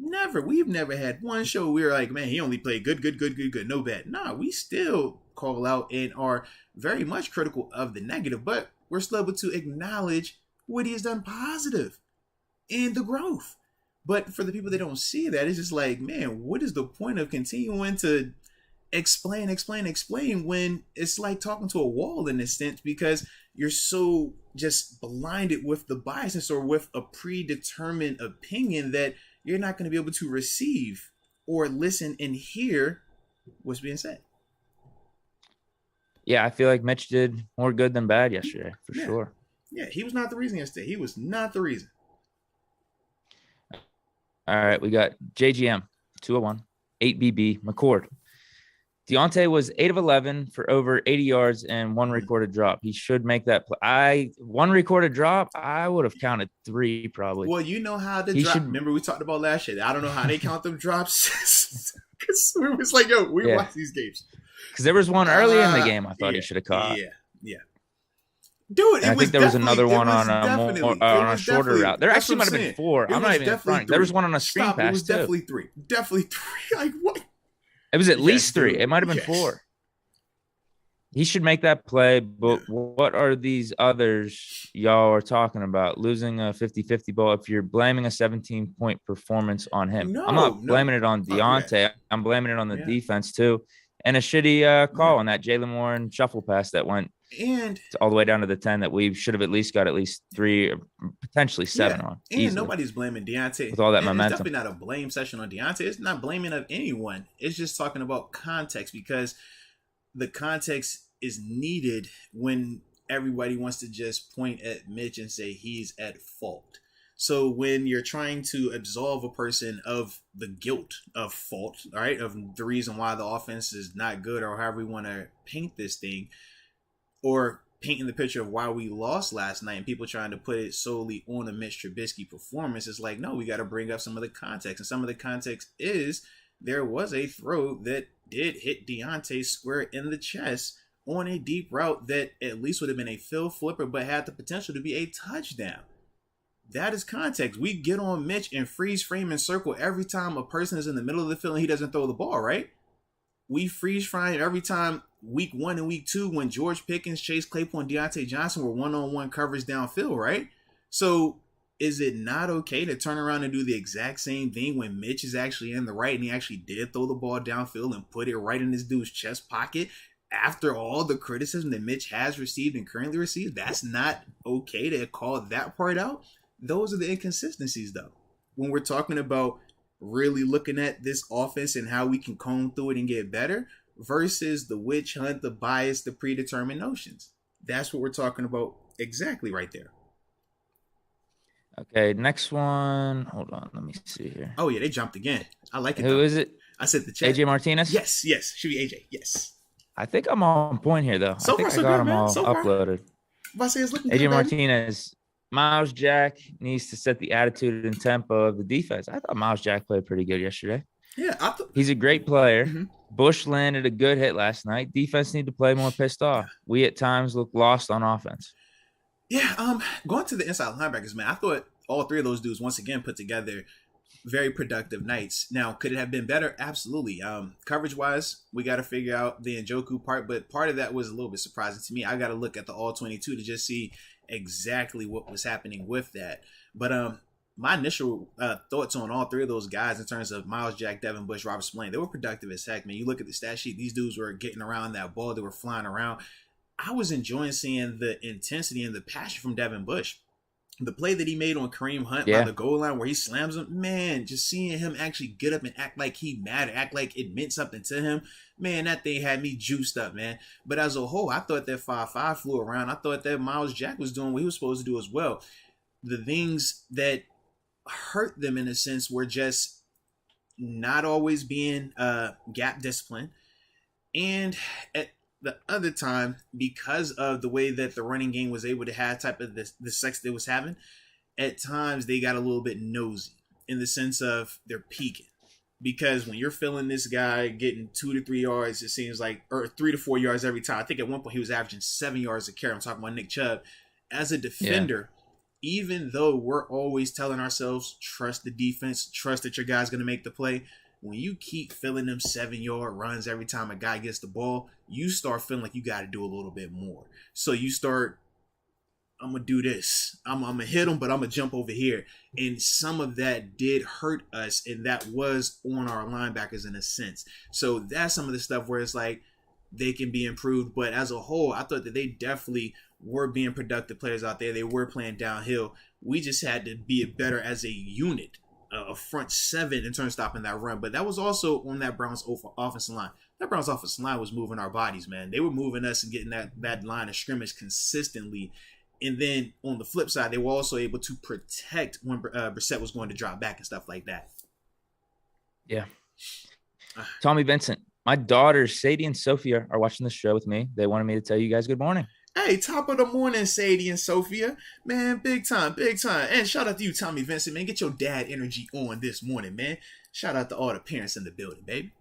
Never. We've never had one show we were like, man, he only played good, no bad. Nah, we still call out and are very much critical of the negative, but we're still able to acknowledge what he has done positive and the growth. But for the people that don't see that, it's just like, man, what is the point of continuing to explain when it's like talking to a wall in a sense, because you're so just blinded with the biasness or with a predetermined opinion that you're not going to be able to receive or listen and hear what's being said. Yeah, I feel like Mitch did more good than bad yesterday, for sure. Yeah, he was not the reason yesterday. He was not the reason. All right, we got JGM, 201, 8BB, McCord. Deontay was 8 of 11 for over 80 yards and one recorded drop. He should make that play. One recorded drop, I would have counted 3 probably. Well, you know how the drop. Remember we talked about last year. I don't know how they count them drops. Because we was like, yo, we watch these games. Because there was one early in the game I thought he should have caught. Yeah. Dude, I think there was another one on a shorter route. There actually might have been 4. I'm not even in front. There was one on a screen pass, it was definitely 3. Definitely 3. Like, what? It was at least 3. It might have been 4. He should make that play, but what are these others y'all are talking about? Losing a 50-50 ball if you're blaming a 17-point performance on him. I'm not blaming it on Deontay. I'm blaming it on the defense too. And a shitty call on that Jalen Warren shuffle pass that went all the way down to the 10 that we should have at least got at least 3 or potentially 7 on. And easily. Nobody's blaming Deontay. With all that momentum. It's definitely not a blame session on Deontay. It's not blaming of anyone. It's just talking about context, because the context is needed when everybody wants to just point at Mitch and say he's at fault. So when you're trying to absolve a person of the guilt of fault, all right, of the reason why the offense is not good, or however we want to paint this thing, or painting the picture of why we lost last night, and people trying to put it solely on a Mitch Trubisky performance, it's like, no, we got to bring up some of the context. And some of the context is there was a throw that did hit Deontay square in the chest on a deep route that at least would have been a field flipper, but had the potential to be a touchdown. That is context. We get on Mitch and freeze frame and circle every time a person is in the middle of the field and he doesn't throw the ball, right? We freeze frame every time week 1 and week 2 when George Pickens, Chase Claypool, and Deontay Johnson were one-on-one coverage downfield, right? So is it not okay to turn around and do the exact same thing when Mitch is actually in the right and he actually did throw the ball downfield and put it right in this dude's chest pocket after all the criticism that Mitch has received and currently receives? That's not okay to call that part out. Those are the inconsistencies, though. When we're talking about really looking at this offense and how we can comb through it and get better versus the witch hunt, the bias, the predetermined notions. That's what we're talking about exactly right there. Okay, next one. Hold on, let me see here. Oh, yeah, they jumped again. I like it. Who is it? I said the chat. AJ Martinez? Yes. Should be AJ. Yes. I think I'm on point here, though. So I think far, so I got good, them man. all So far. uploaded. If I say it's looking AJ good, Martinez, Miles Jack needs to set the attitude and tempo of the defense. I thought Miles Jack played pretty good yesterday. Yeah, he's a great player. Mm-hmm. Bush landed a good hit last night. Defense need to play more pissed off. Yeah. We at times look lost on offense. Yeah, going to the inside linebackers, man, I thought all three of those dudes once again put together very productive nights. Now, could it have been better? Absolutely. Coverage wise, we got to figure out the Njoku part, but part of that was a little bit surprising to me. I got to look at the all 22 to just see exactly what was happening with that. But my initial thoughts on all three of those guys in terms of Miles Jack, Devin Bush, Robert Spillane, they were productive as heck, man. You look at the stat sheet, these dudes were getting around that ball. They were flying around. I was enjoying seeing the intensity and the passion from Devin Bush. The play that he made on Kareem Hunt by the goal line where he slams him, man, just seeing him actually get up and act like he mattered, act like it meant something to him, man, that thing had me juiced up, man. But as a whole, I thought that 5-5 flew around. I thought that Miles Jack was doing what he was supposed to do as well. The things that hurt them in a sense were just not always being gap discipline. And at the other time, because of the way that the running game was able to have type of the sex they was having, at times they got a little bit nosy in the sense of they're peaking. Because when you're feeling this guy getting 2 to 3 yards, it seems like, or 3 to 4 yards every time. I think at one point he was averaging 7 yards a carry. I'm talking about Nick Chubb. As a defender, even though we're always telling ourselves, trust the defense, trust that your guy's going to make the play, when you keep filling them 7-yard runs every time a guy gets the ball, you start feeling like you got to do a little bit more. So you start, I'm going to do this. I'm going to hit him, but I'm going to jump over here. And some of that did hurt us, and that was on our linebackers in a sense. So that's some of the stuff where it's like they can be improved. But as a whole, I thought that they definitely were being productive players out there. They were playing downhill. We just had to be better as a unit. A front seven in terms of stopping that run. But that was also on that Browns offensive line. That Browns offensive line was moving our bodies, man. They were moving us and getting that line of scrimmage consistently. And then on the flip side, they were also able to protect when Brissett was going to drop back and stuff like that. Yeah. Tommy Vincent, my daughters, Sadie and Sophia, are watching the show with me. They wanted me to tell you guys good morning. Hey, top of the morning, Sadie and Sophia. Man, big time, big time. And shout out to you, Tommy Vincent, man. Get your dad energy on this morning, man. Shout out to all the parents in the building, baby.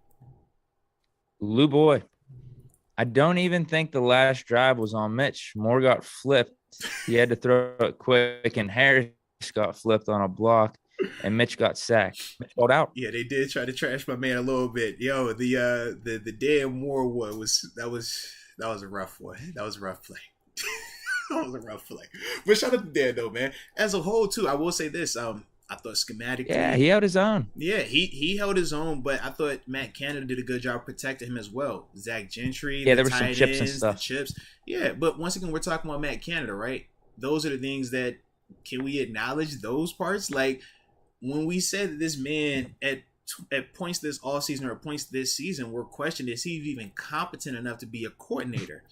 Lou boy, I don't even think the last drive was on Mitch. Moore got flipped. He had to throw it quick, and Harris got flipped on a block, and Mitch got sacked. Mitch got out. Yeah, they did try to trash my man a little bit. Yo, the Dan Moore one was a rough one. That was a rough play. That was a rough play. But shout out to Dan though, man. As a whole, too, I will say this. I thought schematically. Yeah, he held his own. Yeah, he held his own, but I thought Matt Canada did a good job protecting him as well. Zach Gentry, yeah, there were some chips and stuff. The chips. Yeah, but once again, we're talking about Matt Canada, right? Those are the things that, can we acknowledge those parts? Like, when we said that this man at points this offseason or at points this season, we're questioning, is he even competent enough to be a coordinator?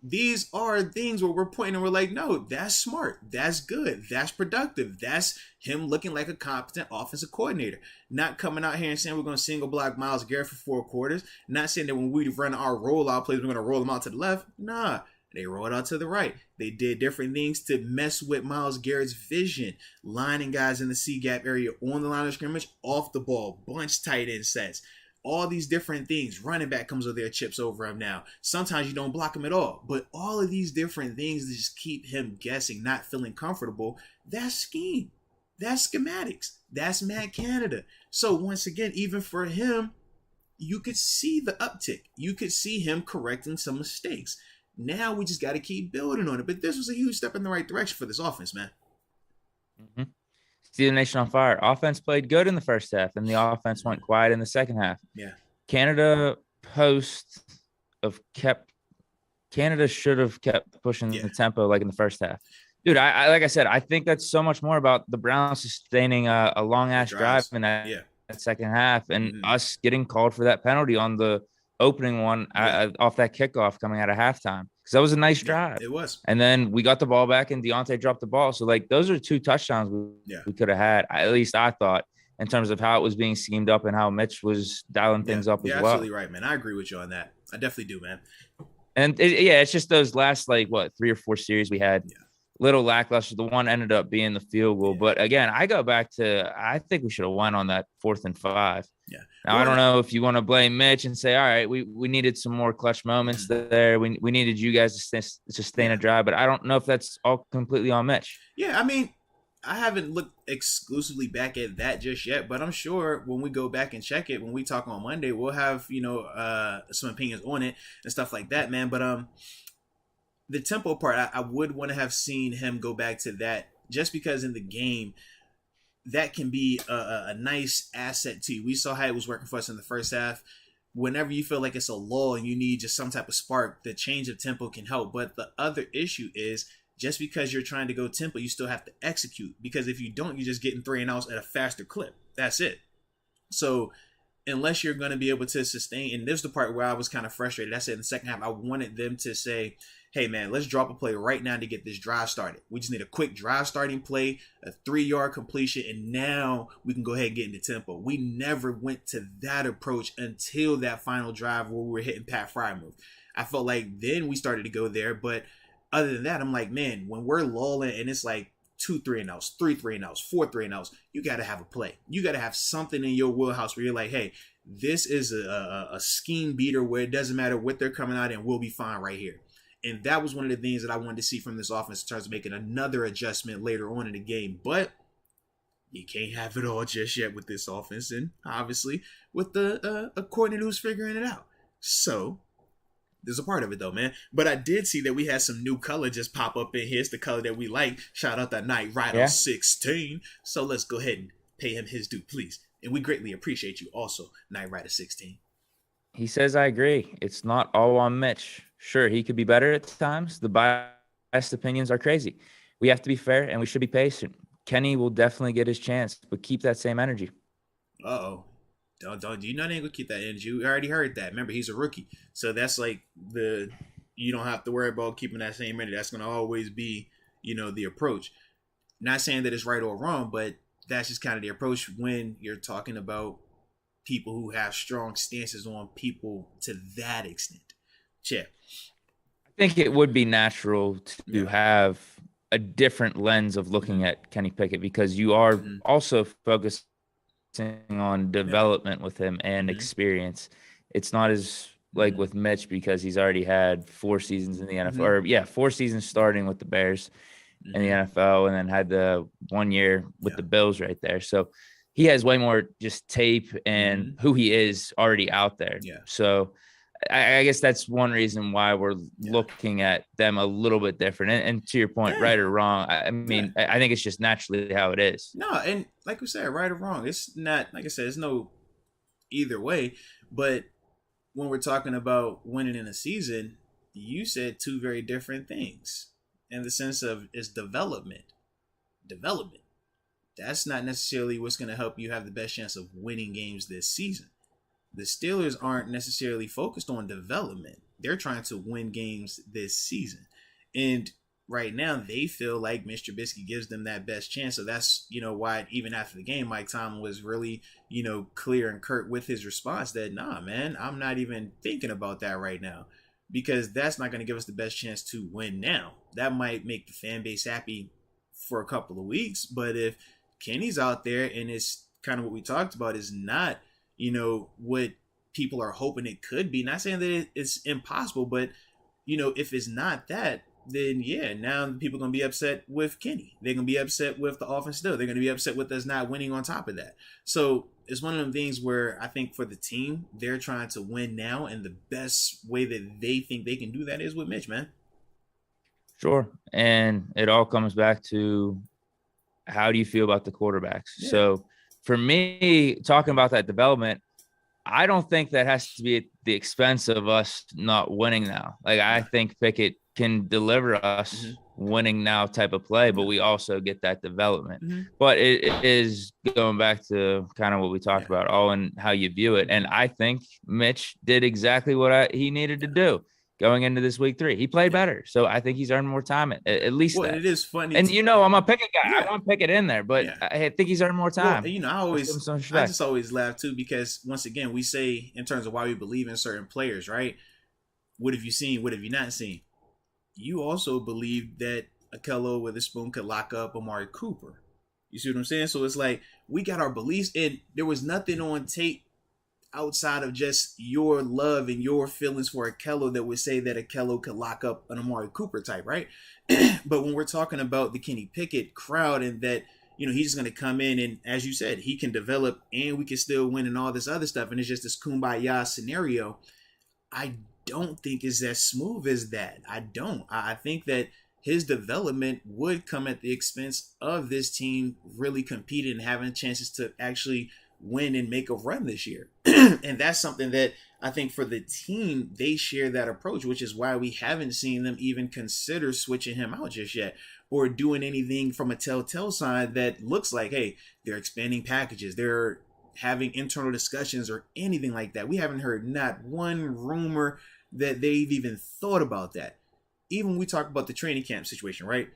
These are things where we're pointing and we're like, no, that's smart. That's good. That's productive. That's him looking like a competent offensive coordinator. Not coming out here and saying we're going to single block Myles Garrett for 4 quarters. Not saying that when we run our rollout plays, we're going to roll them out to the left. Nah, they rolled out to the right. They did different things to mess with Myles Garrett's vision. Lining guys in the C-gap area on the line of scrimmage, off the ball, bunch tight end sets. All these different things. Running back comes with their chips over him now. Sometimes you don't block him at all. But all of these different things that just keep him guessing, not feeling comfortable, that's scheme. That's schematics. That's Matt Canada. So once again, even for him, you could see the uptick. You could see him correcting some mistakes. Now we just got to keep building on it. But this was a huge step in the right direction for this offense, man. Mm-hmm. Steeler Nation on fire. Offense played good in the first half, and the offense went quiet in the second half. Yeah. Canada should have kept pushing the tempo like in the first half. Dude, I like I said, I think that's so much more about the Browns sustaining a long-ass drive in that second half and us getting called for that penalty on the opening one off that kickoff coming out of halftime. Because that was a nice drive. It was. And then we got the ball back and Deontay dropped the ball. So, like, those are 2 touchdowns we could have had, at least I thought, in terms of how it was being schemed up and how Mitch was dialing things up as well. You're absolutely right, man. I agree with you on that. I definitely do, man. And, it's just those last, 3 or 4 series we had. little lackluster. The one ended up being the field goal. Yeah. But again, I go back to I think we should have won on that 4th and 5. Yeah. Now, I don't know if you want to blame Mitch and say, all right, we needed some more clutch moments there. We needed you guys to sustain a drive, but I don't know if that's all completely on Mitch. Yeah, I mean, I haven't looked exclusively back at that just yet, but I'm sure when we go back and check it, when we talk on Monday, we'll have, some opinions on it and stuff like that, man. But the tempo part, I would want to have seen him go back to that just because in the game, that can be a nice asset to you. We saw how it was working for us in the first half. Whenever you feel like it's a lull and you need just some type of spark, the change of tempo can help. But the other issue is just because you're trying to go tempo, you still have to execute. Because if you don't, you're just getting 3 and outs at a faster clip. That's it. So unless you're going to be able to sustain, and this is the part where I was kind of frustrated. I said in the second half, I wanted them to say, hey, man, let's drop a play right now to get this drive started. We just need a quick drive starting play, a 3-yard completion, and now we can go ahead and get into tempo. We never went to that approach until that final drive where we were hitting Pat Frymouth. I felt like then we started to go there, but other than that, I'm like, man, when we're lulling and it's like 2 3 and outs, 3 3 and outs, 4 3 and outs, you got to have a play. You got to have something in your wheelhouse where you're like, hey, this is a scheme beater where it doesn't matter what they're coming out and we'll be fine right here. And that was one of the things that I wanted to see from this offense in terms of making another adjustment later on in the game. But you can't have it all just yet with this offense. And obviously with the coordinator who's figuring it out. So there's a part of it though, man. But I did see that we had some new color just pop up in here. It's the color that we like. Shout out that Night Rider 16. So let's go ahead and pay him his due, please. And we greatly appreciate you also, Night Rider 16. He says, I agree. It's not all on Mitch. Sure, he could be better at times. The biased opinions are crazy. We have to be fair and we should be patient. Kenny will definitely get his chance, but keep that same energy. Uh-oh. Don't you know they ain't gonna keep that energy. You already heard that. Remember, he's a rookie. So that's like you don't have to worry about keeping that same energy. That's gonna always be, the approach. Not saying that it's right or wrong, but that's just kind of the approach when you're talking about people who have strong stances on people to that extent. Check. I think it would be natural to have a different lens of looking at Kenny Pickett because you are also focusing on development with him and experience. It's not as like with Mitch because he's already had 4 seasons in the NFL, or 4 seasons starting with the Bears in the NFL, and then had the 1 year with the Bills right there. So he has way more just tape and who he is already out there. Yeah. So I guess that's one reason why we're looking at them a little bit different. And to your point, right or wrong, I mean, I think it's just naturally how it is. No, and like we said, right or wrong, it's not, like I said, it's no either way. But when we're talking about winning in a season, you said 2 very different things in the sense of it's development. Development. That's not necessarily what's going to help you have the best chance of winning games this season. The Steelers aren't necessarily focused on development. They're trying to win games this season. And right now, they feel like Mr. Trubisky gives them that best chance. So that's, why even after the game, Mike Tomlin was really, clear and curt with his response that, nah, man, I'm not even thinking about that right now. Because that's not going to give us the best chance to win now. That might make the fan base happy for a couple of weeks. But if Kenny's out there and it's kind of what we talked about is not, what people are hoping it could be. Not saying that it's impossible, but, if it's not that, then now people are going to be upset with Kenny. They're going to be upset with the offense still. They're going to be upset with us not winning on top of that. So it's one of them things where I think for the team, they're trying to win now. And the best way that they think they can do that is with Mitch, man. Sure. And it all comes back to how do you feel about the quarterbacks? Yeah. So for me, talking about that development, I don't think that has to be at the expense of us not winning now. Like, I think Pickett can deliver us winning now type of play, but we also get that development. But it is going back to kind of what we talked about, all in how you view it. And I think Mitch did exactly what he needed to do. Going into this week 3, he played better, so I think he's earned more time at least. Well, it is funny, and I'm a Pickett guy. I want Pickett in there, but I think he's earned more time. Well, I just always laugh too because once again, we say in terms of why we believe in certain players, right? What have you seen? What have you not seen? You also believe that Akello Witherspoon could lock up Amari Cooper. You see what I'm saying? So it's like we got our beliefs, and there was nothing on tape outside of just your love and your feelings for Akello that would say that Akello could lock up an Amari Cooper type, right? But when we're talking about the Kenny Pickett crowd and that, he's just going to come in and, as you said, he can develop and we can still win and all this other stuff, and it's just this kumbaya scenario, I don't think is as smooth as that. I don't. I think that his development would come at the expense of this team really competing and having chances to actually win and make a run this year. And that's something that I think for the team, they share that approach, which is why we haven't seen them even consider switching him out just yet or doing anything from a telltale sign that looks like, hey, they're expanding packages, they're having internal discussions or anything like that. We haven't heard not one rumor that they've even thought about that. Even when we talk about the training camp situation, right?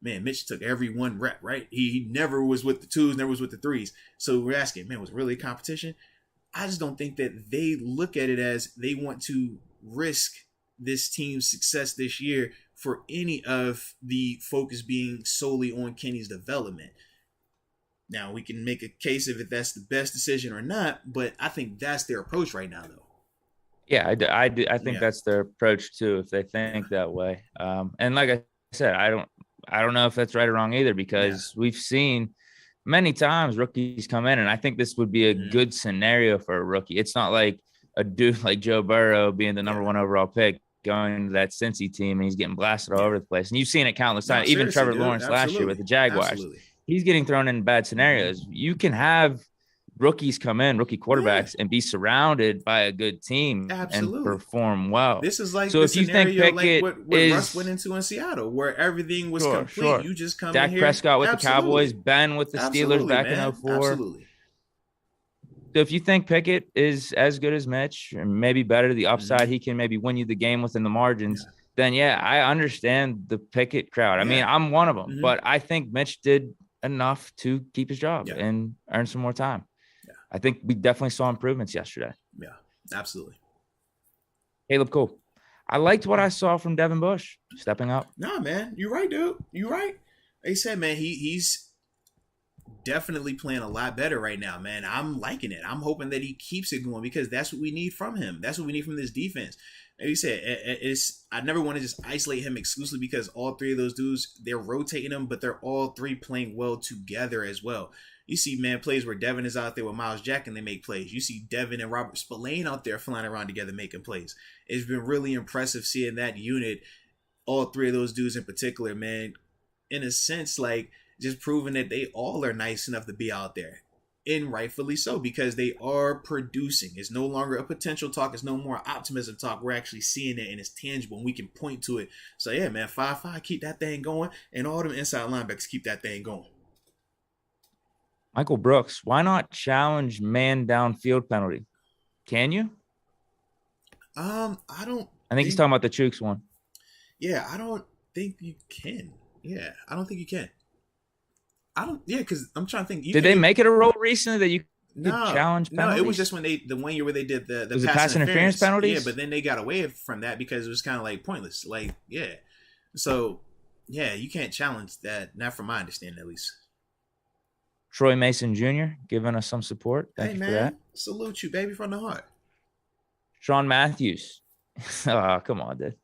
Man, Mitch took every one rep, right? He never was with the twos, never was with the threes. So we're asking, man, was it really a competition? I just don't think that they look at it as they want to risk this team's success this year for any of the focus being solely on Kenny's development. Now, we can make a case if that's the best decision or not, but I think that's their approach right now, though. Yeah, I think that's their approach too, if they think that way. And like I said, I don't know if that's right or wrong either, because we've seen many times rookies come in, and I think this would be a good scenario for a rookie. It's not like a dude like Joe Burrow being the number one overall pick going to that Cincy team and he's getting blasted all over the place. And you've seen it countless times. Even Trevor Lawrence last year with the Jaguars. He's getting thrown in bad scenarios. You can have rookies come in, rookie quarterbacks, and be surrounded by a good team and perform well. This is like so if you think Pickett like what Russ went into in Seattle, where everything was complete. You just come Dak in here. Prescott with the Cowboys, Ben with the Steelers back in 2004. Absolutely. So if you think Pickett is as good as Mitch, or maybe better, the upside, he can maybe win you the game within the margins, then I understand the Pickett crowd. I mean, I'm one of them, but I think Mitch did enough to keep his job and earn some more time. I think we definitely saw improvements yesterday. Yeah, absolutely. Caleb Cole. I liked what I saw from Devin Bush stepping up. Nah, man. You're right, dude. You're right. They said, man, he's definitely playing a lot better right now, man. I'm liking it. I'm hoping that he keeps it going because that's what we need from him. That's what we need from this defense. Like you said, I never want to just isolate him exclusively because all three of those dudes, they're rotating them, but they're all three playing well together as well. You see, man, plays where Devin is out there with Miles Jack and they make plays. You see Devin and Robert Spillane out there flying around together making plays. It's been really impressive seeing that unit, all three of those dudes in particular, man, in a sense, like just proving that they all are nice enough to be out there. And rightfully so, because they are producing. It's no longer a potential talk. It's no more optimism talk. We're actually seeing it and it's tangible and we can point to it. So, yeah, man, 5-5, keep that thing going. And all them inside linebackers, keep that thing going. Michael Brooks, why not challenge man downfield penalty? Can you? I think he's talking about the Chooks one. Yeah, I don't think you can. Yeah, I don't think you can. Because I'm trying to think. Did they make it a rule recently that you could challenge penalties? No, it was just the 1 year where they did the pass interference penalties. Yeah, but then they got away from that because it was kind of like pointless. Like, yeah. So, yeah, you can't challenge that. Not from my understanding, at least. Troy Mason Jr. giving us some support. Thank you for that. Salute you, baby, from the heart. Sean Matthews. Oh, come on, dude.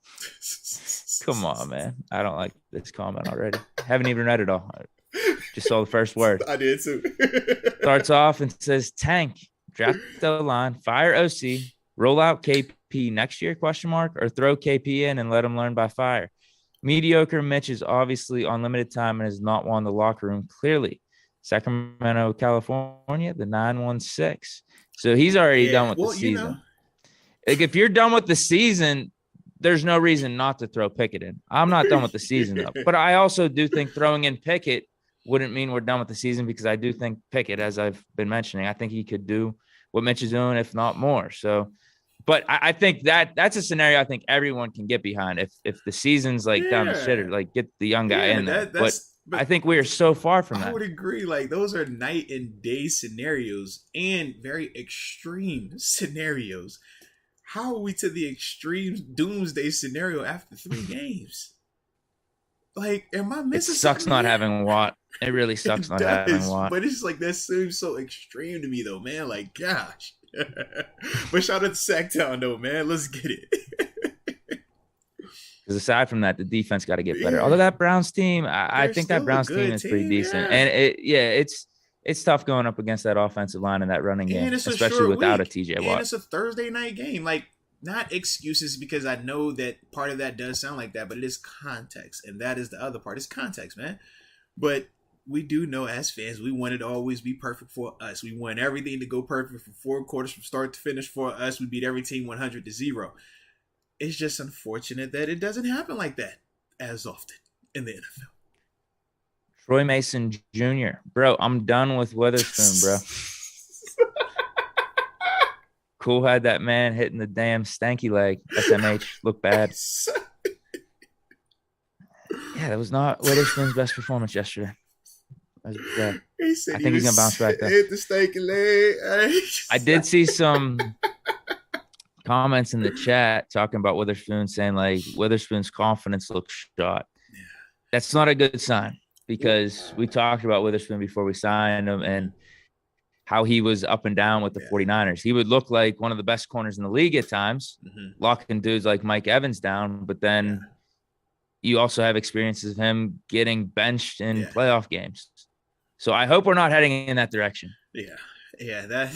Come on, man. I don't like this comment already. Haven't even read it all. Just saw the first word. I did too. Starts off and says, tank, draft the line, fire OC, roll out KP next year, ? Or throw KP in and let him learn by fire. Mediocre Mitch is obviously on limited time and has not won the locker room clearly. Sacramento, California, the 916. So he's already done with the season. Like if you're done with the season, there's no reason not to throw Pickett in. I'm not done with the season, though. But I also do think throwing in Pickett wouldn't mean we're done with the season because I do think Pickett, as I've been mentioning, I think he could do what Mitch is doing, if not more. So, but I think that's a scenario I think everyone can get behind. If the season's like down the shitter, like get the young guy in there. But I think we are so far from that. I would agree. Like those are night and day scenarios and very extreme scenarios. How are we to the extreme doomsday scenario after 3 games? Like, am I It missing sucks something not here? having Watt. It really sucks It not having does, Watt. but it's just like that seems so extreme to me, though, man. Like, gosh. But shout out to Sacktown, though, man. Let's get it. Because aside from that, the defense got to get better. Although Yeah, that Browns team, I they're think that still a Browns team good is pretty team, decent. yeah. And it's tough going up against that offensive line and that running And game, it's a especially short without a week, TJ and Watt. it's a Thursday night game. Like, not excuses, because I know that part of that does sound like that, but it is context, and that is the other part. It's context, man. But we do know as fans, we want it to always be perfect for us. We want everything to go perfect for 4 quarters from start to finish for us. We beat every team 100-0. It's just unfortunate that it doesn't happen like that as often in the NFL. Troy Mason Jr. Bro, I'm done with Witherspoon, bro. Cool had that man hitting the damn stanky leg. SMH looked bad. Yeah, that was not Witherspoon's best performance yesterday. I think he's gonna bounce back though. Hit the stanky leg. I did see some comments in the chat talking about Witherspoon, saying like Witherspoon's confidence looks shot. Yeah. That's not a good sign, because we talked about Witherspoon before we signed him and how he was up and down with the 49ers. He would look like one of the best corners in the league at times, locking dudes like Mike Evans down. But then you also have experiences of him getting benched in playoff games. So I hope we're not heading in that direction. Yeah, that.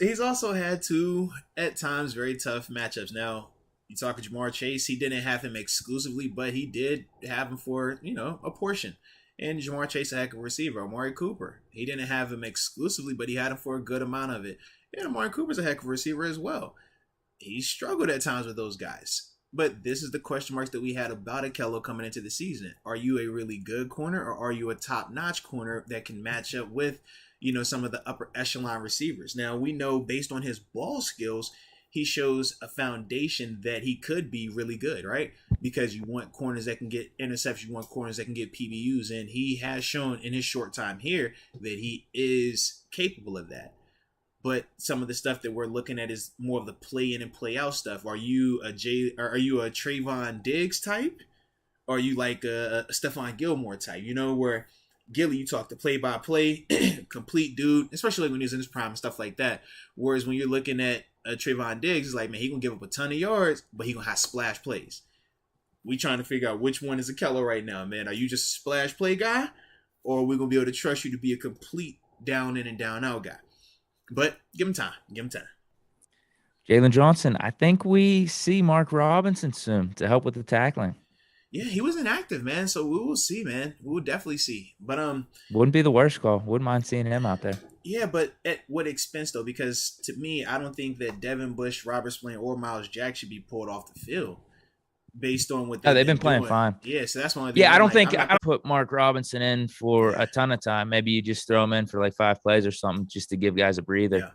He's also had 2 at times very tough matchups. Now you talk to Jamar Chase, he didn't have him exclusively, but he did have him for a portion. And Jamar Chase, a heck of a receiver. Amari Cooper, he didn't have him exclusively, but he had him for a good amount of it. And Amari Cooper's a heck of a receiver as well. He struggled at times with those guys. But this is the question marks that we had about Akello coming into the season. Are you a really good corner, or are you a top-notch corner that can match up with, some of the upper echelon receivers? Now, we know based on his ball skills, he shows a foundation that he could be really good, right? Because you want corners that can get interceptions, you want corners that can get PBUs, and he has shown in his short time here that he is capable of that. But some of the stuff that we're looking at is more of the play in and play out stuff. Are you a Trayvon Diggs type? Or are you like a Stephon Gilmore type? Where Gilly, you talk the play-by-play, complete dude, especially when he was in his prime and stuff like that. Whereas when you're looking at Trayvon Diggs, it's like, man, he gonna give up a ton of yards, but he gonna have splash plays. We trying to figure out which one is Akello right now, man. Are you just a splash play guy, or are we gonna be able to trust you to be a complete down in and down out guy? But give him time. Jalen Johnson, I think we see Mark Robinson soon to help with the tackling. Yeah, he was inactive, man. So we will see, man. We will definitely see. But wouldn't be the worst call. Wouldn't mind seeing him out there. Yeah, but at what expense though? Because to me, I don't think that Devin Bush, Robert Spillane, or Miles Jack should be pulled off the field based on what they've been playing fine. Yeah, so that's one of the I don't think I put Mark Robinson in for a ton of time. Maybe you just throw him in for like 5 plays or something just to give guys a breather.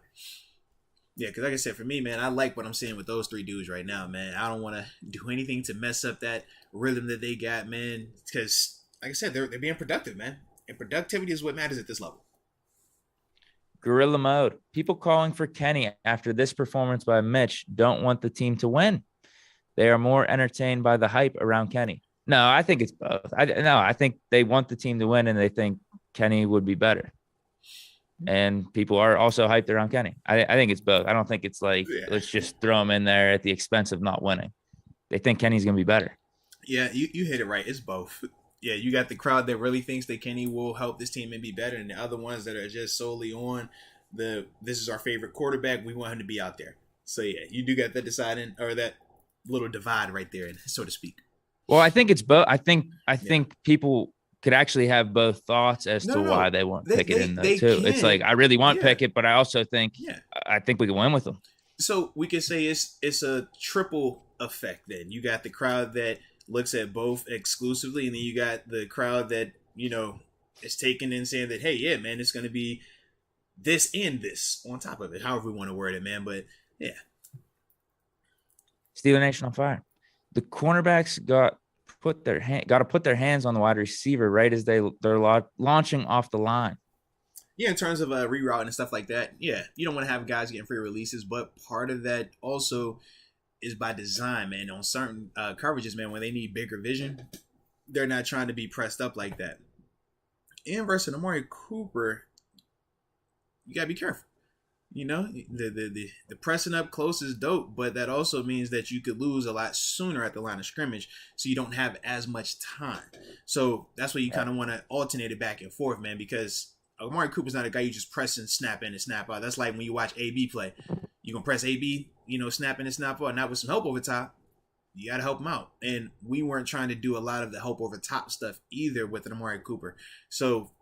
Yeah, because like I said, for me, man, I like what I'm seeing with those 3 dudes right now, man. I don't want to do anything to mess up that rhythm that they got, man. Because, like I said, they're being productive, man. And productivity is what matters at this level. Gorilla mode. People calling for Kenny after this performance by Mitch don't want the team to win. They are more entertained by the hype around Kenny. No, I think it's both. I think they want the team to win and they think Kenny would be better. And people are also hyped around Kenny. I think it's both. I don't think it's like, let's just throw him in there at the expense of not winning. They think Kenny's going to be better. Yeah, you hit it right. It's both. Yeah, you got the crowd that really thinks that Kenny will help this team and be better, and the other ones that are just solely on this is our favorite quarterback. We want him to be out there. So, yeah, you do got that deciding, or that little divide right there, so to speak. Well, I think it's both. I think people could actually have both thoughts as to why they want Pickett in there too. It's like, I really want Pickett, but I also think I think we can win with him. So we could say it's a triple effect then. You got the crowd that looks at both exclusively, and then you got the crowd that, is taking in saying that, hey, yeah, man, it's going to be this and this on top of it, however we want to word it, man. But yeah. Steeler Nation on fire. The cornerbacks got to put their hands on the wide receiver right as they're launching off the line. Yeah, in terms of rerouting and stuff like that. Yeah, you don't want to have guys getting free releases, but part of that also is by design, man. On certain coverages, man, when they need bigger vision, they're not trying to be pressed up like that. And versus Amari Cooper, you gotta be careful. You know, the pressing up close is dope, but that also means that you could lose a lot sooner at the line of scrimmage, so you don't have as much time. So that's why you kind of want to alternate it back and forth, man, because Amari Cooper's not a guy you just press and snap in and snap out. That's like when you watch AB play. You gonna press AB, snap in and snap out, not with some help over top. You got to help him out. And we weren't trying to do a lot of the help over top stuff either with an Amari Cooper. So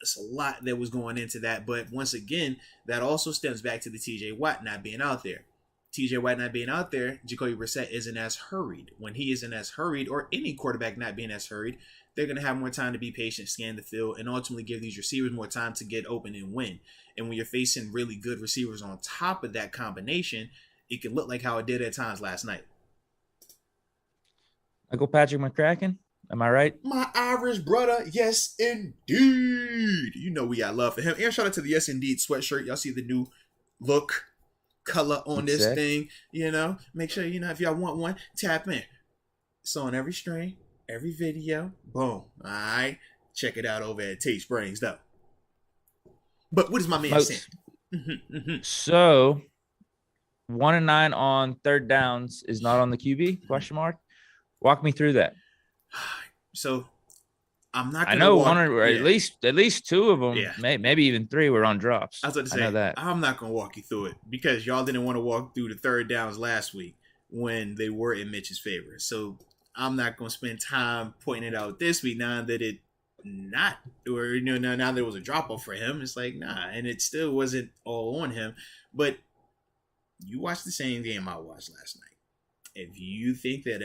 it's a lot that was going into that. But once again, that also stems back to the TJ Watt not being out there. TJ Watt not being out there, Jacoby Brissett isn't as hurried. When he isn't as hurried, or any quarterback not being as hurried, they're going to have more time to be patient, scan the field, and ultimately give these receivers more time to get open and win. And when you're facing really good receivers on top of that combination, it can look like how it did at times last night. Michael Patrick McCracken, am I right? My Irish brother, yes indeed. You know we got love for him. And shout out to the Yes Indeed sweatshirt. Y'all see the new look, color on this thing. Make sure, if y'all want one, tap in. It's on every stream, every video. Boom. All right. Check it out over at Tate Springs, though. But what is my man saying? So, 1-9 on third downs is not on the QB? Question mark. Walk me through that. So, I'm not. I know one or at least two of them, maybe even three, were on drops. I was about to say, I know that. I'm not going to walk you through it because y'all didn't want to walk through the third downs last week when they were in Mitch's favor. So, I'm not going to spend time pointing it out this week now that it not, or now that it was a drop off for him. It's like, nah, and it still wasn't all on him. But you watched the same game I watched last night. If you think that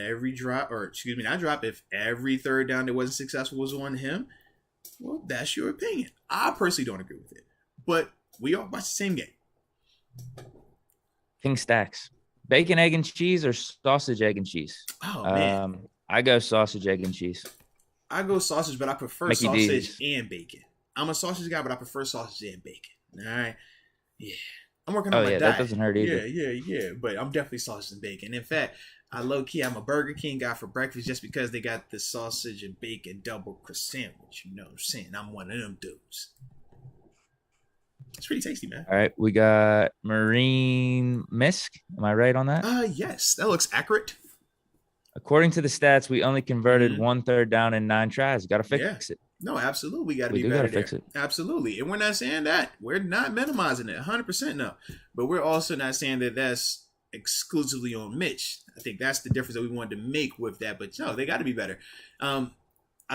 if every third down that wasn't successful was on him, well, that's your opinion. I personally don't agree with it. But we all watched the same game. King stacks. Bacon, egg, and cheese or sausage, egg, and cheese? Oh, man. I go sausage, egg, and cheese. I go sausage, but I prefer Mickey sausage D's. and bacon. I'm a sausage guy, but I prefer sausage and bacon. All right? Yeah. I'm working on my diet. That doesn't hurt either. Yeah. But I'm definitely sausage and bacon. In fact, I'm a Burger King guy for breakfast just because they got the sausage and bacon double crust sandwich. You know what I'm saying? I'm one of them dudes. It's pretty tasty, man. All right. We got Marine Misk. Am I right on that? Yes. That looks accurate. According to the stats, we only converted 1 third down and 9 tries. Got to fix it. No, absolutely. We got to be better there. Fix it. Absolutely. And we're not saying that. We're not minimizing it. 100% no. But we're also not saying that that's exclusively on Mitch. I think that's the difference that we wanted to make with that. But no, they got to be better. I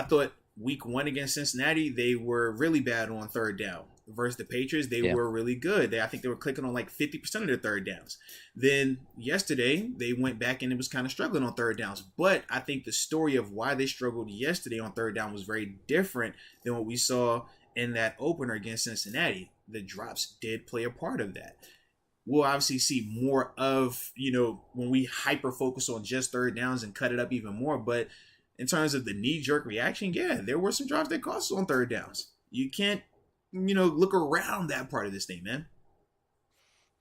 thought week 1 against Cincinnati, they were really bad on third down. Versus the Patriots, they were really good. I think they were clicking on like 50% of their third downs. Then yesterday, they went back and it was kind of struggling on third downs. But I think the story of why they struggled yesterday on third down was very different than what we saw in that opener against Cincinnati. The drops did play a part of that. We'll obviously see more of, when we hyper focus on just third downs and cut it up even more. But in terms of the knee-jerk reaction, there were some drops that cost us on third downs. You can't, look around that part of this thing, man.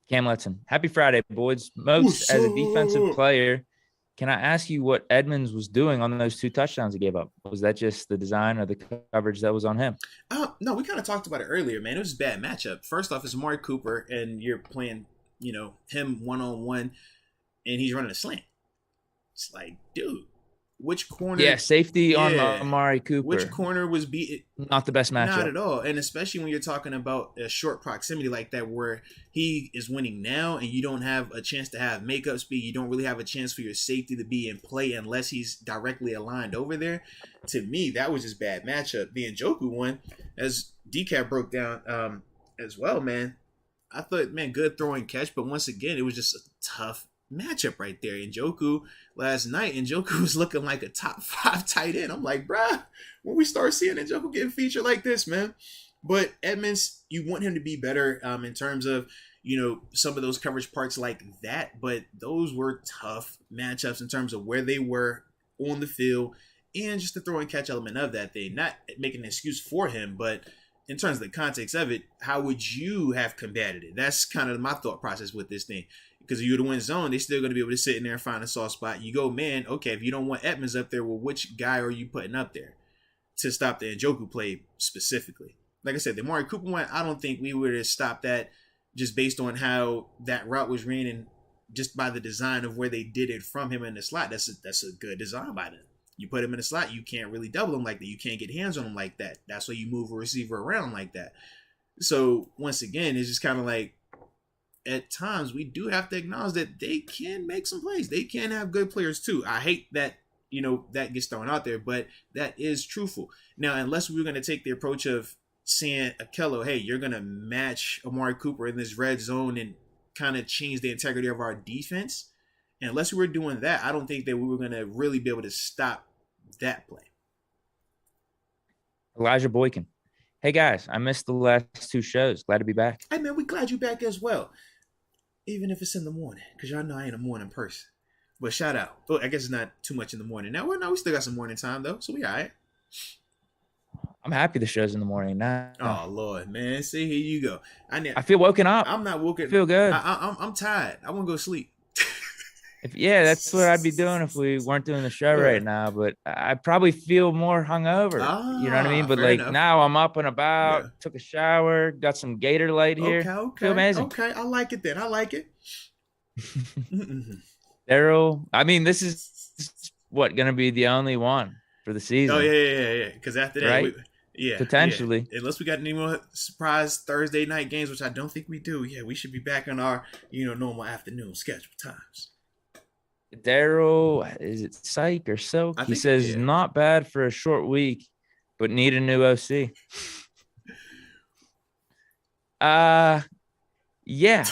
Cam Letson. Happy Friday, boys. Moats, as a defensive player, can I ask you what Edmonds was doing on those 2 touchdowns he gave up? Was that just the design or the coverage that was on him? No, we kind of talked about it earlier, man. It was a bad matchup. First off, it's Amari Cooper, and you're playing, him one-on-one, and he's running a slant. It's like, dude. Which corner? Yeah, safety on Amari Cooper. Which corner was beat? Not the best matchup. Not at all. And especially when you're talking about a short proximity like that where he is winning now and you don't have a chance to have makeup speed. You don't really have a chance for your safety to be in play unless he's directly aligned over there. To me, that was just bad matchup. The Njoku one, as Deke broke down as well, man. I thought, man, good throwing catch. But once again, it was just a tough matchup right there. Njoku last night, Njoku was looking like a top 5 tight end. I'm like, bruh, when we start seeing Njoku getting featured like this, man. But Edmonds, you want him to be better in terms of, some of those coverage parts like that. But those were tough matchups in terms of where they were on the field and just the throw and catch element of that thing. Not making an excuse for him, but in terms of the context of it, how would you have combated it? That's kind of my thought process with this thing. Because if you would have went zone, they're still going to be able to sit in there and find a soft spot. You go, man, okay, if you don't want Edmonds up there, well, which guy are you putting up there to stop the Njoku play specifically? Like I said, the Amari Cooper one, I don't think we would have stopped that just based on how that route was ran and just by the design of where they did it from him in the slot. That's a good design by them. You put him in the slot, you can't really double him like that. You can't get hands on him like that. That's why you move a receiver around like that. So once again, it's just kind of like, at times we do have to acknowledge that they can make some plays. They can have good players too. I hate that, that gets thrown out there, but that is truthful. Now, unless we're going to take the approach of saying, Akello, hey, you're going to match Amari Cooper in this red zone and kind of change the integrity of our defense. And unless we were doing that, I don't think that we were going to really be able to stop that play. Elijah Boykin. Hey, guys, I missed the last 2 shows. Glad to be back. Hey, man, we glad you're back as well. Even if it's in the morning, because y'all know I ain't a morning person. But shout out. Well, I guess it's not too much in the morning now. Well, no, we still got some morning time, though, so we all right. I'm happy the show's in the morning now. Oh, Lord, man. See, here you go. I feel woken up. I'm not woken. I feel good. I'm tired. I want to go to sleep. That's what I'd be doing if we weren't doing the show right now. But I probably feel more hungover. You know what I mean? But like enough. Now I'm up and about, took a shower, got some Gator Light here. Okay. Feel amazing. Okay, I like it then. I like it. Daryl, I mean, this is going to be the only one for the season. Oh, yeah. Because after that, right? Potentially. Yeah. Unless we got any more surprise Thursday night games, which I don't think we do. Yeah, we should be back on our, normal afternoon schedule times. Daryl, is it Psych or Silk? He says, not bad for a short week, but need a new OC. Yeah.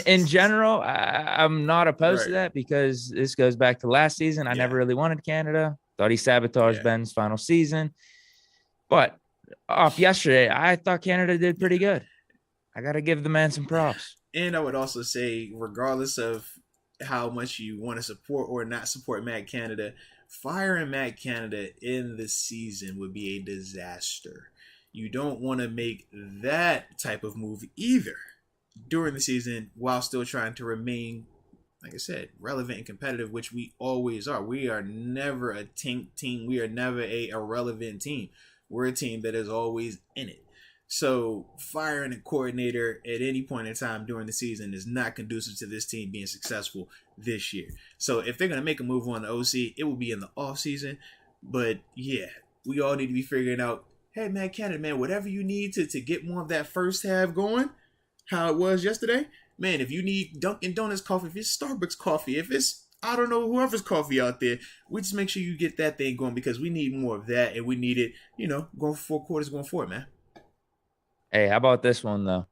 In general, I'm not opposed to that because this goes back to last season. I never really wanted Canada. Thought he sabotaged Ben's final season. But off yesterday, I thought Canada did pretty good. I got to give the man some props. And I would also say, regardless of how much you want to support or not support Matt Canada, firing Matt Canada in the season would be a disaster. You don't want to make that type of move either during the season while still trying to remain, like I said, relevant and competitive, which we always are. We are never a tank team. We are never a irrelevant team. We're a team that is always in it. So firing a coordinator at any point in time during the season is not conducive to this team being successful this year. So if they're going to make a move on the OC, it will be in the offseason. But yeah, we all need to be figuring out, hey, man, Canada, man, whatever you need to get more of that first half going, how it was yesterday. Man, if you need Dunkin' Donuts coffee, if it's Starbucks coffee, if it's, I don't know, whoever's coffee out there, we just make sure you get that thing going because we need more of that. And we need it, going for 4 quarters going forward, man. Hey, how about this one, though?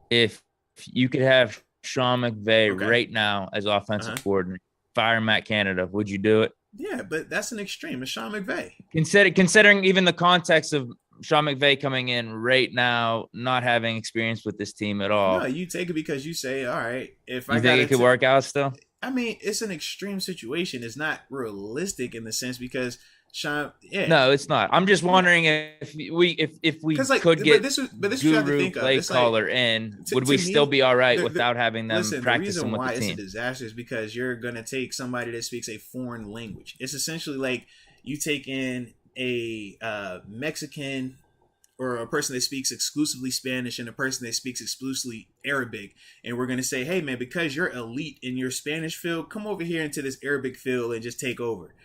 If you could have Sean McVay right now as offensive coordinator, fire Matt Canada, would you do it? Yeah, but that's an extreme. It's Sean McVay. Considering even the context of Sean McVay coming in right now, not having experience with this team at all. No, you take it because you say, all right, if I think it could work out still? I mean, it's an extreme situation. It's not realistic in the sense because Sean, no, it's not. I'm just wondering if we could get guru play caller in, would we still be all right without having them practicing with the team? The reason why it's a disaster is because you're gonna take somebody that speaks a foreign language. It's essentially like you take in a Mexican or a person that speaks exclusively Spanish and a person that speaks exclusively Arabic, and we're gonna say, hey man, because you're elite in your Spanish field, come over here into this Arabic field and just take over.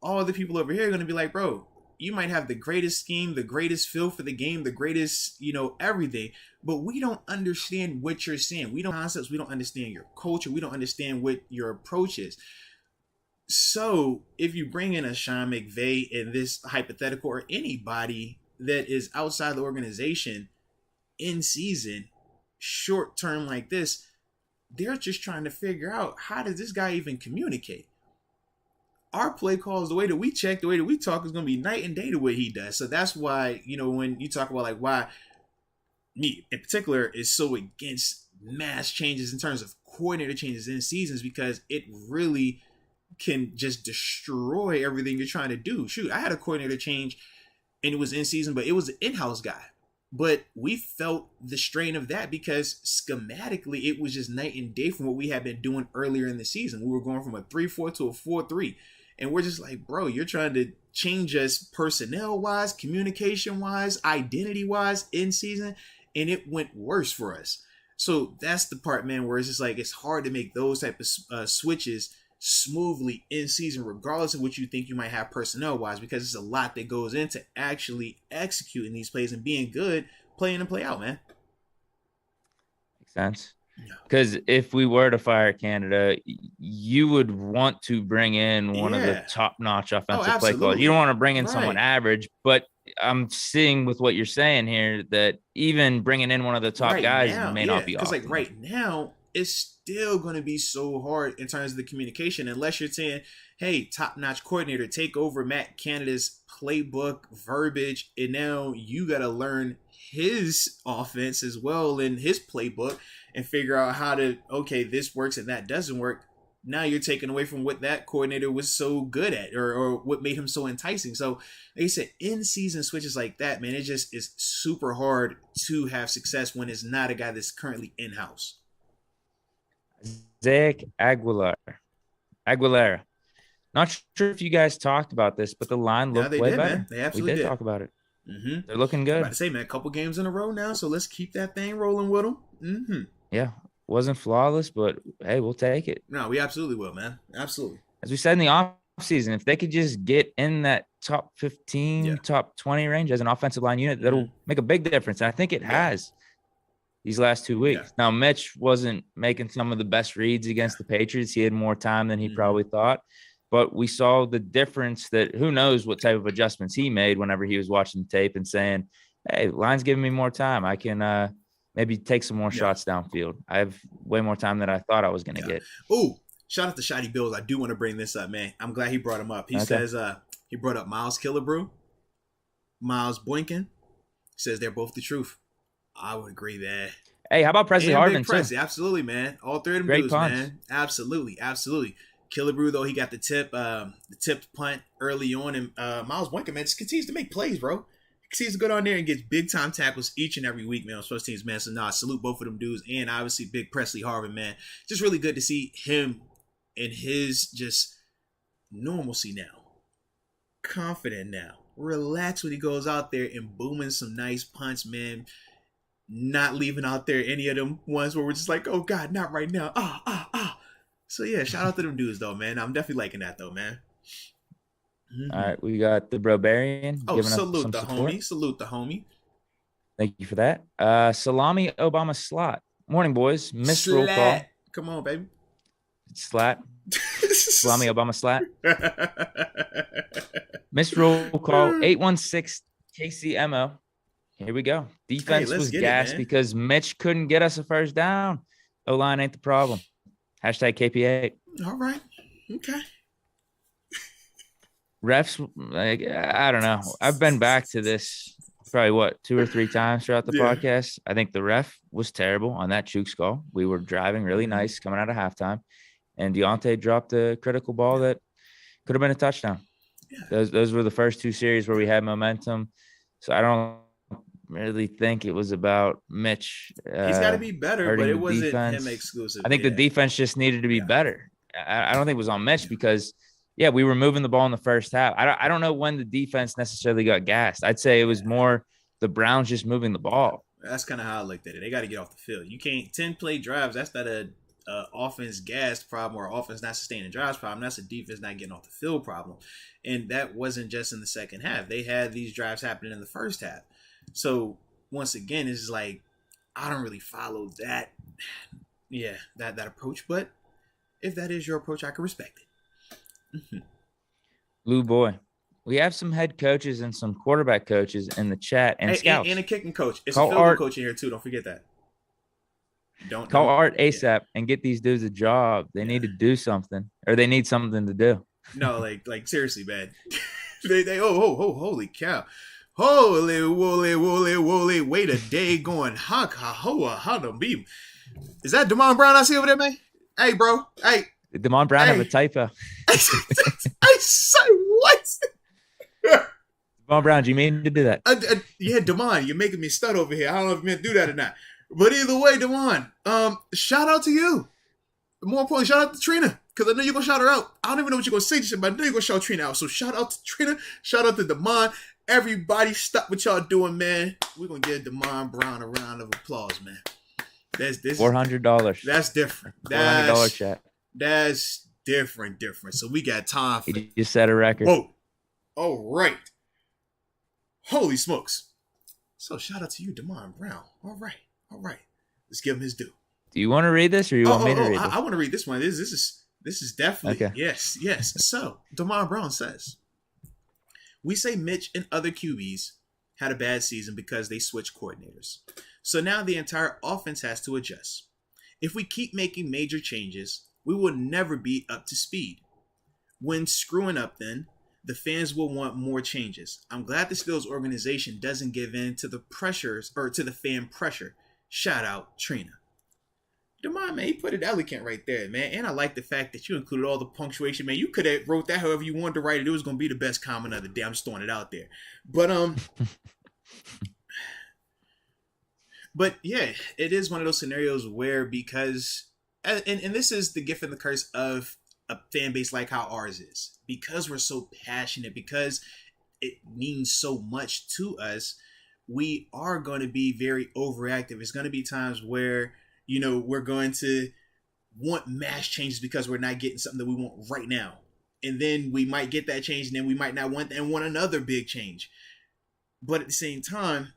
All the people over here are going to be like, bro, you might have the greatest scheme, the greatest feel for the game, the greatest, everything, but we don't understand what you're saying. We don't concepts. We don't understand your culture. We don't understand what your approach is. So if you bring in a Sean McVay in this hypothetical or anybody that is outside the organization in season, short term like this, they're just trying to figure out, how does this guy even communicate? Our play calls, the way that we check, the way that we talk is going to be night and day to what he does. So that's why, when you talk about like why me in particular is so against mass changes in terms of coordinator changes in seasons, because it really can just destroy everything you're trying to do. Shoot, I had a coordinator change and it was in season, but it was an in-house guy. But we felt the strain of that because schematically it was just night and day from what we had been doing earlier in the season. We were going from a 3-4 to a 4-3. And we're just like, bro, you're trying to change us personnel-wise, communication-wise, identity-wise in season. And it went worse for us. So that's the part, man, where it's just like it's hard to make those type of switches smoothly in season, regardless of what you think you might have personnel-wise, because it's a lot that goes into actually executing these plays and being good, play in and play out, man. Makes sense. Because if we were to fire Canada, you would want to bring in one of the top-notch offensive play callers. You don't want to bring in someone average, but I'm seeing with what you're saying here that even bringing in one of the top guys may not be awesome. Because like right now, it's still going to be so hard in terms of the communication unless you're saying, hey, top-notch coordinator, take over Matt Canada's playbook, verbiage, and now you got to learn his offense as well in his playbook and figure out how to, okay, this works and that doesn't work. Now you're taking away from what that coordinator was so good at or what made him so enticing. So like I said, in-season switches like that, man, it just is super hard to have success when it's not a guy that's currently in-house. Zach Aguilera. Not sure if you guys talked about this, but the line looked way better. Man. They absolutely did. Talk about it. Mm-hmm. They're looking good. I'm about to say, man, a couple games in a row now, so let's keep that thing rolling with them. Mm-hmm. Yeah, wasn't flawless, but hey, we'll take it. No, we absolutely will, man. Absolutely. As we said in the offseason, if they could just get in that top 15, top 20 range as an offensive line unit, that'll make a big difference. And I think it has these last 2 weeks. Yeah. Now, Mitch wasn't making some of the best reads against the Patriots. He had more time than he probably thought. But we saw the difference that who knows what type of adjustments he made whenever he was watching the tape and saying, hey, line's giving me more time. I can maybe take some more shots downfield. I have way more time than I thought I was going to get. Ooh, shout out to Shotty Bills. I do want to bring this up, man. I'm glad he brought him up. He says he brought up Miles Killebrew, Miles Boykin. Says they're both the truth. I would agree there. Hey, how about Presley Harvin, too? Absolutely, man. All three of them Great dudes, punch. man. Absolutely. Killebrew, though, he got the tipped punt early on. And Miles Boykin, man, just continues to make plays, bro. He continues to go down there and gets big-time tackles each and every week, man, on special teams, man. So, salute both of them dudes. And, obviously, big Presley Harvin, man. Just really good to see him in his just normalcy now. Confident now. Relax when he goes out there and booming some nice punts, man. Not leaving out there any of them ones where we're just like, oh, God, not right now. So, yeah, shout out to them dudes, though, man. I'm definitely liking that, though, man. Mm-hmm. All right, we got the Brobarian. Oh, salute the homie. Salute the homie. Thank you for that. Salami Obama Slot. Morning, boys. Missed roll call. Come on, baby. Slat. Salami Obama Slat. Missed roll call. 816 KCMO. Here we go. Defense was gassed because Mitch couldn't get us a first down. O-line ain't the problem. Hashtag KP8. All right. Okay. Refs, like, I don't know. I've been back to this probably, 2 or 3 times throughout the podcast. I think the ref was terrible on that Chooks call. We were driving really nice coming out of halftime, and Deontay dropped a critical ball that could have been a touchdown. Yeah. Those were the first 2 series where we had momentum. So I don't really think it was about Mitch. He's got to be better, but it wasn't him exclusive. I think the defense just needed to be better. I don't think it was on Mitch because, we were moving the ball in the first half. I don't know when the defense necessarily got gassed. I'd say it was more the Browns just moving the ball. That's kind of how I looked at it. They got to get off the field. You can't 10-play drives. That's not a offense gassed problem or offense not sustaining drives problem. That's a defense not getting off the field problem. And that wasn't just in the second half. They had these drives happening in the first half. So once again, it's like I don't really follow that. Yeah, that approach. But if that is your approach, I can respect it. Mm-hmm. Blue boy, we have some head coaches and some quarterback coaches in the chat and scouts and a kicking coach. It's a field goal coach in here too. Don't forget that. Don't call Art ASAP and get these dudes a job. They need to do something, or they need something to do. No, like seriously, man. they holy cow. Holy woolly, wait a day going how to be. Is that Damon Brown I see over there, man? Hey, bro. Hey. Did Damon Brown have a typo? I say what? Devon Brown, do you mean to do that? Yeah, Damon, you're making me stud over here. I don't know if you meant to do that or not. But either way, Damon, shout out to you. More importantly, shout out to Trina, because I know you're going to shout her out. I don't even know what you're going to say to shit, but I know you're going to shout Trina out. So shout out to Trina, shout out to Damon. Everybody stop what y'all doing, man. We're going to give Damon Brown a round of applause, man. That's $400. That's different. $400 chat. That's different. So we got time for You just set a record. Whoa. All right. Holy smokes. So shout out to you, Damon Brown. All right. Let's give him his due. Do you want to read this, or you want me to read this? I want to read this one. This is definitely okay. Yes. So Damon Brown says, we say Mitch and other QBs had a bad season because they switched coordinators. So now the entire offense has to adjust. If we keep making major changes, we will never be up to speed. When screwing up, then the fans will want more changes. I'm glad the Steelers organization doesn't give in to the pressures or to the fan pressure. Shout out Trina. Damon, man, you put it elegant right there, man. And I like the fact that you included all the punctuation, man. You could have wrote that however you wanted to write it. It was going to be the best comment of the day. I'm just throwing it out there. But yeah, it is one of those scenarios where because, and this is the gift and the curse of a fan base like how ours is. Because we're so passionate, because it means so much to us, we are going to be very overactive. It's going to be times where, we're going to want mass changes because we're not getting something that we want right now. And then we might get that change, and then we might not want another big change. But at the same time,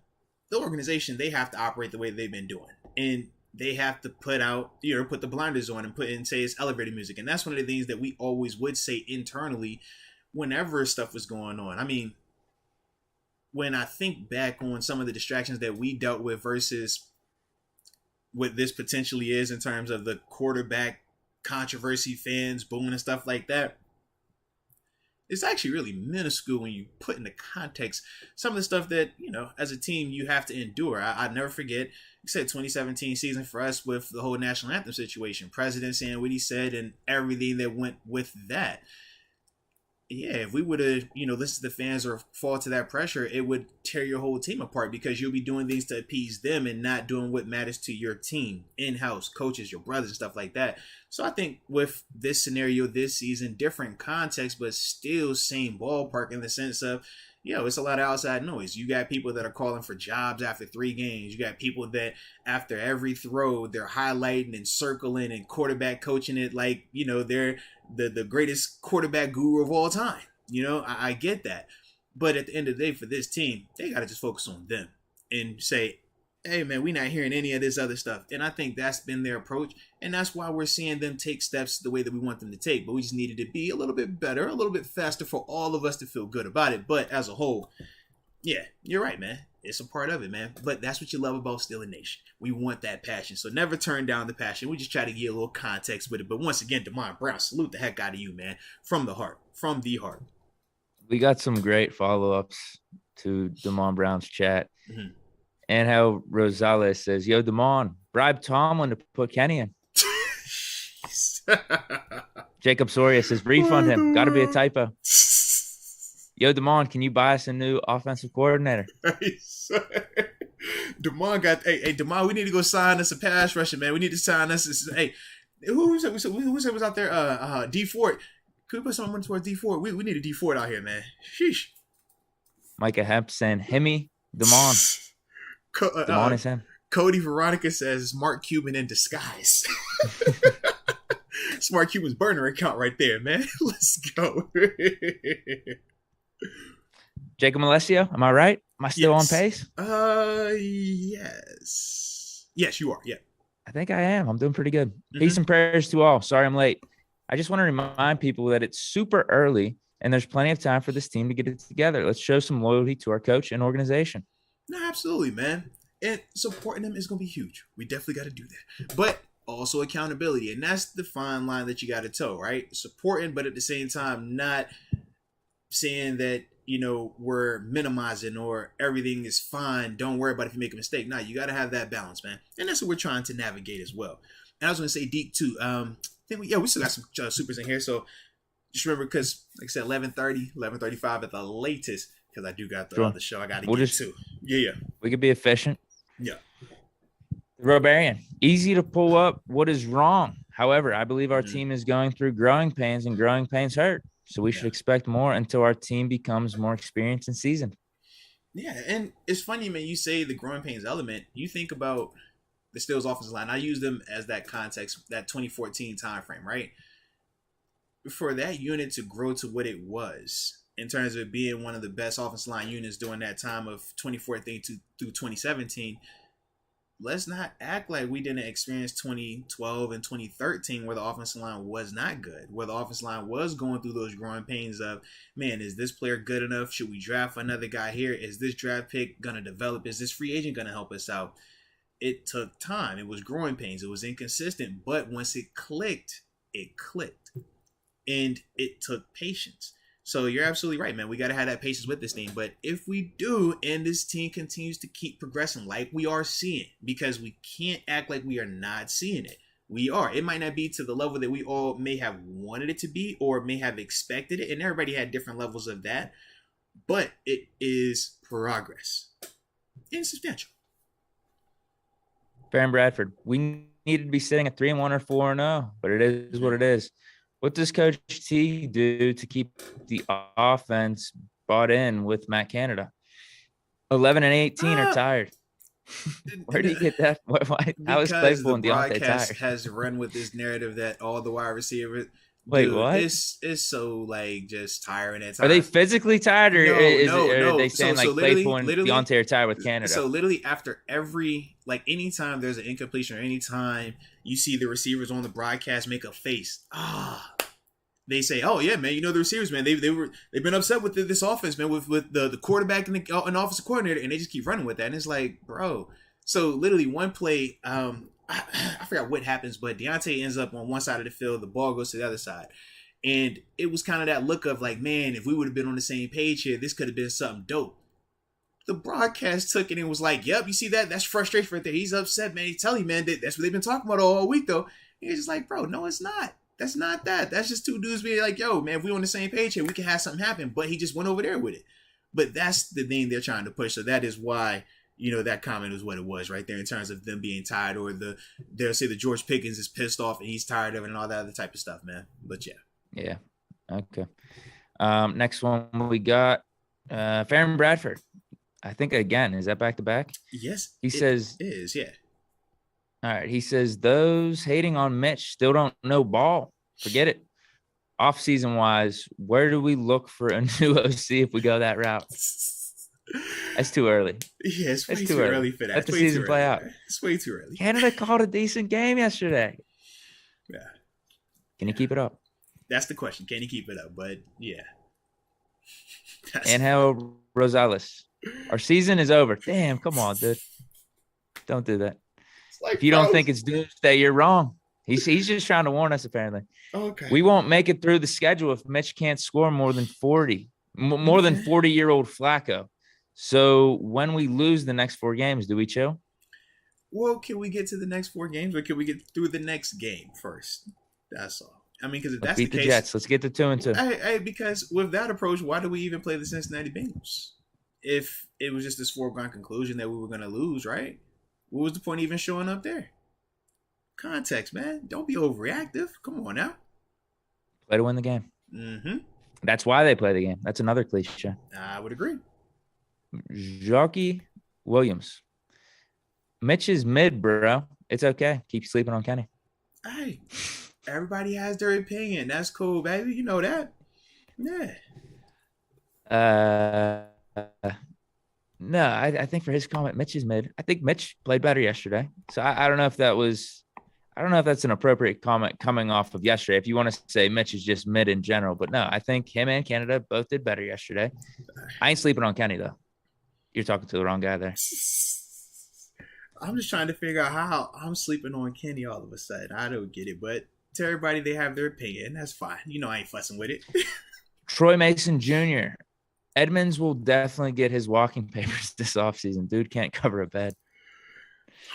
the organization, they have to operate the way they've been doing. And they have to put the blinders on and say it's elevator music. And that's one of the things that we always would say internally whenever stuff was going on. I mean, when I think back on some of the distractions that we dealt with versus what this potentially is in terms of the quarterback controversy, fans booing and stuff like that, it's actually really minuscule when you put into context some of the stuff that, as a team you have to endure. I never forget, you said 2017 season for us with the whole national anthem situation, president saying what he said and everything that went with that. Yeah, if we would have, listened to the fans or fall to that pressure, it would tear your whole team apart because you'll be doing things to appease them and not doing what matters to your team, in-house, coaches, your brothers, and stuff like that. So I think with this scenario this season, different context, but still same ballpark in the sense of, it's a lot of outside noise. You got people that are calling for jobs after 3 games. You got people that after every throw, they're highlighting and circling and quarterback coaching it like, they're the greatest quarterback guru of all time. I get that. But at the end of the day, for this team, they got to just focus on them and say, hey, man, we're not hearing any of this other stuff. And I think that's been their approach. And that's why we're seeing them take steps the way that we want them to take. But we just needed to be a little bit better, a little bit faster for all of us to feel good about it. But as a whole, yeah, you're right, man. It's a part of it, man. But that's what you love about Steeler Nation. We want that passion. So never turn down the passion. We just try to get a little context with it. But once again, Damon Brown, salute the heck out of you, man. From the heart. From the heart. We got some great follow-ups to Damon Brown's chat. Mm-hmm. Angel Rosales says, yo, Damon, bribe Tomlin to put Kenny in. Jacob Soria says, refund him. Got to be a typo. Yo, Damon, can you buy us a new offensive coordinator? Damon got, hey, Damon, we need to go sign us a pass rusher, man. We need to sign us. Hey, who was out there? D Ford. Could we put someone towards D Ford? We need a D Ford out here, man. Sheesh. Micah Hemp saying, Hemi, Damon. Damon is him. Cody Veronica says, Mark Cuban in disguise. Smart Cuban's burner account right there, man. Let's go. Jacob Alessio, am I right? Am I still on pace? Yes. Yes, you are. Yeah. I think I am. I'm doing pretty good. Mm-hmm. Peace and prayers to all. Sorry I'm late. I just want to remind people that it's super early and there's plenty of time for this team to get it together. Let's show some loyalty to our coach and organization. No, absolutely, man. And supporting them is going to be huge. We definitely got to do that. But also accountability. And that's the fine line that you got to toe, right? Supporting, but at the same time, not saying that, you know, we're minimizing or everything is fine. Don't worry about if you make a mistake. No, you got to have that balance, man. And that's what we're trying to navigate as well. And I was going to say Deke too. I think we still got some supers in here. So just remember, because like I said, 11:30, 11:35 at the latest, because I do got the Sure. other show I got to get to. Yeah. We could be efficient. Yeah. Robarian, easy to pull up what is wrong. However, I believe our team is going through growing pains, and growing pains hurt. So we should expect more until our team becomes more experienced and seasoned. Yeah, and it's funny, man, you say the growing pains element. You think about the Steelers offensive line. I use them as that context, that 2014 time frame, right? For that unit to grow to what it was in terms of being one of the best offensive line units during that time of 2014 through 2017, let's not act like we didn't experience 2012 and 2013 where the offensive line was not good, where the offensive line was going through those growing pains of, man, is this player good enough? Should we draft another guy here? Is this draft pick going to develop? Is this free agent going to help us out? It took time. It was growing pains. It was inconsistent. But once it clicked, it clicked. And it took patience. So you're absolutely right, man. We got to have that patience with this team. But if we do, and this team continues to keep progressing like we are seeing, because we can't act like we are not seeing it. We are. It might not be to the level that we all may have wanted it to be or may have expected it. And everybody had different levels of that. But it is progress. Insubstantial. Farron Bradford, we needed to be sitting at 3-1 or 4-0, but it is what it is. What does Coach T do to keep the offense bought in with Matt Canada? 11-18 are tired. Where do you get that? How is Claypool and Deontay tired? Has run with this narrative that all the wide receivers. Wait, dude, what? It's so like just tiring at times. Are they physically tired, or no. Are they saying like Claypool and Deontay are tired with Canada? So literally after every, like anytime there's an incompletion or anytime you see the receivers on the broadcast make a face, they say, "Oh yeah, man, you know the receivers, man. They've been upset with this offense, man, with the quarterback and the offensive coordinator, and they just keep running with that." And it's like, bro. So literally one play, I forgot what happens, but Deontay ends up on one side of the field, the ball goes to the other side, and it was kind of that look of like, man, if we would have been on the same page here, this could have been something dope. The broadcast took it and was like, "Yep, you see that? That's frustration right there. He's upset, man. He's telling you, man, that's what they've been talking about all week, though." And he's just like, "Bro, no, it's not. That's not that. That's just two dudes being like, yo, man, if we on the same page here, we can have something happen." But he just went over there with it. But that's the thing they're trying to push. So that is why, that comment was what it was right there in terms of them being tired, or they'll say the George Pickens is pissed off and he's tired of it and all that other type of stuff, man. But yeah. Yeah. Okay. Next one we got Farron Bradford. I think again, is that back to back? Yes. He says it is, yeah. All right. He says those hating on Mitch still don't know ball. Forget it. Off-season wise, where do we look for a new OC if we go that route? That's too early. Yeah, it's way too early for that. Let the season play out. It's way too early. Canada called a decent game yesterday. Yeah. Can he keep it up? That's the question. Can he keep it up? But yeah. Angel Rosales. Our season is over. Damn, come on, dude. Don't do that. Like, if you don't think it's doomsday, you're wrong. He's just trying to warn us, apparently. Okay. We won't make it through the schedule if Mitch can't score more than 40-year-old Flacco. So when we lose the next 4 games, do we chill? Well, can we get to the next 4 games, or can we get through the next game first? That's all. I mean, because if that's the case, Jets. Let's get to 2-2. Hey, because with that approach, why do we even play the Cincinnati Bengals? If it was just this foregone conclusion that we were going to lose, right? What was the point of even showing up there? Context, man. Don't be overreactive. Come on now. Play to win the game. Mm-hmm. That's why they play the game. That's another cliche. I would agree. Jockey Williams. Mitch is mid, bro. It's okay. Keep sleeping on Kenny. Hey, everybody has their opinion. That's cool, baby. You know that. Yeah. No, I think for his comment, Mitch is mid. I think Mitch played better yesterday. So I don't know if that's an appropriate comment coming off of yesterday. If you want to say Mitch is just mid in general, but no, I think him and Canada both did better yesterday. I ain't sleeping on Kenny though. You're talking to the wrong guy there. I'm just trying to figure out how I'm sleeping on Kenny all of a sudden. I don't get it, but to everybody, they have their opinion. That's fine. I ain't fussing with it. Troy Mason Jr. Edmonds will definitely get his walking papers this offseason. Dude can't cover a bed.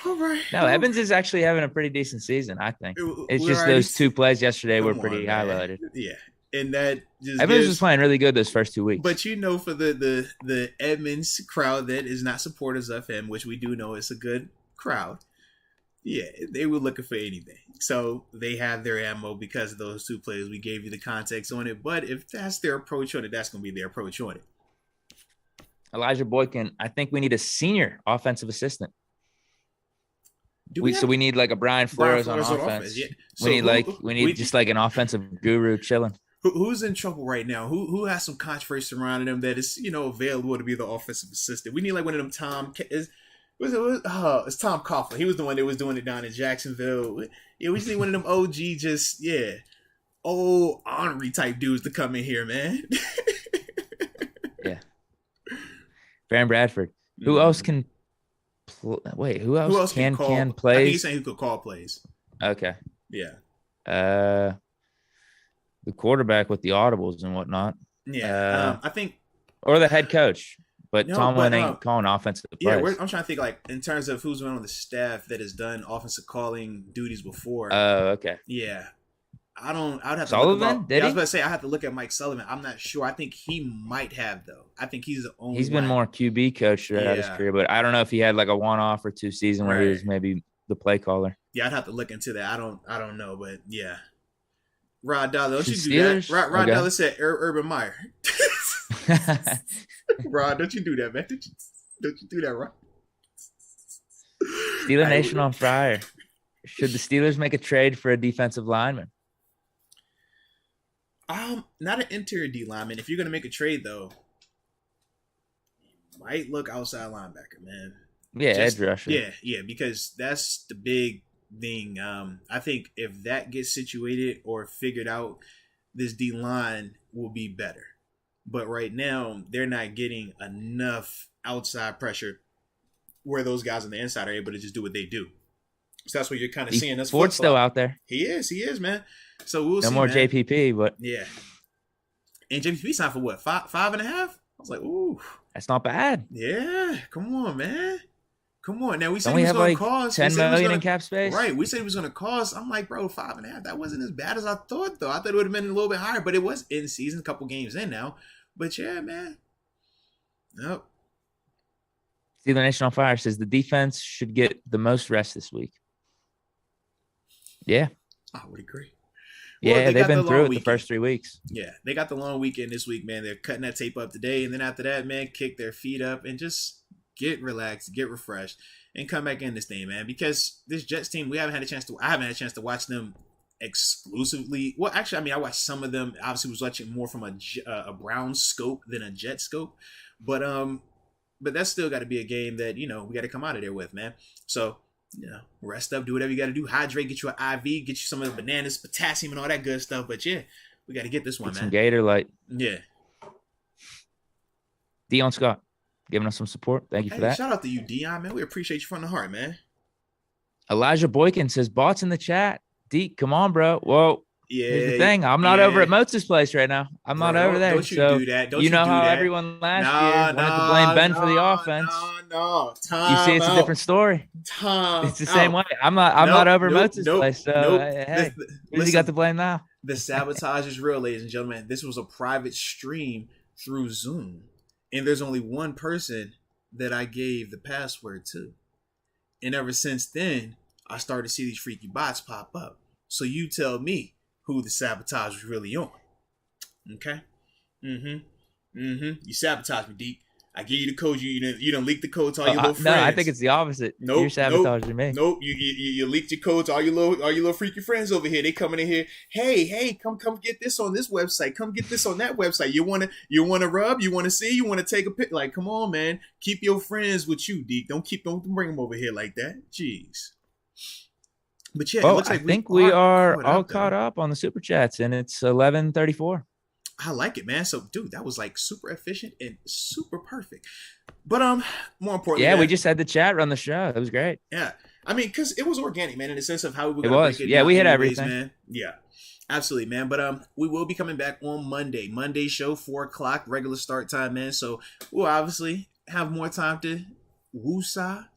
All right. No, Edmonds is actually having a pretty decent season, I think. It's just those 2 plays yesterday were pretty highlighted. Yeah. and that just Edmonds was playing really good those first 2 weeks. But for the Edmonds crowd that is not supporters of him, which we do know is a good crowd, yeah, they were looking for anything. So they have their ammo because of those two players. We gave you the context on it, but if that's their approach on it, that's going to be their approach on it. Elijah Boykin, I think we need a senior offensive assistant. We need like a Brian Flores on offense. Yeah. So we need just like an offensive guru chilling. Who's in trouble right now? Who has some controversy surrounding him that is available to be the offensive assistant? We need like one of them it's Tom Coughlin. He was the one that was doing it down in Jacksonville. Yeah, we just need one of them OG old ornery type dudes to come in here, man. Yeah. Baron Bradford. Who else can wait, who else can play? I think he's saying who could call plays. Okay. Yeah. The quarterback with the audibles and whatnot. Yeah. I think or the head coach. But Tomlin ain't calling offensive plays. Yeah, I'm trying to think like in terms of who's been on the staff that has done offensive calling duties before. Oh, okay. Yeah. I would have Sullivan? to look I was about to say I have to look at Mike Sullivan. I'm not sure. I think he might have though. I think he's the only He's been more QB coach throughout his career, but I don't know if he had like a 1-off or 2 season where he was maybe the play caller. Yeah, I'd have to look into that. I don't know, but yeah. Rod Dollar, don't you do that? Rod Dollar said Urban Meyer. Rod, don't you do that, man? Don't you do that, Rod? Steeler Nation on fire. Should the Steelers make a trade for a defensive lineman? Not an interior D lineman. If you're gonna make a trade, though, you might look outside linebacker, man. Yeah, edge rusher. Yeah, because that's the big thing. I think if that gets situated or figured out, this D line will be better. But right now, they're not getting enough outside pressure where those guys on the inside are able to just do what they do. So that's what you're kind of seeing. Us Ford's still out there. He is, man. So we'll see. No more man. JPP, but yeah. And JPP signed for what? 5.5? I was like, ooh, that's not bad. Yeah, come on, man. Come on. Now we said he was going to cost $10 million in cap space. Right. We said he was going to cost. I'm like, bro, 5.5. That wasn't as bad as I thought, though. I thought it would have been a little bit higher, but it was in season, a couple games in now. But yeah, man. Nope. Steeler Nation on fire says the defense should get the most rest this week. Yeah. I would agree. Yeah, they've been through it the first 3 weeks. Yeah, they got the long weekend this week, man. They're cutting that tape up today, and then after that, man, kick their feet up and just get relaxed, get refreshed, and come back in this thing, man. Because this Jets team, I haven't had a chance to watch them exclusively. Well, actually, I mean, I watched some of them. Obviously, was watching more from a Brown scope than a Jet scope, but that's still got to be a game that we got to come out of there with, man. So. Rest up, do whatever you got to do. Hydrate, get you an IV, get you some of the bananas, potassium, and all that good stuff. But yeah, we got to get this one, man. Some Gator Light. Yeah. Dion Scott, giving us some support. Thank you for that. Shout out to you, Dion, man. We appreciate you from the heart, man. Elijah Boykin says, bots in the chat. Deke, come on, bro. Whoa. Yeah. Here's the thing. I'm not over at Moats' place right now. I'm not over there. Don't you do that. Don't you know do how that. Everyone last year wanted to blame Ben for the offense. No. You see, it's a different story. It's the same way. I'm not over Moats' place. So hey, who's he got to blame now? The sabotage is real, ladies and gentlemen. This was a private stream through Zoom, and there's only one person that I gave the password to, and ever since then, I started to see these freaky bots pop up. So you tell me who the sabotage was really on. Okay? You sabotaged me, Deke. I give you the code. You don't leak the code to all your little friends. No, I think it's the opposite. Nope, you're sabotaging me. Nope. You leaked your code to all your little freaky friends over here. They coming in here. Hey, come get this on this website. Come get this on that website. You wanna rub? You wanna see? You wanna take a pic? Like, come on, man. Keep your friends with you, Deke. Don't bring them over here like that. Jeez. But yeah, it looks like I think we are all caught up on the super chats, and it's 11:34. I like it, man. So, dude, that was like super efficient and super perfect. But more importantly, we just had the chat run the show. It was great. Yeah, I mean, because it was organic, man, in the sense of how we were. It was. Yeah, we hit everything, man. Yeah, absolutely, man. But we will be coming back on Monday. Monday show, 4:00 regular start time, man. So we'll obviously have more time to woosah,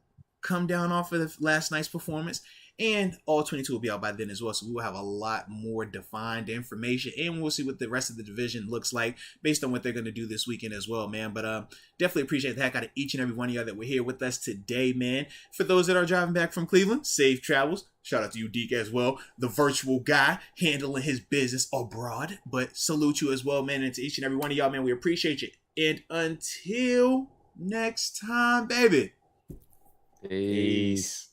come down off of last night's performance. And all 22 will be out by then as well. So we will have a lot more defined information. And we'll see what the rest of the division looks like based on what they're going to do this weekend as well, man. But definitely appreciate the heck out of each and every one of y'all that were here with us today, man. For those that are driving back from Cleveland, safe travels. Shout out to you, Deke, as well. The virtual guy handling his business abroad. But salute you as well, man. And to each and every one of y'all, man, we appreciate you. And until next time, baby. Peace.